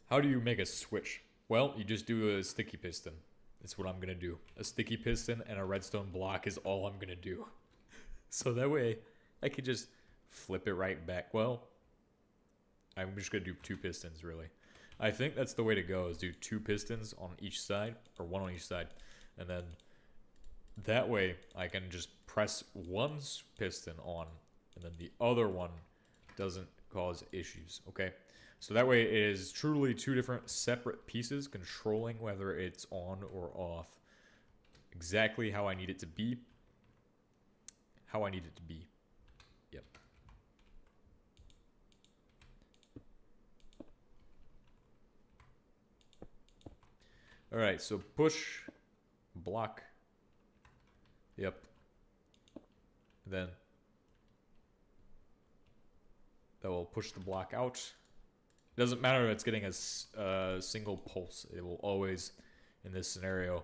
how do you make a switch? Well, you just do a sticky piston. That's what I'm going to do. A sticky piston and a redstone block is all I'm going to do. So that way I can just flip it right back. Well, I'm just going to do 2 pistons, really. I think that's the way to go, is do 2 pistons on each side, or 1 on each side. And then that way I can just press one piston on, and then the other one doesn't cause issues, okay? So that way it is truly 2 different separate pieces controlling whether it's on or off. Exactly how I need it to be. How I need it to be. Yep. Alright, so push, block. Yep. Then that will push the block out. It doesn't matter if it's getting a single pulse. It will always, in this scenario,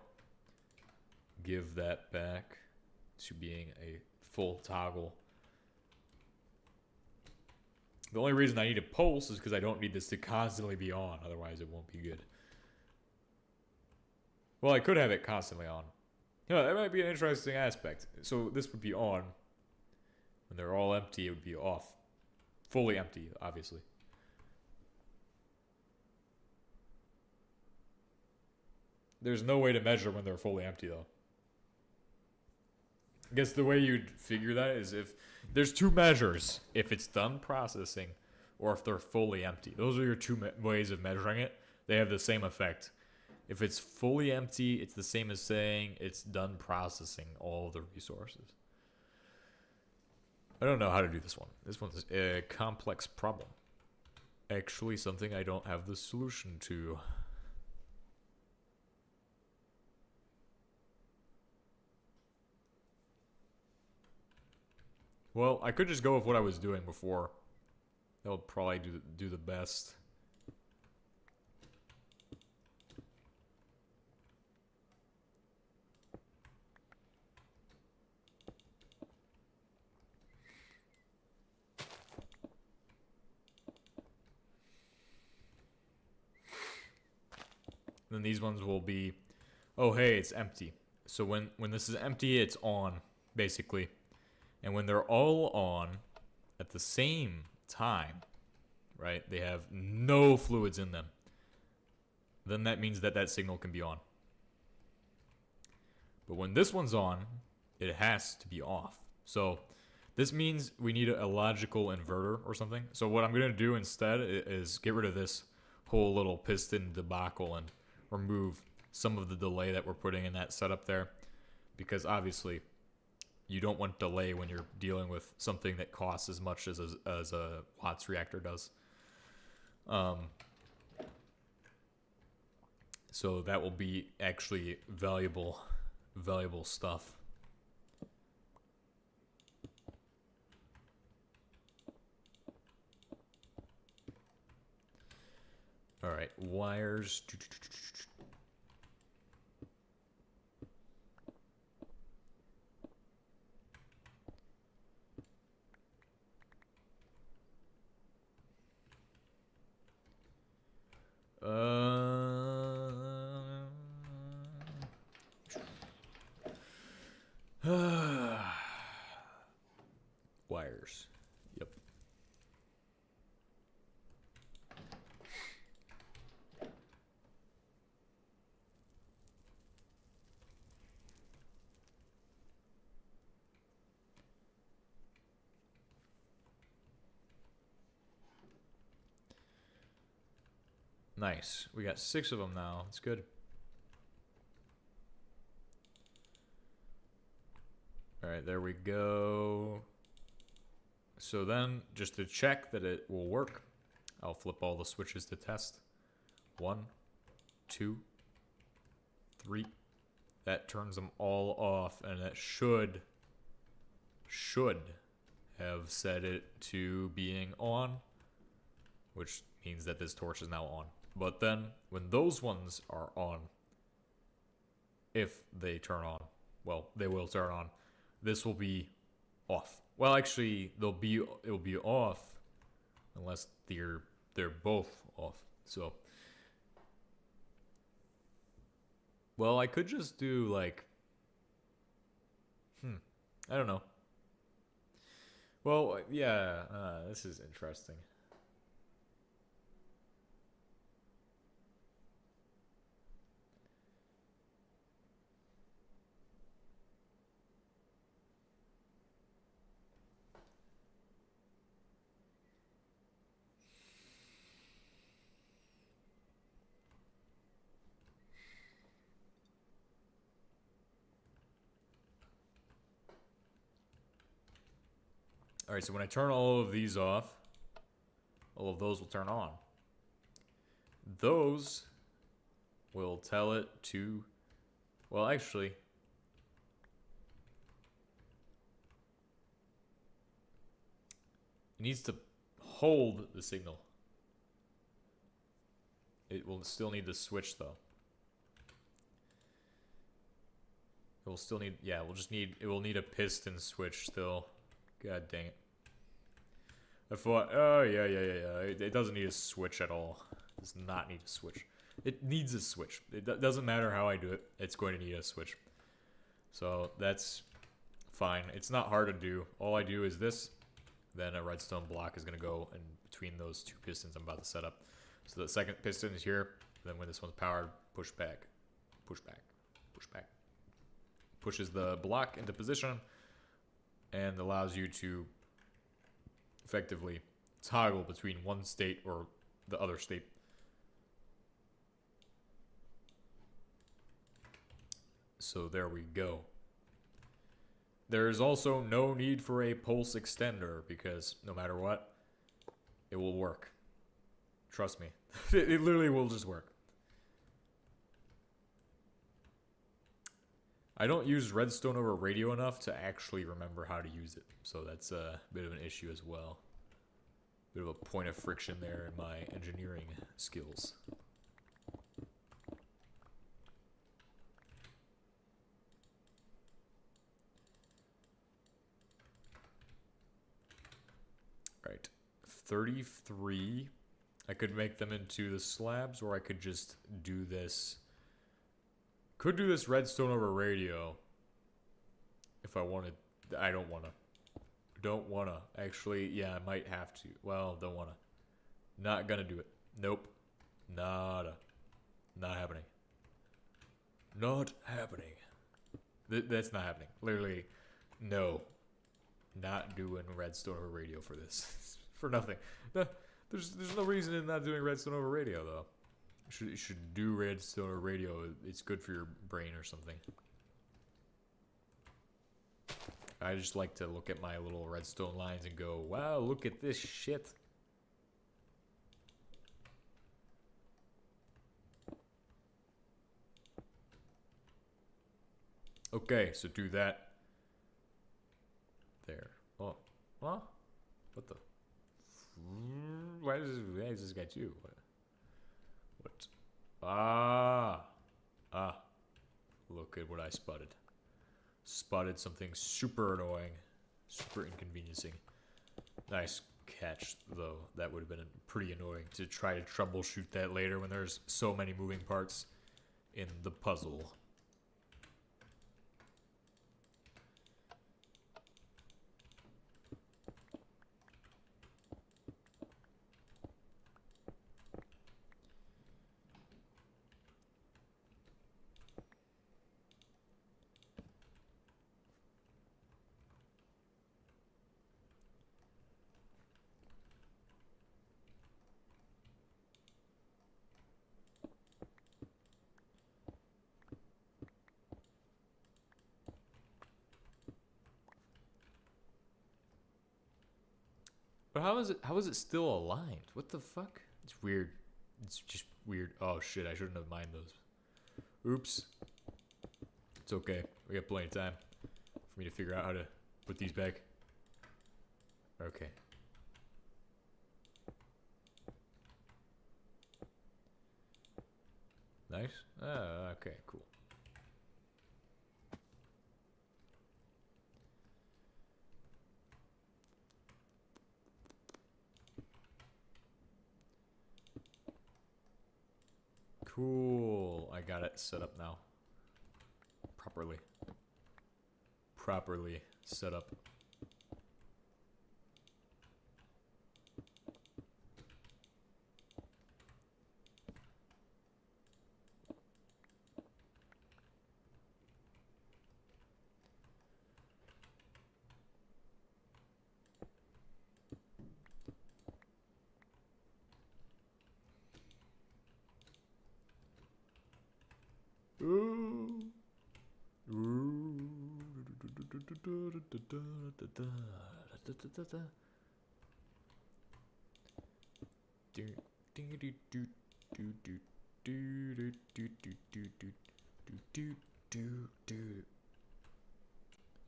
give that back to being a full toggle. The only reason I need a pulse is because I don't need this to constantly be on. Otherwise, it won't be good. Well, I could have it constantly on. Yeah, that might be an interesting aspect. So this would be on. When they're all empty, it would be off. Fully empty, obviously. There's no way to measure when they're fully empty, though. I guess the way you'd figure that is if there's 2 measures. If it's done processing or if they're fully empty. Those are your 2 ways of measuring it. They have the same effect. If it's fully empty, it's the same as saying it's done processing all the resources. I don't know how to do this one. This one's a complex problem. Actually, something I don't have the solution to. Well, I could just go with what I was doing before. That would probably do the best. Then these ones will be, oh hey, it's empty. So when this is empty, it's on, basically. And when they're all on at the same time, right, they have no fluids in them, then that means that that signal can be on. But when this one's on, it has to be off. So this means we need a logical inverter or something. So what I'm going to do instead is get rid of this whole little piston debacle and remove some of the delay that we're putting in that setup there. Because obviously you don't want delay when you're dealing with something that costs as much as a Watts reactor does. So that will be actually valuable stuff. All right, wires. Wires. Yep. Nice. We got 6 of them now. It's good. All right, there we go. So then, just to check that it will work, I'll flip all the switches to test. 1, 2, 3. That turns them all off, and that should have set it to being on, which means that this torch is now on. But then, when those ones are on, if they turn on, well, they will turn on, this will be off. Well, actually, it will be off unless they're both off. So, well, I could just do like, I don't know. Well, yeah, this is interesting. All right, so when I turn all of these off, all of those will turn on. Those will tell it to, well, actually, it needs to hold the signal. It will still need the switch, though. It will still need, yeah, it will need a piston switch still. God dang it. I thought, oh, yeah. It doesn't need a switch at all. It does not need a switch. It needs a switch. It doesn't matter how I do it. It's going to need a switch. So that's fine. It's not hard to do. All I do is this. Then a redstone block is going to go in between those 2 pistons I'm about to set up. So the second piston is here. Then when this one's powered, push back. Push back. Push back. Pushes the block into position and allows you to effectively toggle between one state or the other state. So there we go. There is also no need for a pulse extender because no matter what, it will work. Trust me. It literally will just work. I don't use redstone over radio enough to actually remember how to use it. So that's a bit of an issue as well. Bit of a point of friction there in my engineering skills. Right. 33. I could make them into the slabs, or I could just do this. Could do this redstone over radio if I wanted. I don't want to. Don't want to. Actually, yeah, I might have to. Well, don't want to. Not gonna do it. Nope. Nada. Not happening. Not happening. That's not happening. Literally, no. Not doing redstone over radio for this. For nothing. There's no reason in not doing redstone over radio, though. You should do redstone over radio. It's good for your brain or something. I just like to look at my little redstone lines and go, wow, look at this shit. Okay, so do that. There. Oh. Huh? What the? Why does this guy do? What? Ah. Look at what I spotted. Spotted something super annoying. Super inconveniencing. Nice catch, though. That would have been pretty annoying to try to troubleshoot that later when there's so many moving parts in the puzzle. But how is it still aligned? What the fuck? It's weird. It's just weird. Oh shit, I shouldn't have mined those. Oops. It's okay. We got plenty of time for me to figure out how to put these back. Okay. Nice. Okay, cool. Cool. I got it set up now. Properly set up.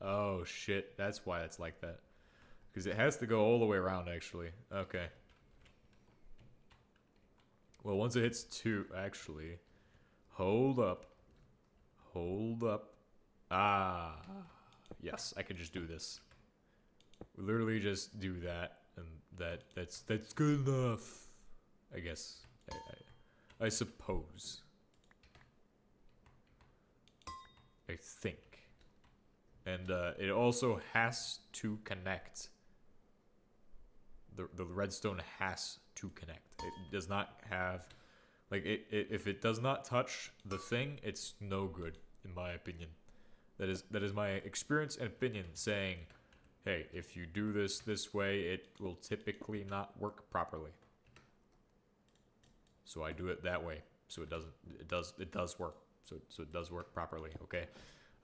Oh shit, that's why it's like that. Because it has to go all the way around, actually. Okay. Well, once it hits 2, actually. Hold up. Hold up. Ah. Yes, I can just do this. We literally just do that, and that's good enough. I guess. I suppose. I think. And it also has to connect. The redstone has to connect. It does not have, like, if it does not touch the thing, it's no good, in my opinion. That is my experience and opinion, saying, hey, if you do this way, it will typically not work properly. So I do it that way. So it does work. So it does work properly, okay?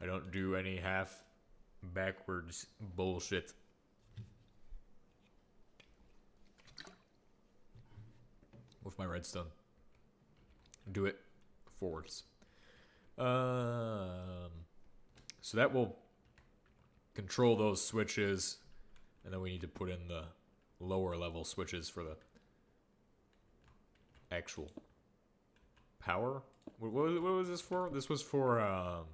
I don't do any half backwards bullshit. With my redstone. Do it forwards. So that will control those switches, and then we need to put in the lower level switches for the actual power. What was this for? This was for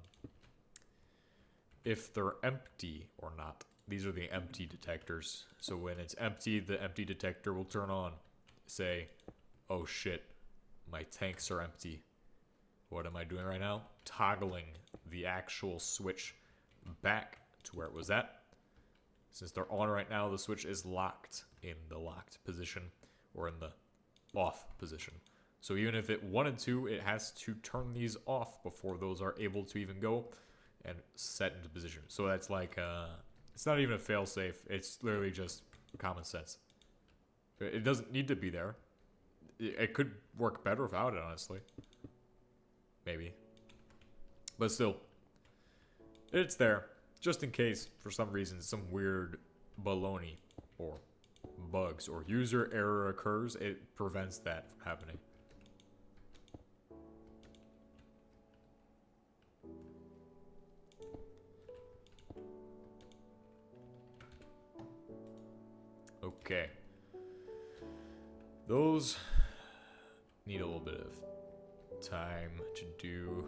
if they're empty or not. These are the empty detectors. So when it's empty, the empty detector will turn on. Say, oh shit, my tanks are empty. What am I doing right now? Toggling the actual switch back to where it was at. Since they're on right now, the switch is locked in the locked position or in the off position. So even if it wanted to, it has to turn these off before those are able to even go and set into position. So that's like, it's not even a failsafe. It's literally just common sense. It doesn't need to be there. It could work better without it, honestly. Maybe. But still, it's there. just in case, for some reason, some weird baloney or bugs or user error occurs, it prevents that from happening. Okay. Those need a little bit of time to do.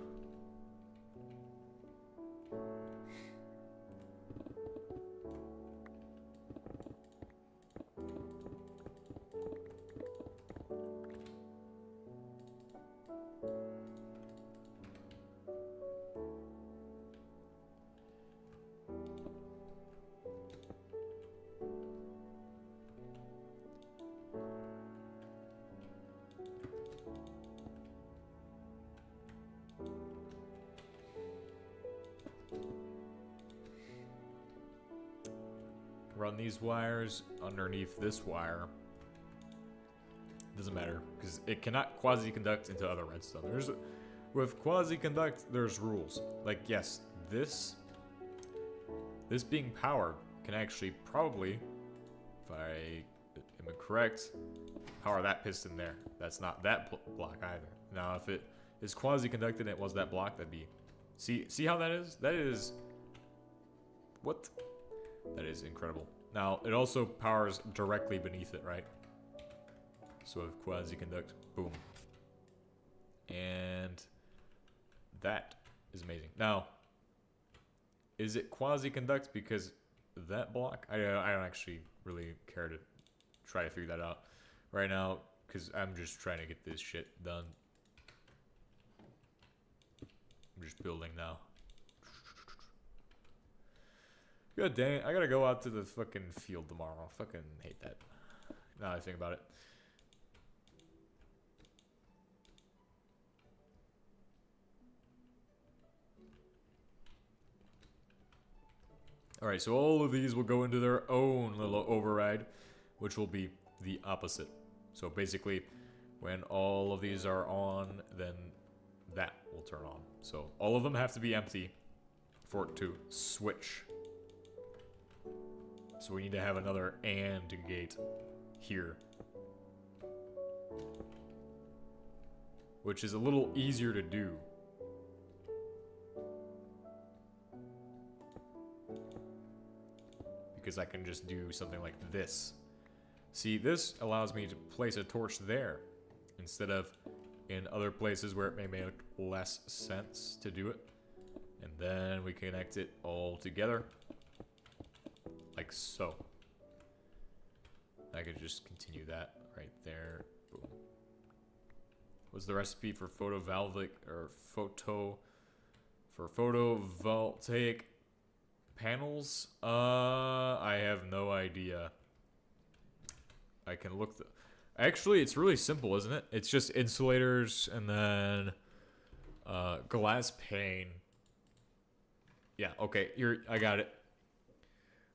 Run these wires underneath this wire. Doesn't matter, because it cannot quasi-conduct into other redstone. With quasi-conduct, there's rules. Like, yes, this being powered can actually probably, if I am correct, power that piston there. That's not that block either. Now, if it is quasi-conducted and it was that block, that'd be... See how that is? That is... What? That is incredible. Now, it also powers directly beneath it, right? So if quasi-conduct, boom. And that is amazing. Now, is it quasi-conduct because that block? I don't actually really care to try to figure that out right now, because I'm just trying to get this shit done. I'm just building now. God dang it, I gotta go out to the fucking field tomorrow. I fucking hate that. Now that I think about it. Alright, so all of these will go into their own little override, which will be the opposite. So basically, when all of these are on, then that will turn on. So all of them have to be empty for it to switch. So we need to have another AND gate here. Which is a little easier to do. Because I can just do something like this. See, this allows me to place a torch there instead of in other places where it may make less sense to do it. And then we connect it all together. Like so. I could just continue that right there. Boom. What's the recipe for photovoltaic or photovoltaic panels? I have no idea. I can look. Actually, it's really simple, isn't it? It's just insulators and then glass pane. Yeah. Okay. I got it.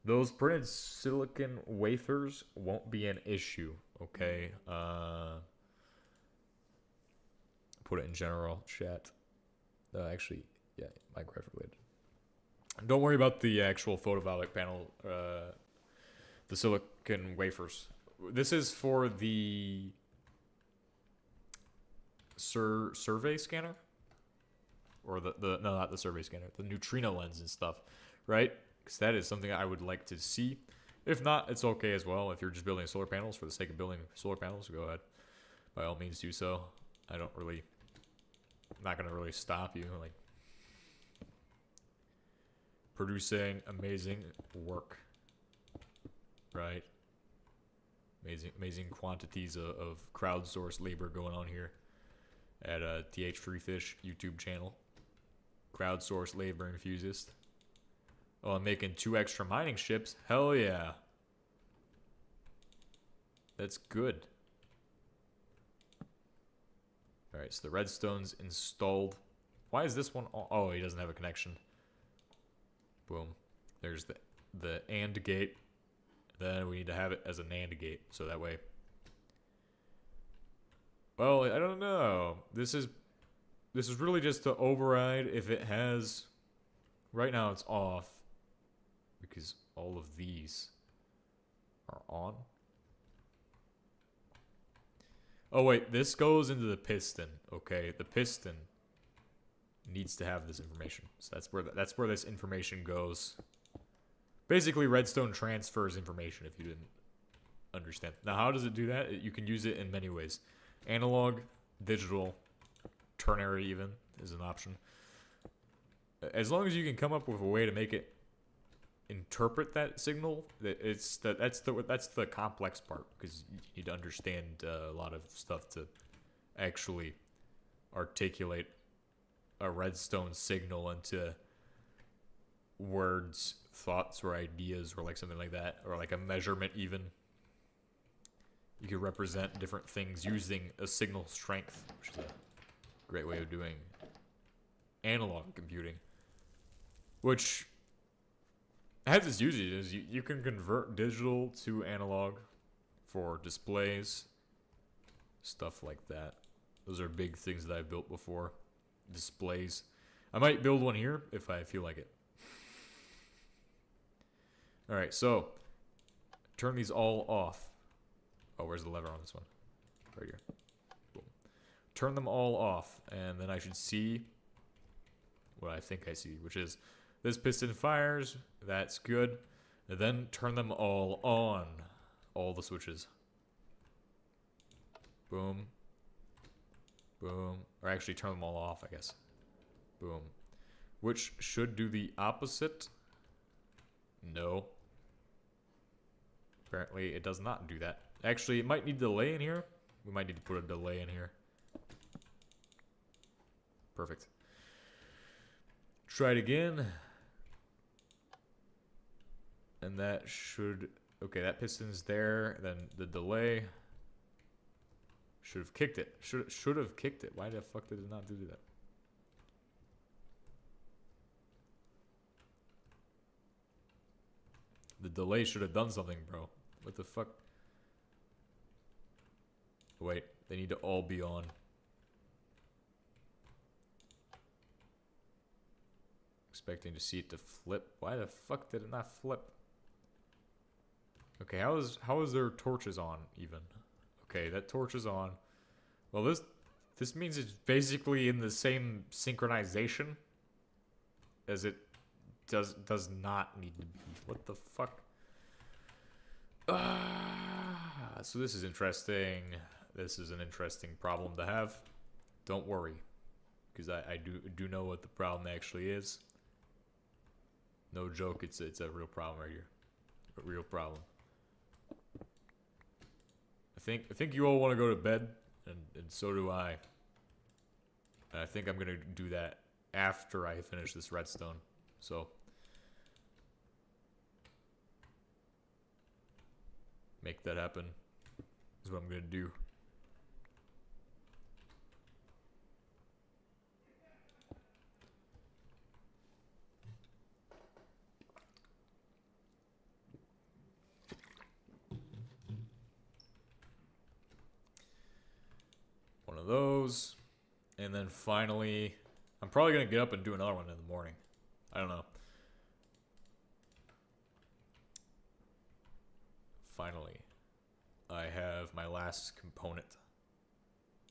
Those printed silicon wafers won't be an issue, okay? Put it in general chat. Actually, yeah, Minecraft related. Don't worry about the actual photovoltaic panel, the silicon wafers. This is for the survey scanner? Or no, not the survey scanner, the neutrino lens and stuff, right? Because that is something I would like to see. If not, it's okay as well. If you're just building solar panels for the sake of building solar panels, go ahead. By all means, do so. I'm not going to really stop you. Like, producing amazing work. Right? Amazing quantities of crowdsourced labor going on here at TH Freefish YouTube channel. Crowdsourced labor enthusiast. Oh, I'm making 2 extra mining ships. Hell yeah. That's good. Alright, so the redstone's installed. Why is this one... Oh, he doesn't have a connection. Boom. There's the AND gate. Then we need to have it as a NAND gate. So that way... Well, I don't know. This is really just to override if it has... Right now it's off. because all of these are on. Oh wait, this goes into the piston. Okay, the piston needs to have this information. So that's where this information goes. Basically, redstone transfers information if you didn't understand. Now, how does it do that? You can use it in many ways. Analog, digital, ternary even is an option. As long as you can come up with a way to make it interpret that signal, that's the complex part, because you need to understand a lot of stuff to actually articulate a redstone signal into words, thoughts, or ideas, or like something like that, or like a measurement even. You can represent different things using a signal strength, which is a great way of doing analog computing, which has its uses. You can convert digital to analog for displays, stuff like that. Those are big things that I've built before. Displays. I might build one here if I feel like it. Alright, so turn these all off. Oh, where's the lever on this one? Right here. Boom. Turn them all off, and then I should see what I think I see, which is this piston fires. That's good. And then turn them all on. All the switches. Boom. Boom. Or actually turn them all off, I guess. Boom. Which should do the opposite. No. Apparently it does not do that. Actually, it might need a delay in here. We might need to put a delay in here. Perfect. Try it again. And that should... Okay, that piston's there. Then the delay should have kicked it. Should have kicked it. Why the fuck did it not do that? The delay should have done something, bro. What the fuck? Wait, they need to all be on. Expecting to see it to flip. Why the fuck did it not flip? Okay, how is their torches on even? Okay, that torch is on. Well, this means it's basically in the same synchronization as it does not need to be. What the fuck? So this is interesting. This is an interesting problem to have. Don't worry, because I do know what the problem actually is. No joke, it's a real problem right here. A real problem. I think you all want to go to bed, and so do I. And I think I'm gonna do that after I finish this redstone. So make that happen is what I'm gonna do. One of those, and then finally I'm probably gonna get up and do another one in the morning. I don't know. Finally, I have my last component,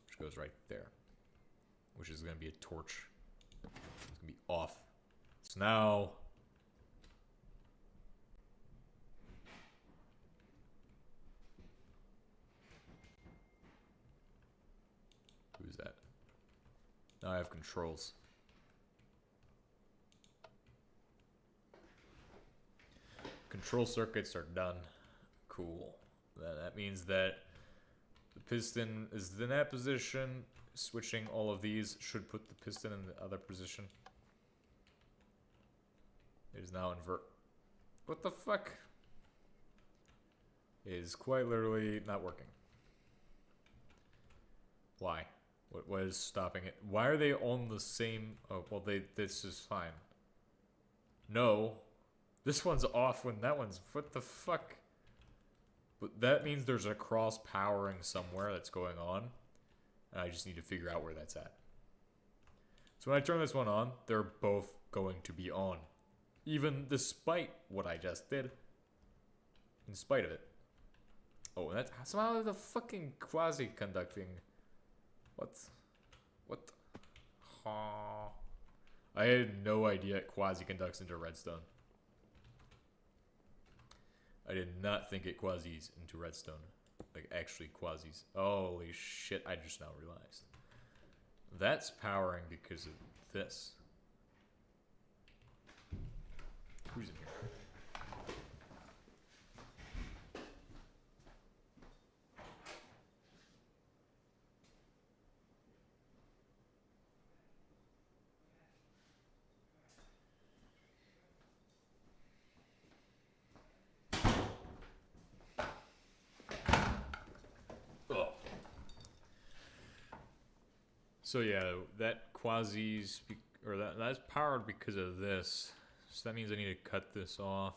which goes right there, which is going to be a torch. It's going to be off. So now, who's that? Now I have controls. Control circuits are done. Cool. That means that the piston is in that position. Switching all of these should put the piston in the other position. It is now invert. What the fuck? It is quite literally not working. Why? What is stopping it? Why are they on the same... Oh, well, this is fine. No. This one's off when that one's... What the fuck? But that means there's a cross powering somewhere that's going on. And I just need to figure out where that's at. So when I turn this one on, they're both going to be on. Even despite what I just did. In spite of it. Oh, that's somehow the fucking quasi-conducting. What? What? Huh. I had no idea it quasi-conducts into redstone. I did not think it quasis into redstone. Like, actually quasis. Holy shit, I just now realized. That's powering because of this. Who's in here? So yeah, that quasi's, or that's powered because of this. So that means I need to cut this off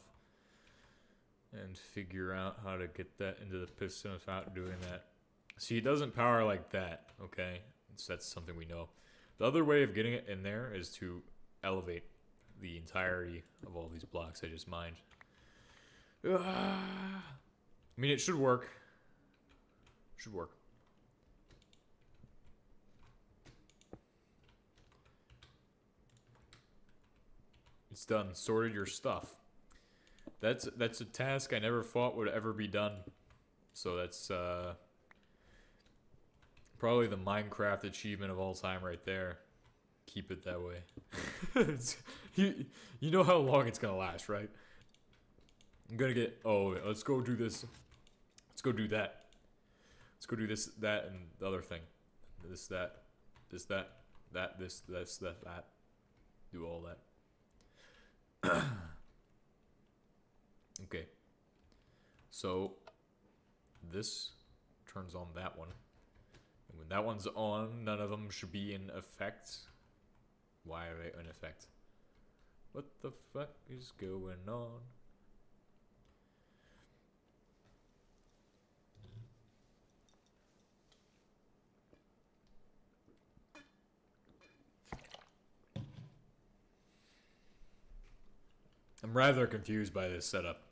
and figure out how to get that into the piston without doing that. See, it doesn't power like that, okay? So that's something we know. The other way of getting it in there is to elevate the entirety of all these blocks I just mined. I mean, it should work. Should work. It's done. Sorted your stuff. That's a task I never thought would ever be done. So that's probably the Minecraft achievement of all time right there. Keep it that way. You know how long it's gonna last, right? I'm gonna get, oh, let's go do this. Let's go do that. Let's go do this, that, and the other thing. This, that, this, that, this, that. Do all that. Okay. So, this turns on that one. And when that one's on, none of them should be in effect. Why are they in effect? What the fuck is going on? I'm rather confused by this setup.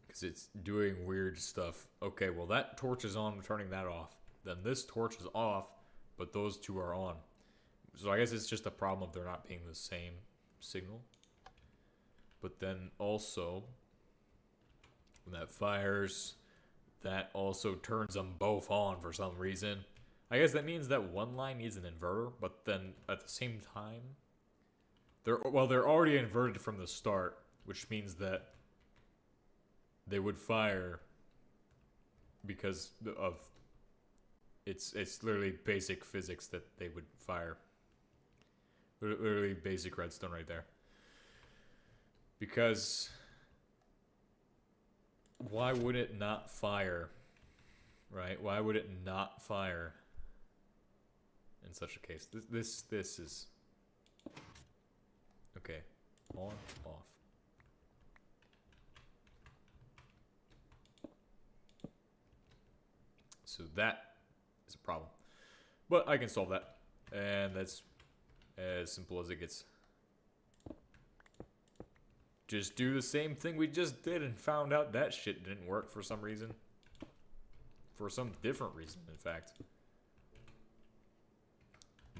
Because it's doing weird stuff. Okay, well that torch is on, turning that off. Then this torch is off, but those two are on. So I guess it's just a problem of there not being the same signal. But then also, when that fires, that also turns them both on for some reason. I guess that means that one line needs an inverter, but then at the same time, they're already inverted from the start, which means that they would fire because of it's literally basic physics that they would fire. Literally basic redstone right there. Because why would it not fire? Right? Why would it not fire in such a case? This is okay. On, off. So that is a problem. But I can solve that. And that's as simple as it gets. Just do the same thing we just did and found out that shit didn't work for some reason. For some different reason, in fact.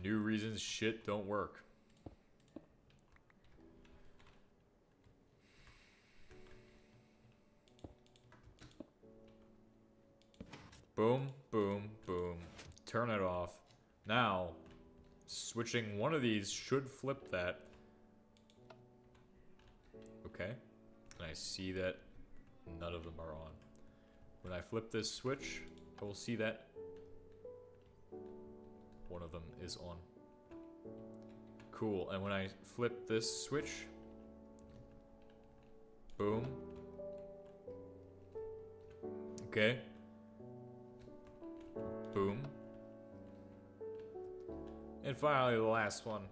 New reasons shit don't work. Boom, boom, boom. Turn it off. Now, switching one of these should flip that. Okay. And I see that none of them are on. When I flip this switch, I will see that one of them is on. Cool. And when I flip this switch, boom. Okay. Boom. And finally, the last one.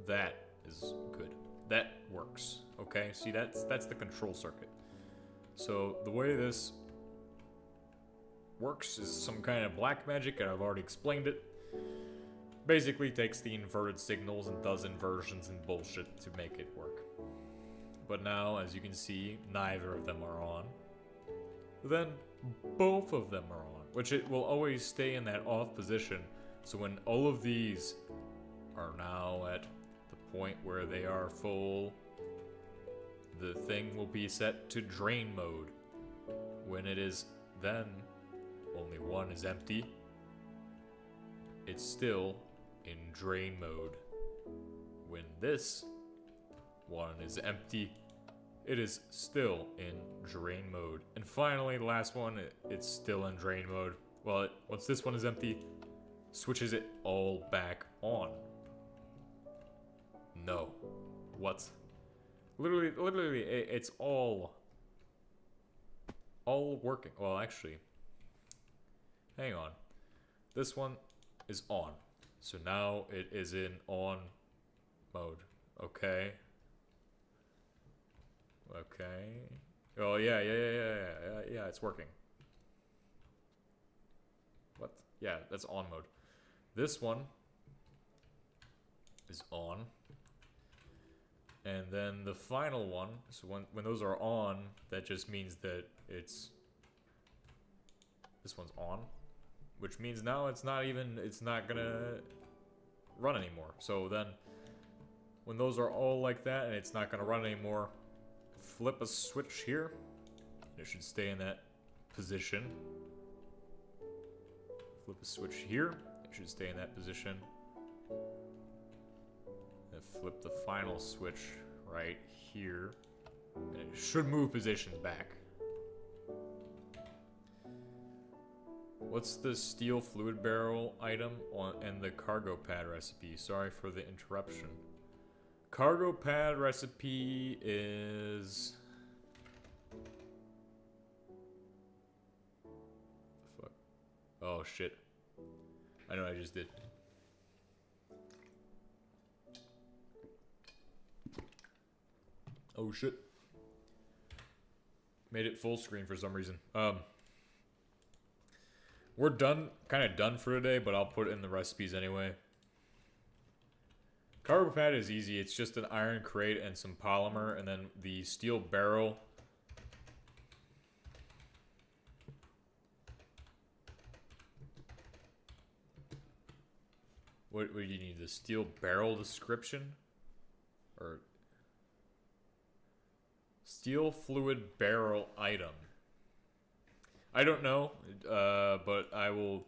That is good. That works. Okay, see, that's the control circuit. So the way this works is some kind of black magic, and I've already explained it. basically takes the inverted signals and does inversions and bullshit to make it work. But now, as you can see, neither of them are on. Then both of them are on, which it will always stay in that off position. So when all of these are now at the point where they are full, the thing will be set to drain mode. When it is then only one is empty, it's still in drain mode. When this one is empty, it is still in drain mode. And finally, the last one, it's still in drain mode. Well, once this one is empty, switches it all back on. No. What? Literally, it's all working. Well, actually, hang on. This one is on. So now it is in on mode. Okay. Okay. Oh, yeah, it's working. What? Yeah, that's on mode. This one is on. And then the final one, so when those are on, that just means that this one's on, which means now it's not gonna run anymore. So then when those are all like that and it's not gonna run anymore, flip a switch here. It should stay in that position. Flip a switch here. It should stay in that position. And flip the final switch right here. And it should move positions back. What's the steel fluid barrel item and the cargo pad recipe? Sorry for the interruption. Cargo pad recipe is... Fuck. Oh shit. I know what I just did. Oh shit. Made it full screen for some reason. We're done, kind of done for today, but I'll put it in the recipes anyway. Cargo pad is easy. It's just an iron crate and some polymer, and then the steel barrel. What do you need? The steel barrel description? Or steel fluid barrel item. I don't know, but I will...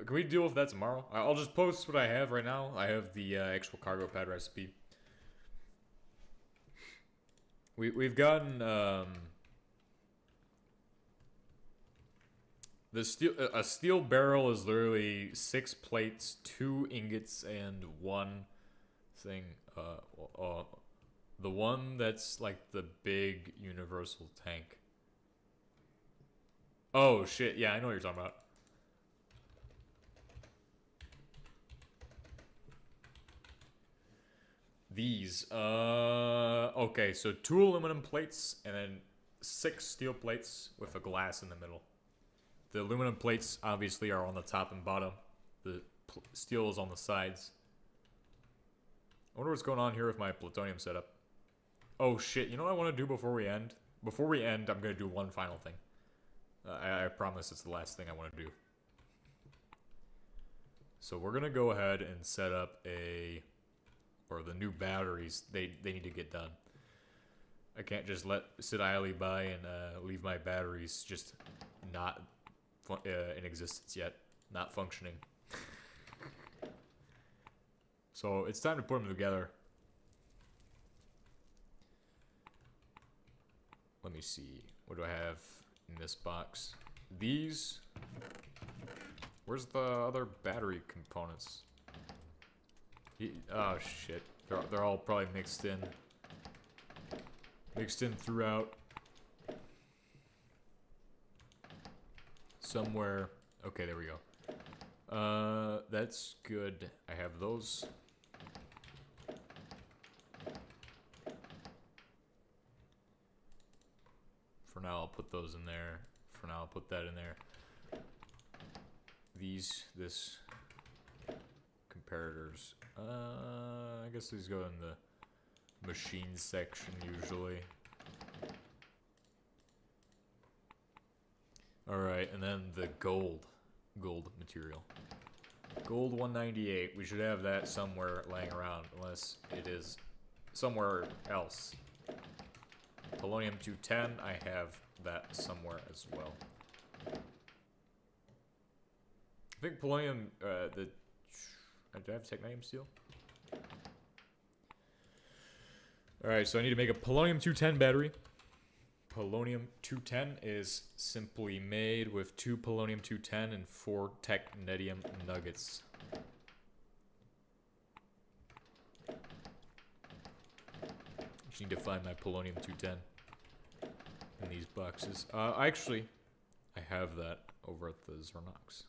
Can we deal with that tomorrow? I'll just post what I have right now. I have the actual cargo pad recipe. We've gotten a steel barrel is literally 6 plates, 2 ingots, and 1 thing. The one that's like the big universal tank. Oh shit! Yeah, I know what you're talking about. These, okay, so 2 aluminum plates and then 6 steel plates with a glass in the middle. The aluminum plates obviously are on the top and bottom. The steel is on the sides. I wonder what's going on here with my plutonium setup. Oh shit, you know what I want to do before we end? Before we end, I'm going to do one final thing. I promise it's the last thing I want to do. So we're going to go ahead and set up or the new batteries, they need to get done. I can't just sit idly by and leave my batteries just not in existence yet, not functioning. So it's time to put them together. Let me see, what do I have in this box? These, where's the other battery components? Oh shit, they're all probably mixed in throughout somewhere. Okay, there we go. That's good. I have those. For now, I'll put those in there. For now, I'll put that in there. This comparators. I guess these go in the machine section usually. Alright, and then the gold material. Gold 198. We should have that somewhere laying around, unless it is somewhere else. Polonium 210, I have that somewhere as well. I think polonium, do I have technetium steel? Alright, so I need to make a polonium 210 battery. Polonium 210 is simply made with 2 polonium 210 and 4 technetium nuggets. Just need to find my polonium 210 in these boxes. Actually, I have that over at the Zernox.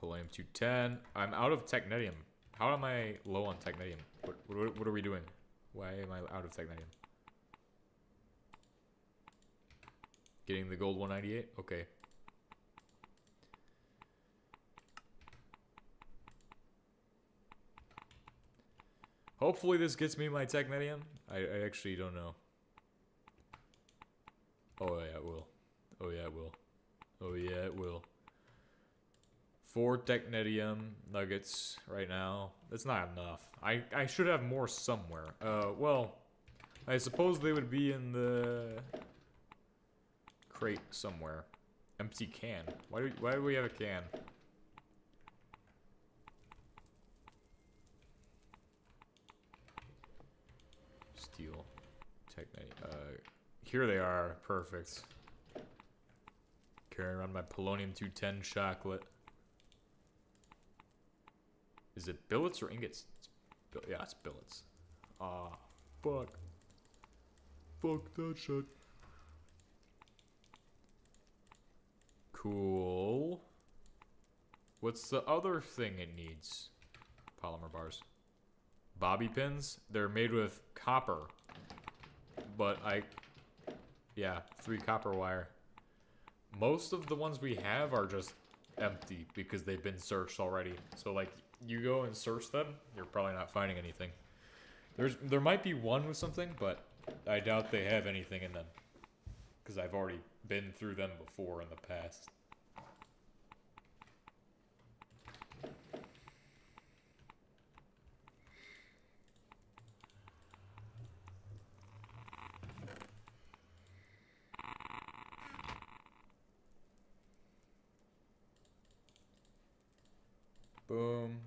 Polonium 210. I'm out of technetium. How am I low on technetium? What are we doing? Why am I out of technetium? Getting the gold 198? Okay. Hopefully this gets me my technetium. I actually don't know. Oh yeah, it will. Oh yeah, it will. Oh yeah, it will. 4 technetium nuggets right now. That's not enough. I should have more somewhere. Well, I suppose they would be in the crate somewhere. Empty can. Why do we have a can? Steel. Technetium. Here they are. Perfect. Carrying around my polonium 210 chocolate. Is it billets or ingots? Yeah, it's billets. Ah, fuck. Fuck that shit. Cool. What's the other thing it needs? Polymer bars. Bobby pins? They're made with copper. But yeah, 3 copper wire. Most of the ones we have are just empty because they've been searched already. So like, you go and search them, you're probably not finding anything. There might be one with something, but I doubt they have anything in them. Because I've already been through them before in the past. Boom.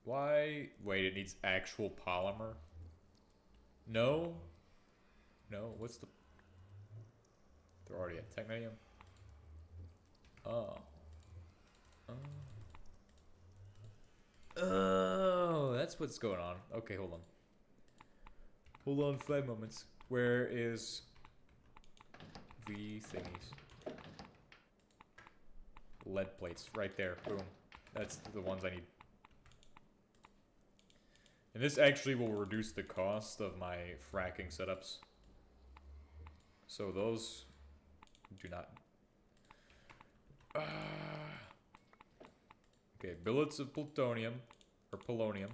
Why? Wait, it needs actual polymer? No? No, what's the... They're already at technetium? Oh. Oh, that's what's going on. Okay, hold on. Hold on 5 moments. Where is the thingies? Lead plates, right there. Boom. That's the ones I need. And this actually will reduce the cost of my fracking setups. So those do not... Okay, billets of plutonium, or polonium.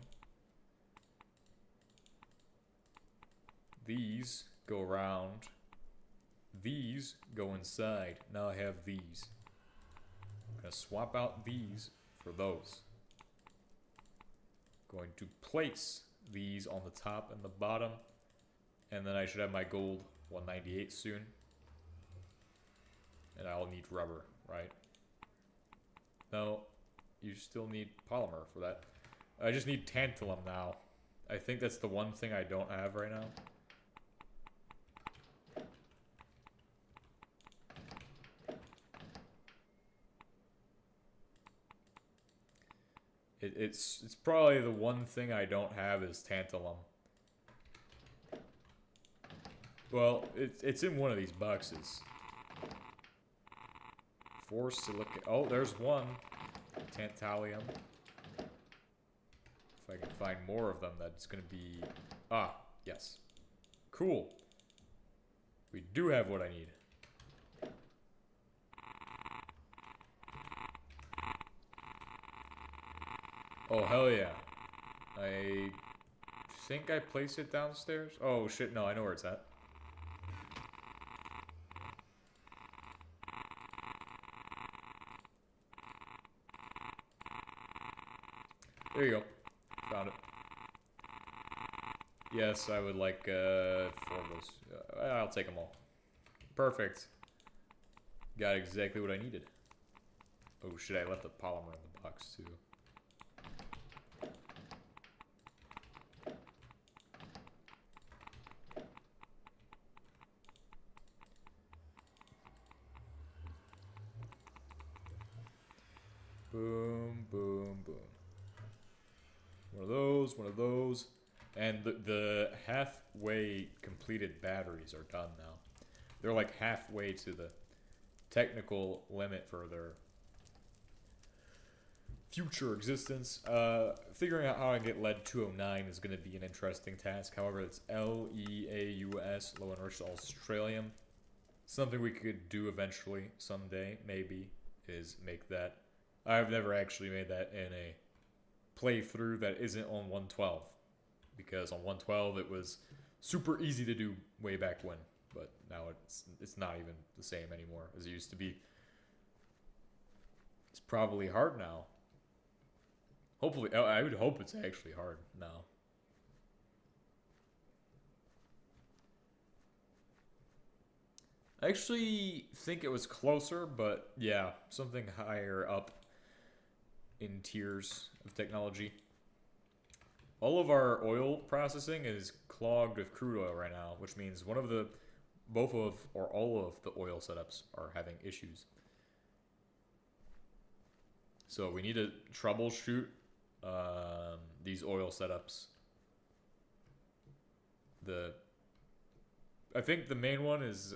These go around. These go inside. Now I have these. I'm gonna swap out these for those. Going to place these on the top and the bottom. And then I should have my gold 198 soon. And I'll need rubber, right? No, you still need polymer for that. I just need tantalum now. I think that's the one thing I don't have right now. It's probably the one thing I don't have is tantalum. Well, it's in one of these boxes. 4 silicon. Oh, there's one. Tantalum. If I can find more of them, that's gonna be... Ah, yes. Cool. We do have what I need. Oh, hell yeah. I think I placed it downstairs. Oh, shit, no, I know where it's at. There you go. Found it. Yes, I would like 4 of those. I'll take them all. Perfect. Got exactly what I needed. Oh shit, I left the polymer in the box too. Boom, boom, boom. One of those. And the halfway completed batteries are done now. They're like halfway to the technical limit for their future existence. Figuring out how I can get lead 209 is going to be an interesting task. However, it's LEAUS, low enriched Australium. Something we could do eventually, someday, maybe, is make that. I've never actually made that in a playthrough that isn't on 112. Because on 112 it was super easy to do way back when. But now it's not even the same anymore as it used to be. It's probably hard now. Hopefully, I would hope it's actually hard now. I actually think it was closer, but yeah, something higher up in tiers of technology. All of our oil processing is clogged with crude oil right now, which means both of, or all of the oil setups are having issues. So we need to troubleshoot these oil setups. I think the main one is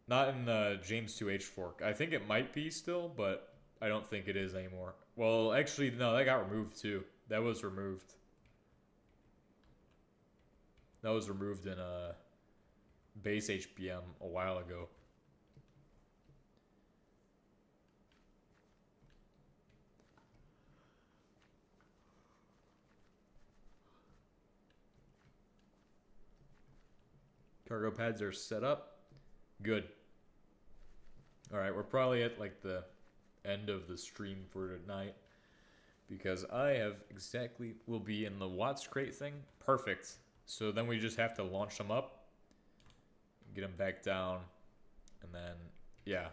not in James 2H fork. I think it might be still, but I don't think it is anymore. Well, actually, no, that got removed too. That was removed. That was removed in base HBM a while ago. Cargo pads are set up. Good. Alright, we're probably at like the end of the stream for tonight. Because I have will be in the Watts crate thing. Perfect. So then we just have to launch them up. Get them back down. And then, yeah.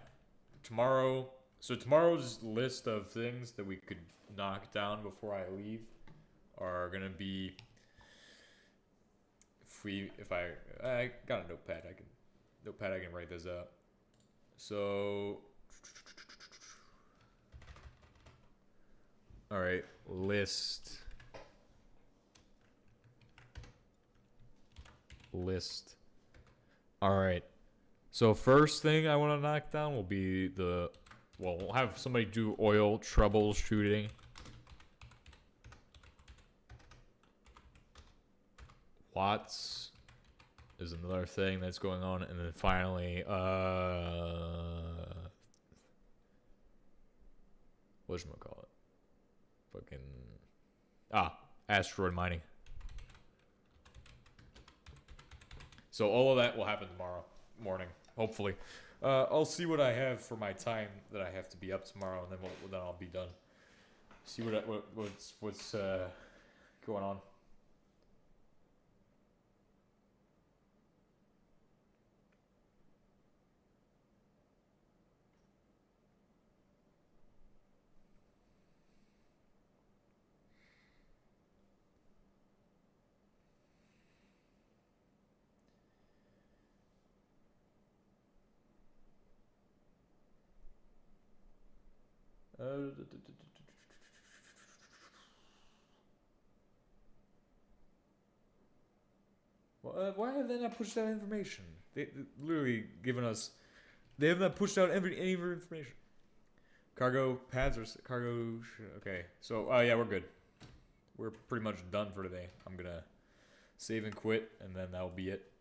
Tomorrow's list of things that we could knock down before I leave are gonna be... I got a notepad, I can write this up. So, all right, list. All right. So first thing I want to knock down will be we'll have somebody do oil troubleshooting. Watts is another thing that's going on, and then finally, whatchamacallit? Asteroid mining. So all of that will happen tomorrow morning, hopefully. I'll see what I have for my time that I have to be up tomorrow, and then I'll be done. See what's going on. Why have they not pushed out information? They literally given us. They have not pushed out any information. Cargo pads or cargo. Okay, so yeah, we're good. We're pretty much done for today. I'm gonna save and quit, and then that'll be it.